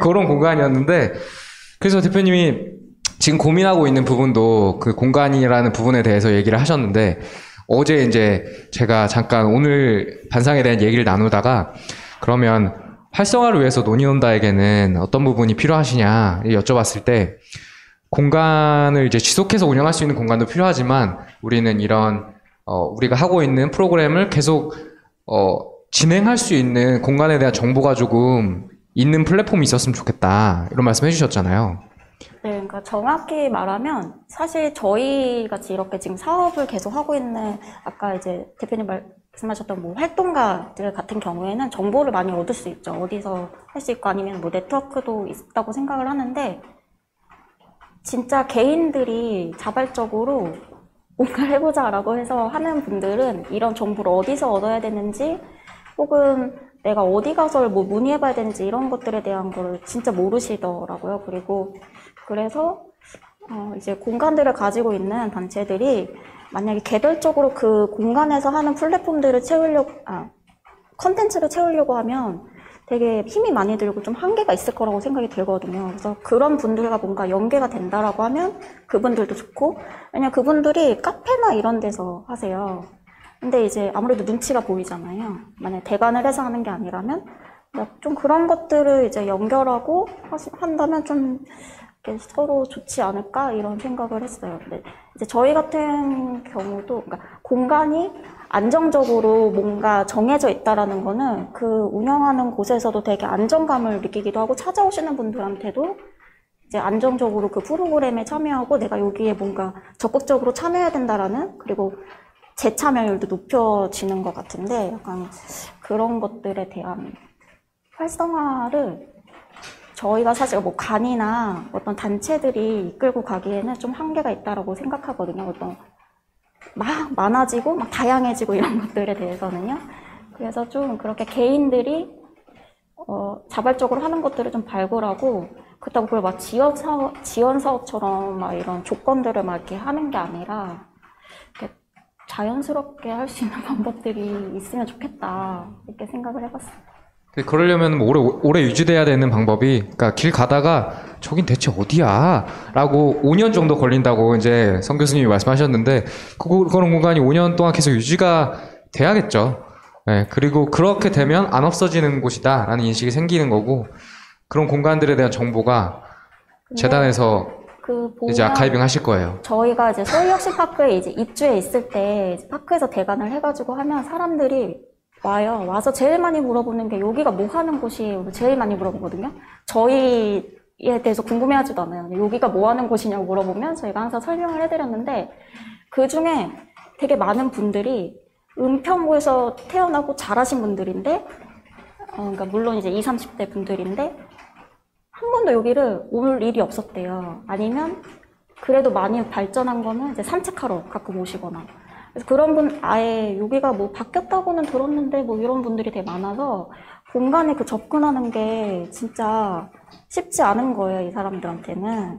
그런 공간이었는데 그래서 대표님이 지금 고민하고 있는 부분도 그 공간이라는 부분에 대해서 얘기를 하셨는데 어제 이제 제가 잠깐 오늘 반상에 대한 얘기를 나누다가 그러면 활성화를 위해서 노니온다에게는 어떤 부분이 필요하시냐 여쭤봤을 때 공간을 이제 지속해서 운영할 수 있는 공간도 필요하지만 우리는 이런 우리가 하고 있는 프로그램을 계속 진행할 수 있는 공간에 대한 정보가 조금 있는 플랫폼이 있었으면 좋겠다 이런 말씀 해주셨잖아요. 네, 그러니까 정확히 말하면 사실 저희 같이 이렇게 지금 사업을 계속 하고 있는 아까 이제 대표님 말씀하셨던 뭐 활동가들 같은 경우에는 정보를 많이 얻을 수 있죠. 어디서 할 수 있고 아니면 뭐 네트워크도 있다고 생각을 하는데 진짜 개인들이 자발적으로 뭔가를 해보자라고 해서 하는 분들은 이런 정보를 어디서 얻어야 되는지 혹은 내가 어디 가서 뭐 문의해봐야 되는지 이런 것들에 대한 걸 진짜 모르시더라고요. 그래서 이제 공간들을 가지고 있는 단체들이 만약에 개별적으로 그 공간에서 하는 플랫폼들을 컨텐츠를 채우려고 하면 되게 힘이 많이 들고 좀 한계가 있을 거라고 생각이 들거든요. 그래서 그런 분들과 뭔가 연계가 된다라고 하면 그분들도 좋고, 왜냐면 그분들이 카페나 이런 데서 하세요. 근데 이제 아무래도 눈치가 보이잖아요. 만약에 대관을 해서 하는 게 아니라면 좀 그런 것들을 이제 연결하고 한다면 좀 서로 좋지 않을까 이런 생각을 했어요. 근데 이제 저희 같은 경우도 그러니까 공간이 안정적으로 뭔가 정해져 있다라는 거는 그 운영하는 곳에서도 되게 안정감을 느끼기도 하고 찾아오시는 분들한테도 이제 안정적으로 그 프로그램에 참여하고 내가 여기에 뭔가 적극적으로 참여해야 된다라는, 그리고 재참여율도 높여지는 것 같은데 약간 그런 것들에 대한 활성화를 저희가 사실 뭐 간이나 어떤 단체들이 이끌고 가기에는 좀 한계가 있다라고 생각하거든요. 어떤 막 많아지고 막 다양해지고 이런 것들에 대해서는요. 그래서 좀 그렇게 개인들이 자발적으로 하는 것들을 좀 발굴하고, 그렇다고 그걸 막 지원 사업처럼 막 이런 조건들을 막 이렇게 하는 게 아니라 이렇게 자연스럽게 할 수 있는 방법들이 있으면 좋겠다, 이렇게 생각을 해봤습니다. 그러려면 뭐 오래 유지돼야 되는 방법이, 그러니까 길 가다가 저긴 대체 어디야? 라고 5년 정도 걸린다고 이제 성 교수님이 말씀하셨는데, 그런 공간이 5년 동안 계속 유지가 돼야겠죠. 네, 그리고 그렇게 되면 안 없어지는 곳이다 라는 인식이 생기는 거고, 그런 공간들에 대한 정보가 재단에서 이제 아카이빙 하실 거예요. 저희가 이제 서울혁신파크에 이제 입주해 있을 때 파크에서 대관을 해가지고 하면 사람들이 와서 제일 많이 물어보는 게 여기가 뭐 하는 곳이에요? 제일 많이 물어보거든요. 저희에 대해서 궁금해하지도 않아요. 여기가 뭐 하는 곳이냐고 물어보면 저희가 항상 설명을 해드렸는데, 그 중에 되게 많은 분들이 은평구에서 태어나고 자라신 분들인데, 그러니까 물론 이제 20, 30대 분들인데 한 번도 여기를 올 일이 없었대요. 아니면 그래도 많이 발전한 거는 이제 산책하러 가끔 오시거나. 그래서 그런 분, 아예 여기가 뭐 바뀌었다고는 들었는데 뭐 이런 분들이 되게 많아서 공간에 그 접근하는 게 진짜 쉽지 않은 거예요, 이 사람들한테는.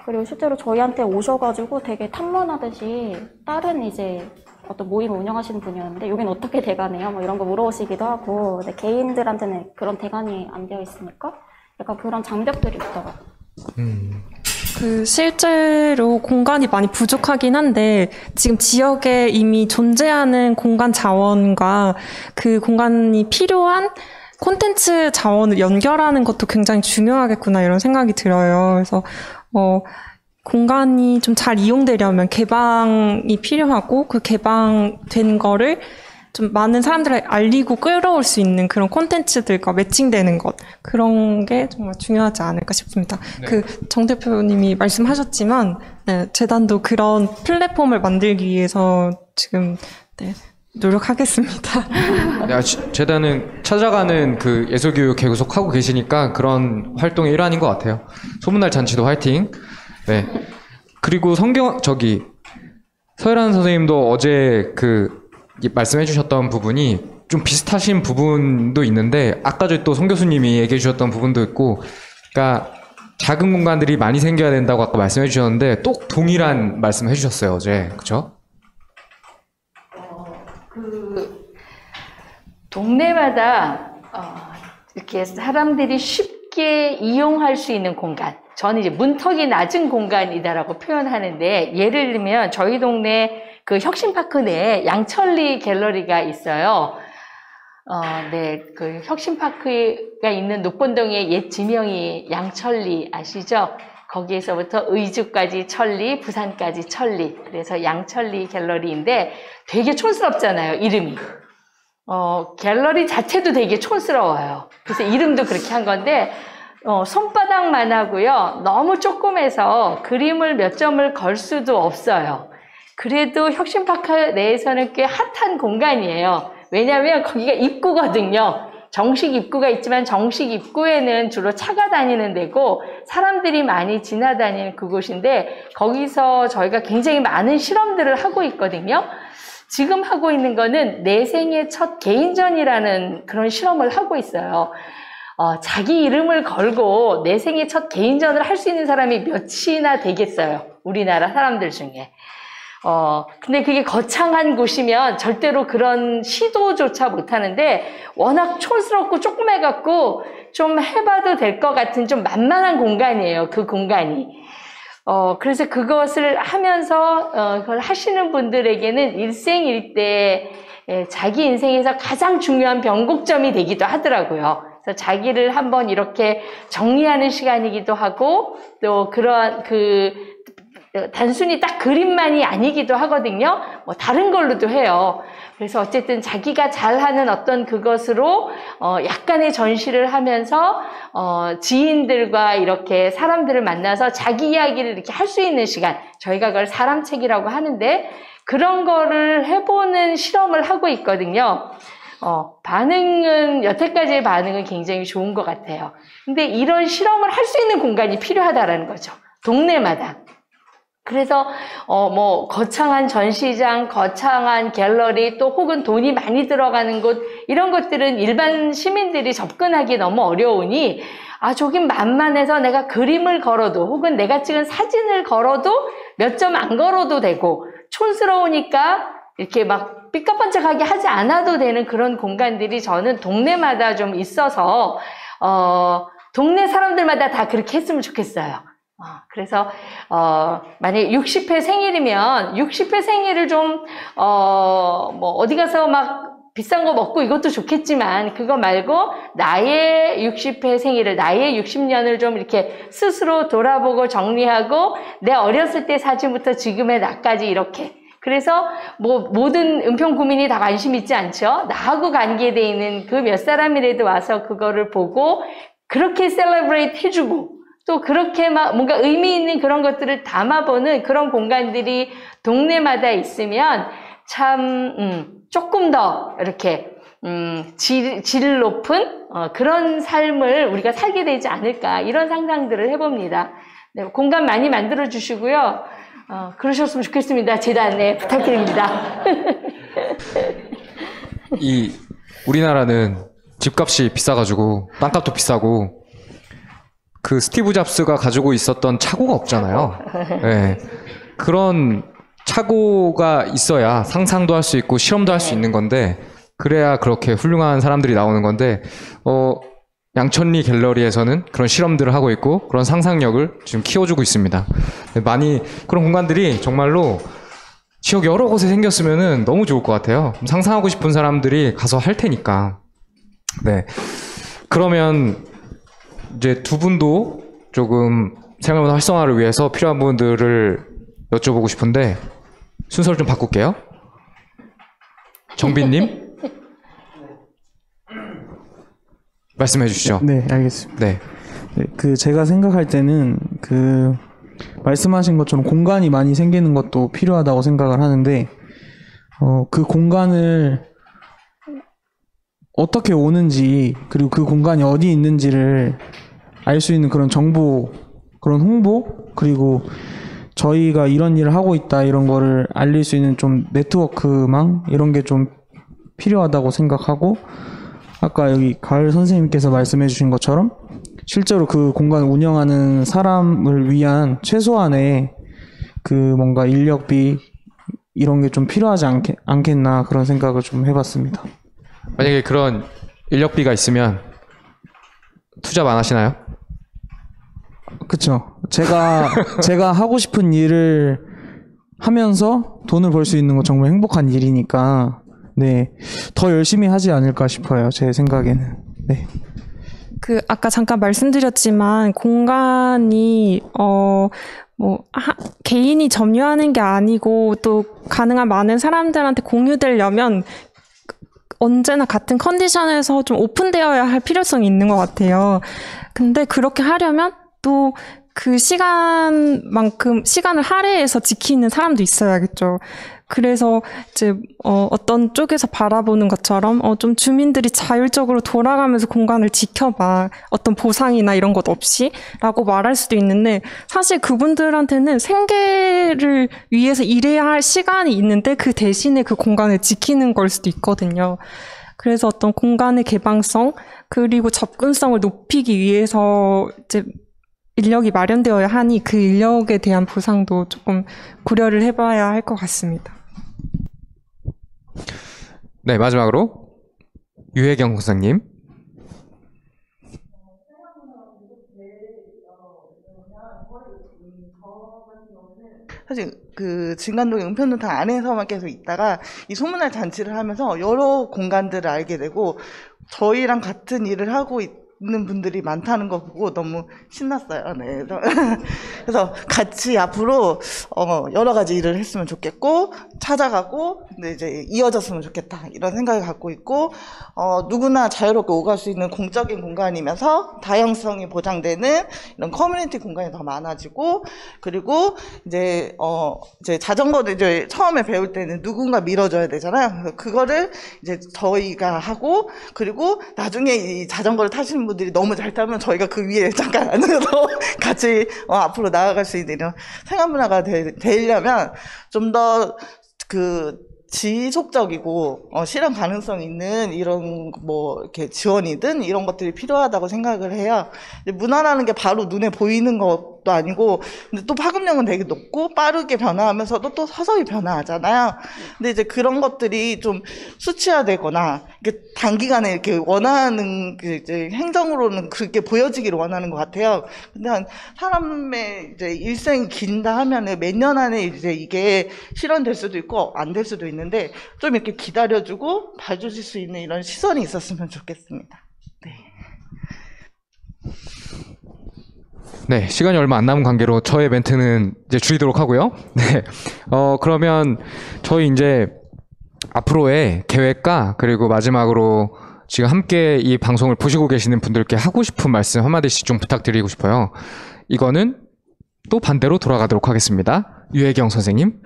그리고 실제로 저희한테 오셔가지고 되게 탐문하듯이 다른 이제 어떤 모임을 운영하시는 분이었는데 여긴 어떻게 대관해요? 뭐 이런 거 물어보시기도 하고, 근데 개인들한테는 그런 대관이 안 되어 있으니까 약간 그런 장벽들이 있더라고요. 실제로 공간이 많이 부족하긴 한데, 지금 지역에 이미 존재하는 공간 자원과 그 공간이 필요한 콘텐츠 자원을 연결하는 것도 굉장히 중요하겠구나, 이런 생각이 들어요. 그래서, 공간이 좀 잘 이용되려면 개방이 필요하고, 그 개방된 거를 좀 많은 사람들을 알리고 끌어올 수 있는 그런 콘텐츠들과 매칭되는 것, 그런 게 정말 중요하지 않을까 싶습니다. 네. 정 대표님이 말씀하셨지만, 네, 재단도 그런 플랫폼을 만들기 위해서 지금 노력하겠습니다. 네, 재단은 찾아가는 그 예술교육 계속하고 계시니까 그런 활동의 일환인 것 같아요. 소문날 잔치도 화이팅. 네. 그리고 서혜란 선생님도 어제 말씀해 주셨던 부분이 좀 비슷하신 부분도 있는데, 아까 또 송 교수님이 얘기해 주셨던 부분도 있고, 그러니까 작은 공간들이 많이 생겨야 된다고 아까 말씀해 주셨는데, 또 동일한 말씀을 해 주셨어요, 어제. 그쵸? 동네마다 이렇게 사람들이 쉽게 이용할 수 있는 공간, 저는 이제 문턱이 낮은 공간이다라고 표현하는데, 예를 들면 저희 동네 그 혁신파크 내에 양천리 갤러리가 있어요. 네, 그 혁신파크가 있는 녹본동의 옛 지명이 양천리 아시죠? 거기에서부터 의주까지 천리, 부산까지 천리. 그래서 양천리 갤러리인데 되게 촌스럽잖아요, 이름이. 갤러리 자체도 되게 촌스러워요. 그래서 이름도 그렇게 한 건데, 손바닥만 하고요. 너무 조그매서 그림을 몇 점을 걸 수도 없어요. 그래도 혁신파크 내에서는 꽤 핫한 공간이에요. 왜냐하면 거기가 입구거든요. 정식 입구가 있지만 정식 입구에는 주로 차가 다니는 데고 사람들이 많이 지나다니는 그곳인데, 거기서 저희가 굉장히 많은 실험들을 하고 있거든요. 지금 하고 있는 거는 내 생애 첫 개인전이라는 그런 실험을 하고 있어요. 자기 이름을 걸고 내 생애 첫 개인전을 할 수 있는 사람이 몇이나 되겠어요, 우리나라 사람들 중에. 근데 그게 거창한 곳이면 절대로 그런 시도조차 못 하는데, 워낙 촌스럽고 조그매갖고 좀 해봐도 될 것 같은 좀 만만한 공간이에요, 그 공간이. 그래서 그것을 하면서, 그걸 하시는 분들에게는 일생일대 자기 인생에서 가장 중요한 변곡점이 되기도 하더라고요. 그래서 자기를 한번 이렇게 정리하는 시간이기도 하고, 또 그런 단순히 딱 그림만이 아니기도 하거든요. 뭐 다른 걸로도 해요. 그래서 어쨌든 자기가 잘하는 어떤 그것으로 약간의 전시를 하면서 지인들과 이렇게 사람들을 만나서 자기 이야기를 이렇게 할 수 있는 시간, 저희가 그걸 사람책이라고 하는데 그런 거를 해보는 실험을 하고 있거든요. 여태까지의 반응은 굉장히 좋은 것 같아요. 근데 이런 실험을 할 수 있는 공간이 필요하다라는 거죠. 동네마다. 그래서 뭐 거창한 전시장, 거창한 갤러리, 또 혹은 돈이 많이 들어가는 곳, 이런 것들은 일반 시민들이 접근하기 너무 어려우니 저긴 만만해서 내가 그림을 걸어도 혹은 내가 찍은 사진을 걸어도 몇 점 안 걸어도 되고 촌스러우니까 이렇게 막 삐까뻔쩍하게 하지 않아도 되는 그런 공간들이 저는 동네마다 좀 있어서 동네 사람들마다 다 그렇게 했으면 좋겠어요. 그래서 만약에 60회 생일이면 60회 생일을 좀 뭐 어디 가서 막 비싼 거 먹고 이것도 좋겠지만 그거 말고 나의 60회 생일을, 나의 60년을 좀 이렇게 스스로 돌아보고 정리하고 내 어렸을 때 사진부터 지금의 나까지 이렇게, 그래서 뭐 모든 은평 구민이 다 관심 있지 않죠. 나하고 관계되어 있는 그 몇 사람이라도 와서 그거를 보고 그렇게 셀러브레이트 해주고 또 그렇게 막 뭔가 의미 있는 그런 것들을 담아보는 그런 공간들이 동네마다 있으면 참 조금 더 이렇게 질 높은 그런 삶을 우리가 살게 되지 않을까, 이런 상상들을 해봅니다. 네, 공간 많이 만들어 주시고요. 그러셨으면 좋겠습니다. 재단에 부탁드립니다. 우리나라는 집값이 비싸가지고 땅값도 비싸고 그 스티브 잡스가 가지고 있었던 착오가 없잖아요. 네. 그런 착오가 있어야 상상도 할 수 있고 실험도 할 수 있는 건데, 그래야 그렇게 훌륭한 사람들이 나오는 건데, 양천리 갤러리에서는 그런 실험들을 하고 있고 그런 상상력을 지금 키워주고 있습니다. 많이 그런 공간들이 정말로 지역 여러 곳에 생겼으면 너무 좋을 것 같아요. 상상하고 싶은 사람들이 가서 할 테니까. 네. 그러면 이제 두 분도 조금 생활문화 활성화를 위해서 필요한 부분들을 여쭤보고 싶은데 순서를 좀 바꿀게요. 정빈님 말씀해 주시죠. 네, 알겠습니다. 네. 네, 제가 생각할 때는 말씀하신 것처럼 공간이 많이 생기는 것도 필요하다고 생각을 하는데, 그 공간을 어떻게 오는지, 그리고 그 공간이 어디 있는지를 알 수 있는 그런 정보, 그런 홍보, 그리고 저희가 이런 일을 하고 있다, 이런 거를 알릴 수 있는 좀 네트워크망, 이런 게 좀 필요하다고 생각하고, 아까 여기 가을 선생님께서 말씀해 주신 것처럼 실제로 그 공간을 운영하는 사람을 위한 최소한의 그 뭔가 인력비, 이런 게 좀 필요하지 않겠나, 그런 생각을 좀 해봤습니다. 만약에 그런 인력비가 있으면 투잡 안 하시나요? 그쵸. 제가 하고 싶은 일을 하면서 돈을 벌 수 있는 건 정말 행복한 일이니까, 네, 더 열심히 하지 않을까 싶어요. 제 생각에는. 네. 아까 잠깐 말씀드렸지만, 공간이, 개인이 점유하는 게 아니고, 또 가능한 많은 사람들한테 공유되려면, 언제나 같은 컨디션에서 좀 오픈되어야 할 필요성이 있는 것 같아요. 근데 그렇게 하려면 또 그 시간만큼 시간을 할애해서 지키는 사람도 있어야겠죠. 그래서 이제 어떤 쪽에서 바라보는 것처럼 좀 주민들이 자율적으로 돌아가면서 공간을 지켜봐, 어떤 보상이나 이런 것 없이 라고 말할 수도 있는데, 사실 그분들한테는 생계를 위해서 일해야 할 시간이 있는데 그 대신에 그 공간을 지키는 걸 수도 있거든요. 그래서 어떤 공간의 개방성 그리고 접근성을 높이기 위해서 이제 인력이 마련되어야 하니 그 인력에 대한 보상도 조금 고려를 해봐야 할 것 같습니다. 네, 마지막으로 유혜경 국장님. 사실 그 진간동 은평동탄 안에서만 계속 있다가 이 소문날 잔치를 하면서 여러 공간들을 알게 되고, 저희랑 같은 일을 하고 있는 분들이 많다는 거 보고 너무 신났어요. 네. 그래서 같이 앞으로 여러 가지 일을 했으면 좋겠고 찾아가고 근데 이제 이어졌으면 좋겠다 이런 생각을 갖고 있고 누구나 자유롭게 오갈 수 있는 공적인 공간이면서 다양성이 보장되는 이런 커뮤니티 공간이 더 많아지고 그리고 이제 자전거도 이제 처음에 배울 때는 누군가 밀어줘야 되잖아요. 그래서 그거를 이제 저희가 하고 그리고 나중에 이 자전거를 타시는 분들이 너무 잘 타면 저희가 그 위에 잠깐 앉아서 같이 앞으로 나아갈 수 있는 이런 생활문화가 되려면 좀 더 지속적이고 실현 가능성 있는 이런 뭐 이렇게 지원이든 이런 것들이 필요하다고 생각을 해요. 문화라는 게 바로 눈에 보이는 것도 아니고 근데 또 파급력은 되게 높고 빠르게 변화하면서도 또 서서히 변화하잖아요. 근데 이제 그런 것들이 좀 수치화되거나 이렇게 단기간에 이렇게 원하는 이제 행정으로는 그렇게 보여지기를 원하는 것 같아요. 근데 한 사람의 이제 일생이 긴다 하면은 몇 년 안에 이제 이게 실현될 수도 있고 안 될 수도 있는데 좀 이렇게 기다려주고 봐주실 수 있는 이런 시선이 있었으면 좋겠습니다. 네. 네, 시간이 얼마 안 남은 관계로 저의 멘트는 이제 줄이도록 하고요. 네, 그러면 저희 이제 앞으로의 계획과 그리고 마지막으로 지금 함께 이 방송을 보시고 계시는 분들께 하고 싶은 말씀 한마디씩 좀 부탁드리고 싶어요. 이거는 또 반대로 돌아가도록 하겠습니다. 유혜경 선생님.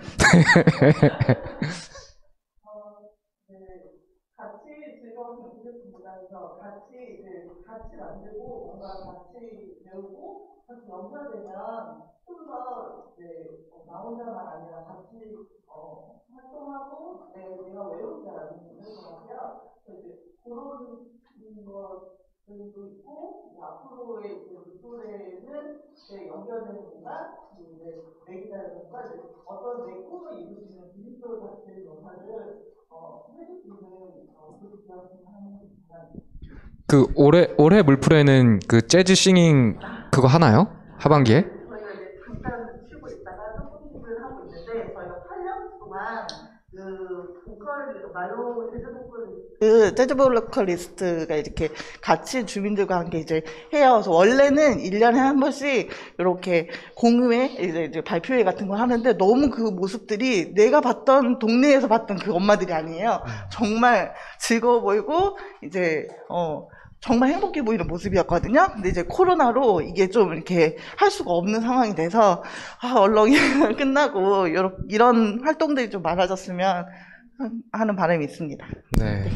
같이 만들고 뭔가 같이 배우고 같이 연결되면 좀 더 나 혼자만 아니라 같이 활동하고 내가 외롭지 않은 것 같아요. 그런 것들도 있고 앞으로의 루토레는 연결되는 공간, 내 기다리는 공간, 어떤 내 꿈을 이룰 수 있는 디지털 자체의 역할을 해줄 수 있는 그룹 되었으면 하는 바람입니다. 그 올해 물풀에는 그 재즈 싱잉 그거 하나요? 하반기에? 저희가 이제 잠깐 쉬고 있다가 조금씩을 하고 있는데 저희가 8년 동안 말로 재즈 보컬리스트가 이렇게 같이 주민들과 함께 이제 해요. 그래서 원래는 1년에 한 번씩 이렇게 공유회, 이제 발표회 같은 걸 하는데 너무 그 모습들이 내가 봤던 동네에서 봤던 그 엄마들이 아니에요. 정말 즐거워 보이고 이제 정말 행복해 보이는 모습이었거든요. 근데 이제 코로나로 이게 좀 이렇게 할 수가 없는 상황이 돼서 얼렁이 끝나고 이런 활동들이 좀 많아졌으면 하는 바람이 있습니다. 네.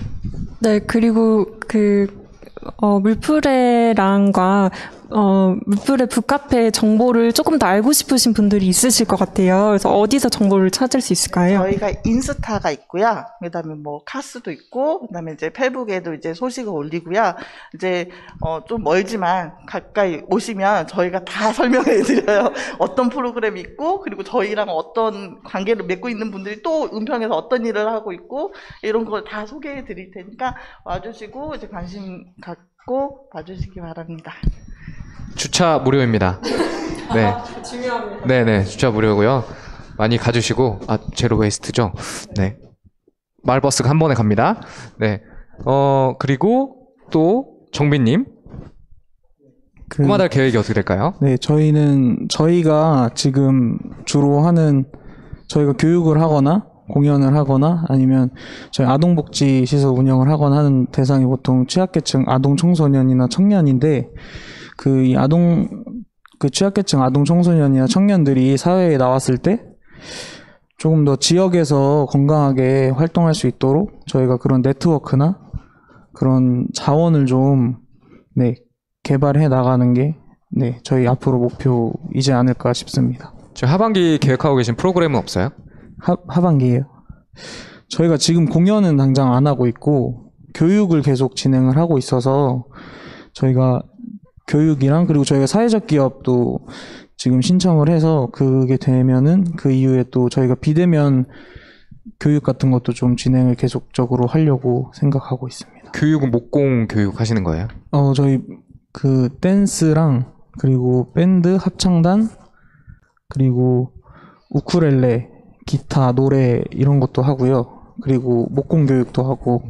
네, 그리고 물프레랑과 물프레 북카페 정보를 조금 더 알고 싶으신 분들이 있으실 것 같아요. 그래서 어디서 정보를 찾을 수 있을까요? 저희가 인스타가 있고요. 그다음에 뭐 카스도 있고, 그다음에 이제 페북에도 이제 소식을 올리고요. 이제 좀 멀지만 가까이 오시면 저희가 다 설명해 드려요. 어떤 프로그램이 있고, 그리고 저희랑 어떤 관계를 맺고 있는 분들이 또 은평에서 어떤 일을 하고 있고 이런 걸 다 소개해 드릴 테니까 와주시고 이제 관심 갖고 봐주시기 바랍니다. 주차 무료입니다. 네. 중요합니다. 네네, 주차 무료고요. 많이 가주시고, 제로 웨이스트죠. 네. 마을버스가 한 번에 갑니다. 네. 그리고 또 정빈님. 꿈마다 계획이 어떻게 될까요? 네, 저희가 지금 주로 저희가 교육을 하거나 공연을 하거나 아니면 저희 아동복지시설 운영을 하거나 하는 대상이 보통 취약계층 아동 청소년이나 청년인데 이 취약계층 아동 청소년이나 청년들이 사회에 나왔을 때 조금 더 지역에서 건강하게 활동할 수 있도록 저희가 그런 네트워크나 그런 자원을 좀 개발해 나가는 게 저희 앞으로 목표이지 않을까 싶습니다. 지금 하반기 계획하고 계신 프로그램은 없어요? 하반기에요. 저희가 지금 공연은 당장 안 하고 있고 교육을 계속 진행을 하고 있어서 저희가 교육이랑 그리고 저희가 사회적 기업도 지금 신청을 해서 그게 되면은 그 이후에 또 저희가 비대면 교육 같은 것도 좀 진행을 계속적으로 하려고 생각하고 있습니다. 교육은 목공 교육 하시는 거예요? 저희 댄스랑 그리고 밴드 합창단 그리고 우쿨렐레 기타, 노래 이런 것도 하고요. 그리고 목공 교육도 하고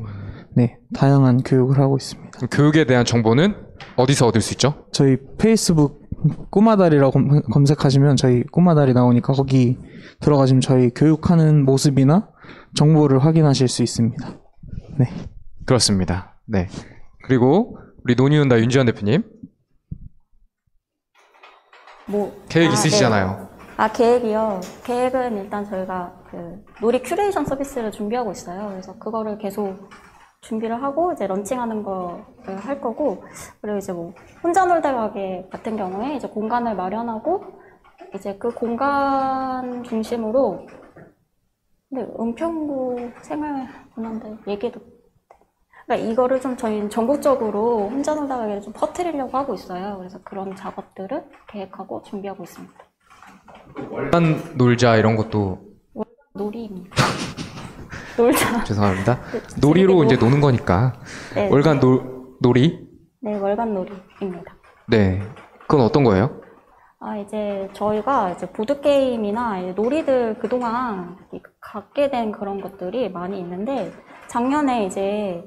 다양한 교육을 하고 있습니다. 교육에 대한 정보는 어디서 얻을 수 있죠? 저희 페이스북 꼬마다리라고 검색하시면 저희 꼬마다리 나오니까 거기 들어가시면 저희 교육하는 모습이나 정보를 확인하실 수 있습니다. 네. 그렇습니다. 네. 그리고 우리 논의운다 윤지원 대표님 계획 있으시잖아요. 네. 계획이요. 계획은 일단 저희가 그 놀이 큐레이션 서비스를 준비하고 있어요. 그래서 그거를 계속 준비를 하고 이제 런칭하는 거를 할 거고, 그리고 이제 뭐 혼자 놀다 가게 같은 경우에 이제 공간을 마련하고 이제 그 공간 중심으로 근데 은평구 생활문화인데 얘기도 그러니까 이거를 좀 저희 전국적으로 혼자 놀다 가게를 좀 퍼뜨리려고 하고 있어요. 그래서 그런 작업들을 계획하고 준비하고 있습니다. 월간 놀자 이런 것도 놀이입니다. 놀자. 죄송합니다. 놀이로 이제 노는 거니까. 네. 월간 놀이? 네, 월간 놀이입니다. 네. 그건 어떤 거예요? 이제 저희가 이제 보드게임이나 놀이들 그동안 갖게 된 그런 것들이 많이 있는데, 작년에 이제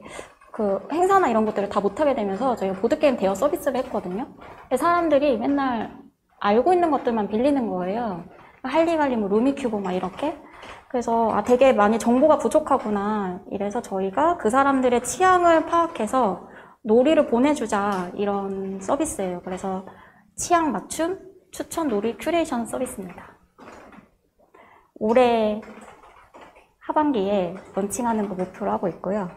그 행사나 이런 것들을 다 못하게 되면서 저희가 보드게임 대여 서비스를 했거든요. 근데 사람들이 맨날 알고 있는 것들만 빌리는 거예요. 할리갈리, 뭐 루미큐브 막 이렇게. 그래서 되게 많이 정보가 부족하구나. 이래서 저희가 그 사람들의 취향을 파악해서 놀이를 보내주자 이런 서비스예요. 그래서 취향 맞춤 추천 놀이 큐레이션 서비스입니다. 올해 하반기에 런칭하는 거 목표로 하고 있고요.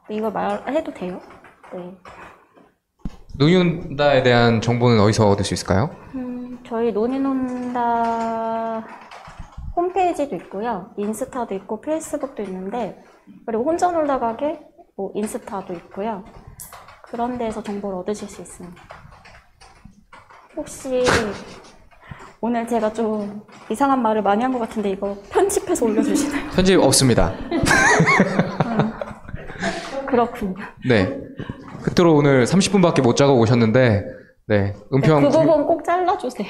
이거 말해도 돼요? 네. 논의운다에 대한 정보는 어디서 얻을 수 있을까요? 저희 논의논다 홈페이지도 있고요. 인스타도 있고 페이스북도 있는데, 그리고 혼자 놀다 가게 뭐 인스타도 있고요. 그런 데에서 정보를 얻으실 수 있습니다. 혹시 오늘 제가 좀 이상한 말을 많이 한 것 같은데 이거 편집해서 올려주시나요? 편집 없습니다. 그렇군요. 네. 끝으로 오늘 30분밖에 못 자고 오셨는데, 네. 은평. 그 부분 꼭 잘라주세요.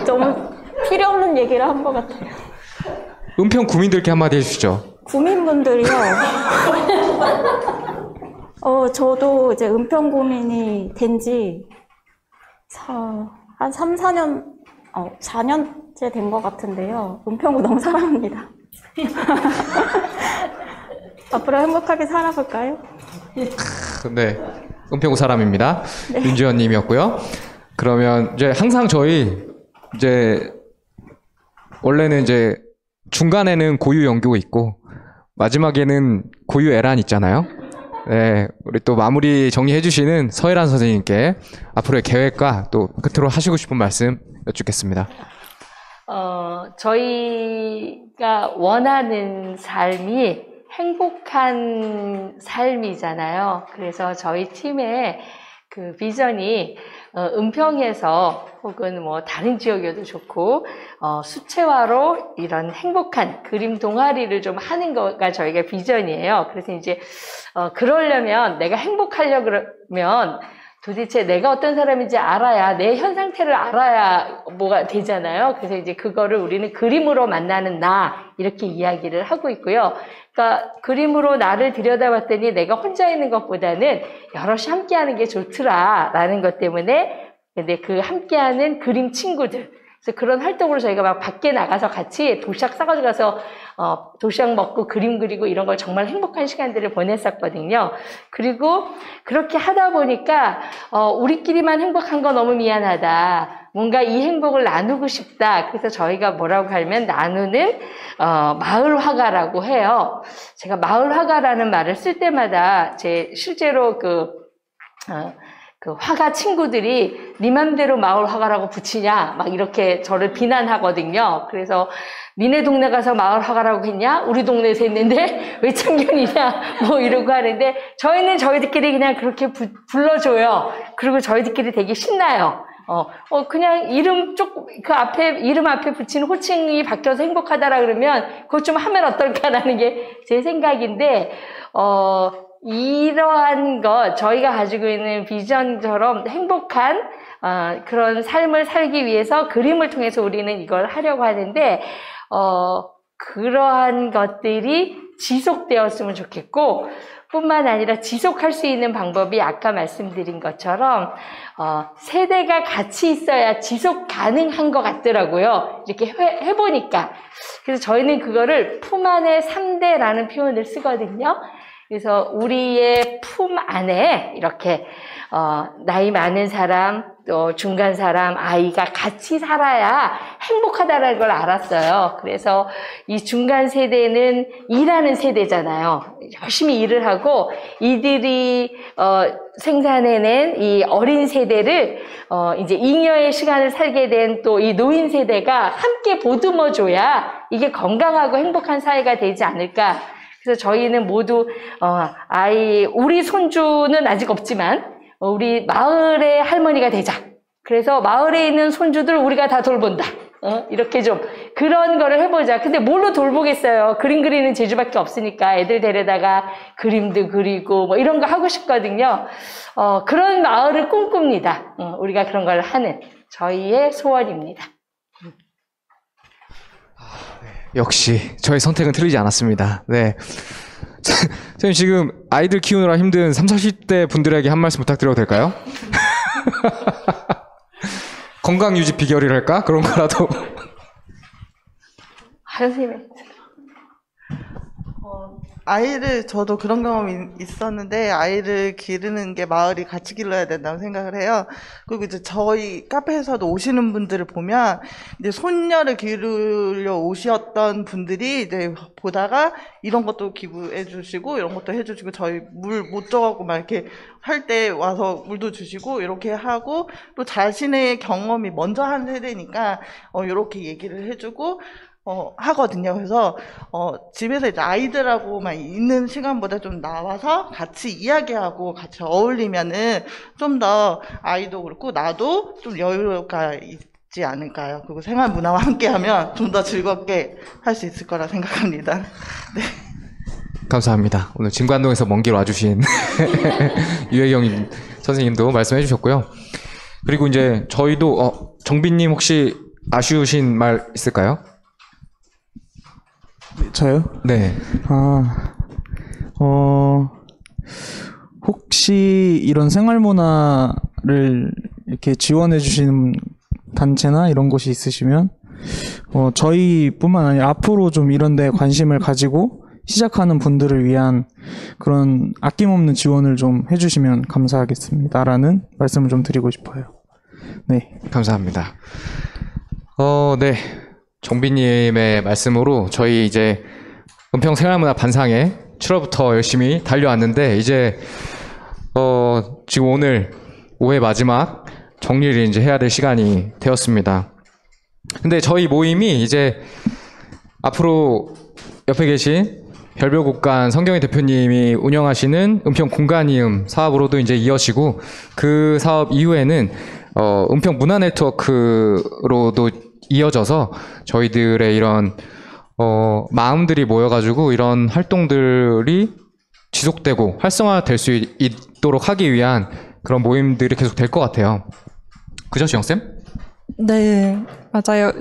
너무 필요 없는 얘기를 한 것 같아요. 은평 구민들께 한마디 해주시죠. 구민분들이요. 저도 이제 은평 구민이 된 지 한 3, 4년, 4년째 된 것 같은데요. 은평구 너무 사랑합니다. 앞으로 행복하게 살아볼까요? 네. 은평구 사람입니다. 네. 윤지원 님이었고요. 그러면 이제 항상 저희 이제 원래는 이제 중간에는 고유 연교 있고 마지막에는 고유 애란 있잖아요. 네, 우리 또 마무리 정리해 주시는 서혜란 선생님께 앞으로의 계획과 또 끝으로 하시고 싶은 말씀 여쭙겠습니다. 저희가 원하는 삶이 행복한 삶이잖아요. 그래서 저희 팀의 그 비전이 은평에서 혹은 뭐 다른 지역이어도 좋고 수채화로 이런 행복한 그림 동아리를 좀 하는 거가 저희가 비전이에요. 그래서 이제 그러려면 내가 행복하려고 그러면 도대체 내가 어떤 사람인지 알아야 내 현 상태를 알아야 뭐가 되잖아요. 그래서 이제 그거를 우리는 그림으로 만나는 나 이렇게 이야기를 하고 있고요. 그러니까 그림으로 나를 들여다봤더니 내가 혼자 있는 것보다는 여럿이 함께하는 게 좋더라라는 것 때문에 근데 그 함께하는 그림 친구들 그래서 그런 활동으로 저희가 막 밖에 나가서 같이 도시락 싸가지고 가서 도시락 먹고 그림 그리고 이런 걸 정말 행복한 시간들을 보냈었거든요. 그리고 그렇게 하다 보니까 우리끼리만 행복한 거 너무 미안하다. 뭔가 이 행복을 나누고 싶다. 그래서 저희가 뭐라고 하면 나누는 마을 화가라고 해요. 제가 마을 화가라는 말을 쓸 때마다 제 실제로 그 화가 친구들이 네 맘대로 마을 화가라고 붙이냐 막 이렇게 저를 비난하거든요. 그래서 니네 동네 가서 마을 화가라고 했냐? 우리 동네에서 했는데 왜 참견이냐? 뭐 이러고 하는데 저희는 저희들끼리 그냥 그렇게 불러줘요. 그리고 저희들끼리 되게 신나요. 그냥 이름 앞에 붙이는 호칭이 바뀌어서 행복하다라 그러면 그것 좀 하면 어떨까라는 게 제 생각인데, 이러한 것, 저희가 가지고 있는 비전처럼 행복한, 그런 삶을 살기 위해서 그림을 통해서 우리는 이걸 하려고 하는데, 그러한 것들이 지속되었으면 좋겠고, 뿐만 아니라 지속할 수 있는 방법이 아까 말씀드린 것처럼 세대가 같이 있어야 지속 가능한 것 같더라고요. 이렇게 해보니까. 그래서 저희는 그거를 품 안에 3대라는 표현을 쓰거든요. 그래서 우리의 품 안에 이렇게 나이 많은 사람, 또 중간 사람, 아이가 같이 살아야 행복하다는 걸 알았어요. 그래서 이 중간 세대는 일하는 세대잖아요. 열심히 일을 하고 이들이 생산해낸 이 어린 세대를 이제 잉여의 시간을 살게 된 또 이 노인 세대가 함께 보듬어줘야 이게 건강하고 행복한 사회가 되지 않을까. 그래서 저희는 모두 우리 손주는 아직 없지만 우리 마을의 할머니가 되자. 그래서 마을에 있는 손주들 우리가 다 돌본다. 이렇게 좀 그런 거를 해보자. 근데 뭘로 돌보겠어요? 그림 그리는 재주밖에 없으니까 애들 데려다가 그림도 그리고 뭐 이런 거 하고 싶거든요. 그런 마을을 꿈꿉니다. 우리가 그런 걸 하는 저희의 소원입니다. 역시 저의 선택은 틀리지 않았습니다. 네. 선생님 지금 아이들 키우느라 힘든 30, 40대 분들에게 한 말씀 부탁드려도 될까요? 건강 유지 비결이랄까? 그런 거라도. 선생님. 아이를, 저도 그런 경험이 있었는데, 아이를 기르는 게 마을이 같이 길러야 된다고 생각을 해요. 그리고 이제 저희 카페에서도 오시는 분들을 보면, 이제 손녀를 기르려 오셨던 분들이 이제 보다가 이런 것도 기부해 주시고, 이런 것도 해 주시고, 저희 물 못 줘갖고 막 이렇게 할 때 와서 물도 주시고, 이렇게 하고, 또 자신의 경험이 먼저 한 세대니까, 이렇게 얘기를 해주고, 하거든요. 그래서, 집에서 이제 아이들하고만 있는 시간보다 좀 나와서 같이 이야기하고 같이 어울리면은 좀 더 아이도 그렇고 나도 좀 여유가 있지 않을까요? 그리고 생활 문화와 함께 하면 좀 더 즐겁게 할 수 있을 거라 생각합니다. 네. 감사합니다. 오늘 진관동에서 먼 길 와주신 유혜경 선생님도 말씀해 주셨고요. 그리고 이제 저희도, 정빈님 혹시 아쉬우신 말 있을까요? 저요? 네. 혹시 이런 생활문화를 이렇게 지원해 주시는 단체나 이런 곳이 있으시면, 저희뿐만 아니라 앞으로 좀 이런 데 관심을 가지고 시작하는 분들을 위한 그런 아낌없는 지원을 좀 해주시면 감사하겠습니다라는 말씀을 좀 드리고 싶어요. 네. 감사합니다. 네. 정빈님의 말씀으로 저희 이제 은평 생활문화 반상회 7월부터 열심히 달려왔는데 이제 지금 오늘 5회 마지막 정리를 이제 해야 될 시간이 되었습니다. 근데 저희 모임이 이제 앞으로 옆에 계신 별별곡간 성경희 대표님이 운영하시는 은평 공간이음 사업으로도 이제 이어지고 그 사업 이후에는 은평 문화 네트워크로도 이어져서 저희들의 이런 마음들이 모여가지고 이런 활동들이 지속되고 활성화될 수 있도록 하기 위한 그런 모임들이 계속 될 것 같아요. 그죠, 지영쌤? 네, 맞아요.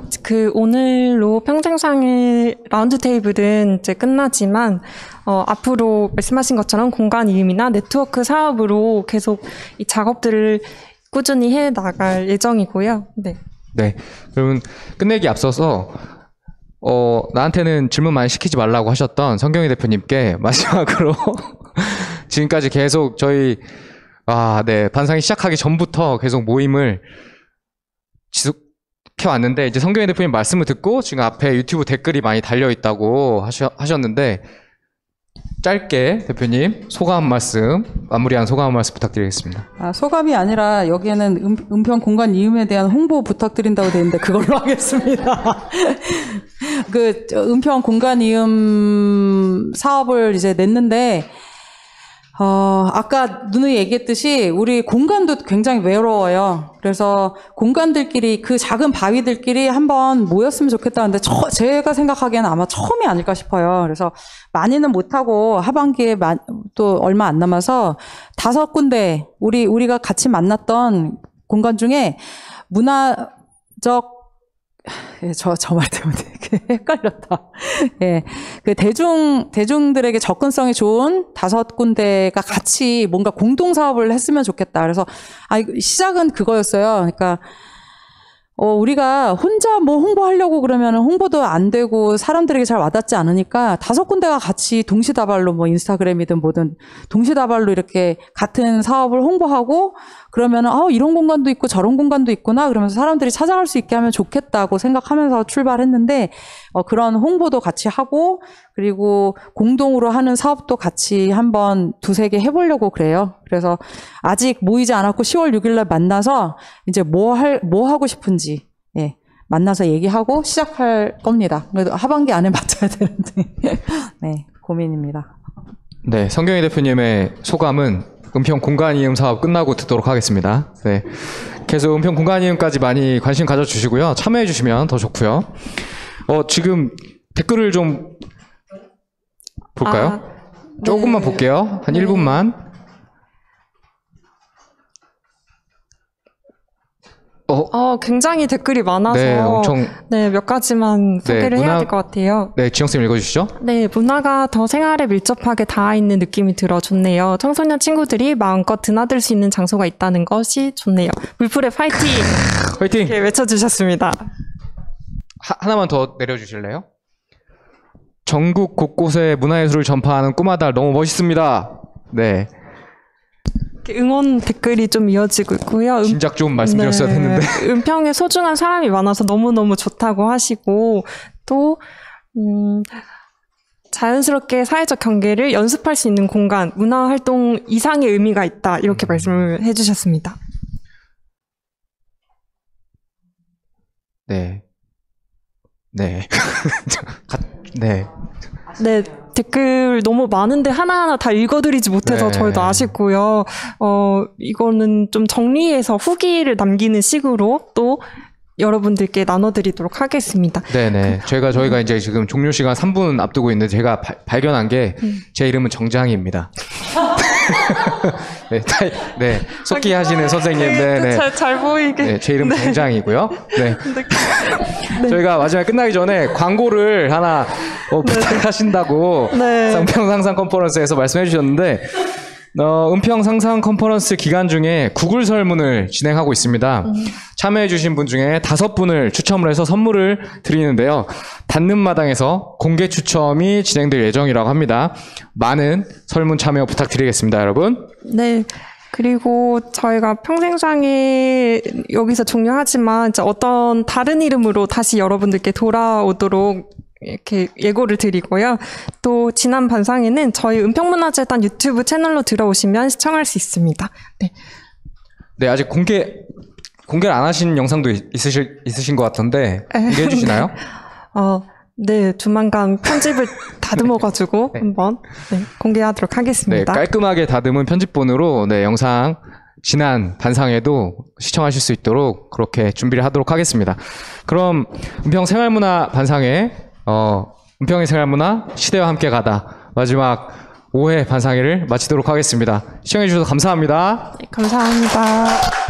오늘로 평생상의 라운드 테이블은 이제 끝나지만, 앞으로 말씀하신 것처럼 공간 이음이나 네트워크 사업으로 계속 이 작업들을 꾸준히 해 나갈 예정이고요. 네. 네. 그러면 끝내기 앞서서, 나한테는 질문 많이 시키지 말라고 하셨던 성경희 대표님께 마지막으로 지금까지 계속 저희, 네. 반상이 시작하기 전부터 계속 모임을 지속해왔는데, 이제 성경희 대표님 말씀을 듣고 지금 앞에 유튜브 댓글이 많이 달려있다고 하셨는데, 짧게 대표님 소감 한 말씀, 마무리한 소감 한 말씀 부탁드리겠습니다. 소감이 아니라 여기에는 은평 공간 이음에 대한 홍보 부탁드린다고 되어 있는데 그걸로 하겠습니다. 은평 공간 이음 사업을 이제 냈는데, 아까 누누이 얘기했듯이 우리 공간도 굉장히 외로워요. 그래서 공간들끼리 그 작은 바위들끼리 한번 모였으면 좋겠다는데 제가 생각하기에는 아마 처음이 아닐까 싶어요. 그래서 많이는 못하고 하반기에 또 얼마 안 남아서 5군데 우리가 같이 만났던 공간 중에 문화적 예, 저 말 때문에 되게 헷갈렸다. 예. 그 대중들에게 접근성이 좋은 5군데가 같이 뭔가 공동사업을 했으면 좋겠다. 그래서, 시작은 그거였어요. 그러니까, 우리가 혼자 뭐 홍보하려고 그러면 홍보도 안 되고 사람들에게 잘 와닿지 않으니까 5군데가 같이 동시다발로 뭐 인스타그램이든 뭐든 동시다발로 이렇게 같은 사업을 홍보하고 그러면은 이런 공간도 있고 저런 공간도 있구나 그러면서 사람들이 찾아갈 수 있게 하면 좋겠다고 생각하면서 출발했는데 그런 홍보도 같이 하고 그리고 공동으로 하는 사업도 같이 한번 2-3개 해보려고 그래요. 그래서 아직 모이지 않았고 10월 6일날 만나서 이제 뭐 하고 싶은지 예, 만나서 얘기하고 시작할 겁니다. 그래도 하반기 안에 맞춰야 되는데 네, 고민입니다. 네, 성경희 대표님의 소감은 은평 공간이음 사업 끝나고 듣도록 하겠습니다. 네, 계속 은평 공간이음까지 많이 관심 가져주시고요. 참여해주시면 더 좋고요. 지금 댓글을 좀 볼까요? 네. 조금만 볼게요. 한 1분만. 굉장히 댓글이 많아서 네, 엄청 몇 가지만 소개를 해야 될 것 같아요. 네, 지영쌤 읽어주시죠. 네, 문화가 더 생활에 밀접하게 닿아 있는 느낌이 들어 좋네요. 청소년 친구들이 마음껏 드나들 수 있는 장소가 있다는 것이 좋네요. 물풀의 파이팅! 파이팅! 이렇게 외쳐주셨습니다. 하나만 더 내려주실래요? 전국 곳곳에 문화예술을 전파하는 꿈아달 너무 멋있습니다. 네. 응원 댓글이 좀 이어지고 있고요. 진작 좀 말씀드렸어야 했는데. 은평에 소중한 사람이 많아서 너무너무 좋다고 하시고 또 자연스럽게 사회적 경계를 연습할 수 있는 공간, 문화활동 이상의 의미가 있다 이렇게 말씀을 해주셨습니다. 네. 네. 네. 네, 댓글 너무 많은데 하나하나 다 읽어드리지 못해서 네. 저희도 아쉽고요. 이거는 좀 정리해서 후기를 남기는 식으로 또 여러분들께 나눠드리도록 하겠습니다. 네네. 저희가 이제 지금 종료 시간 3분 앞두고 있는데 제가 발견한 게 제 이름은 정장희입니다. 네. 속기 하시는 선생님. 네. 잘 보이게. 네, 제 이름은 정장이고요. 네. 저희가 마지막에 끝나기 전에 광고를 하나 부탁하신다고 은평 상상 컨퍼런스에서 말씀해 주셨는데 은평 상상 컨퍼런스 기간 중에 구글 설문을 진행하고 있습니다. 참여해 주신 분 중에 5분을 추첨을 해서 선물을 드리는데요. 닿는 마당에서 공개 추첨이 진행될 예정이라고 합니다. 많은 설문 참여 부탁드리겠습니다, 여러분. 네. 그리고 저희가 평생상에 여기서 종료하지만 이제 어떤 다른 이름으로 다시 여러분들께 돌아오도록 이렇게 예고를 드리고요. 또 지난 반상회는 저희 은평문화재단 유튜브 채널로 들어오시면 시청할 수 있습니다. 네. 네, 아직 공개를 안 하신 영상도 있으신 것 같던데 공개해 주시나요? 네, 조만간 편집을 다듬어가지고 네. 한번 공개하도록 하겠습니다. 네, 깔끔하게 다듬은 편집본으로 영상 지난 반상회도 시청하실 수 있도록 그렇게 준비를 하도록 하겠습니다. 그럼 은평 생활문화 반상회 은평의 생활문화 시대와 함께 가다 마지막 5회 반상회를 마치도록 하겠습니다. 시청해 주셔서 감사합니다. 네, 감사합니다.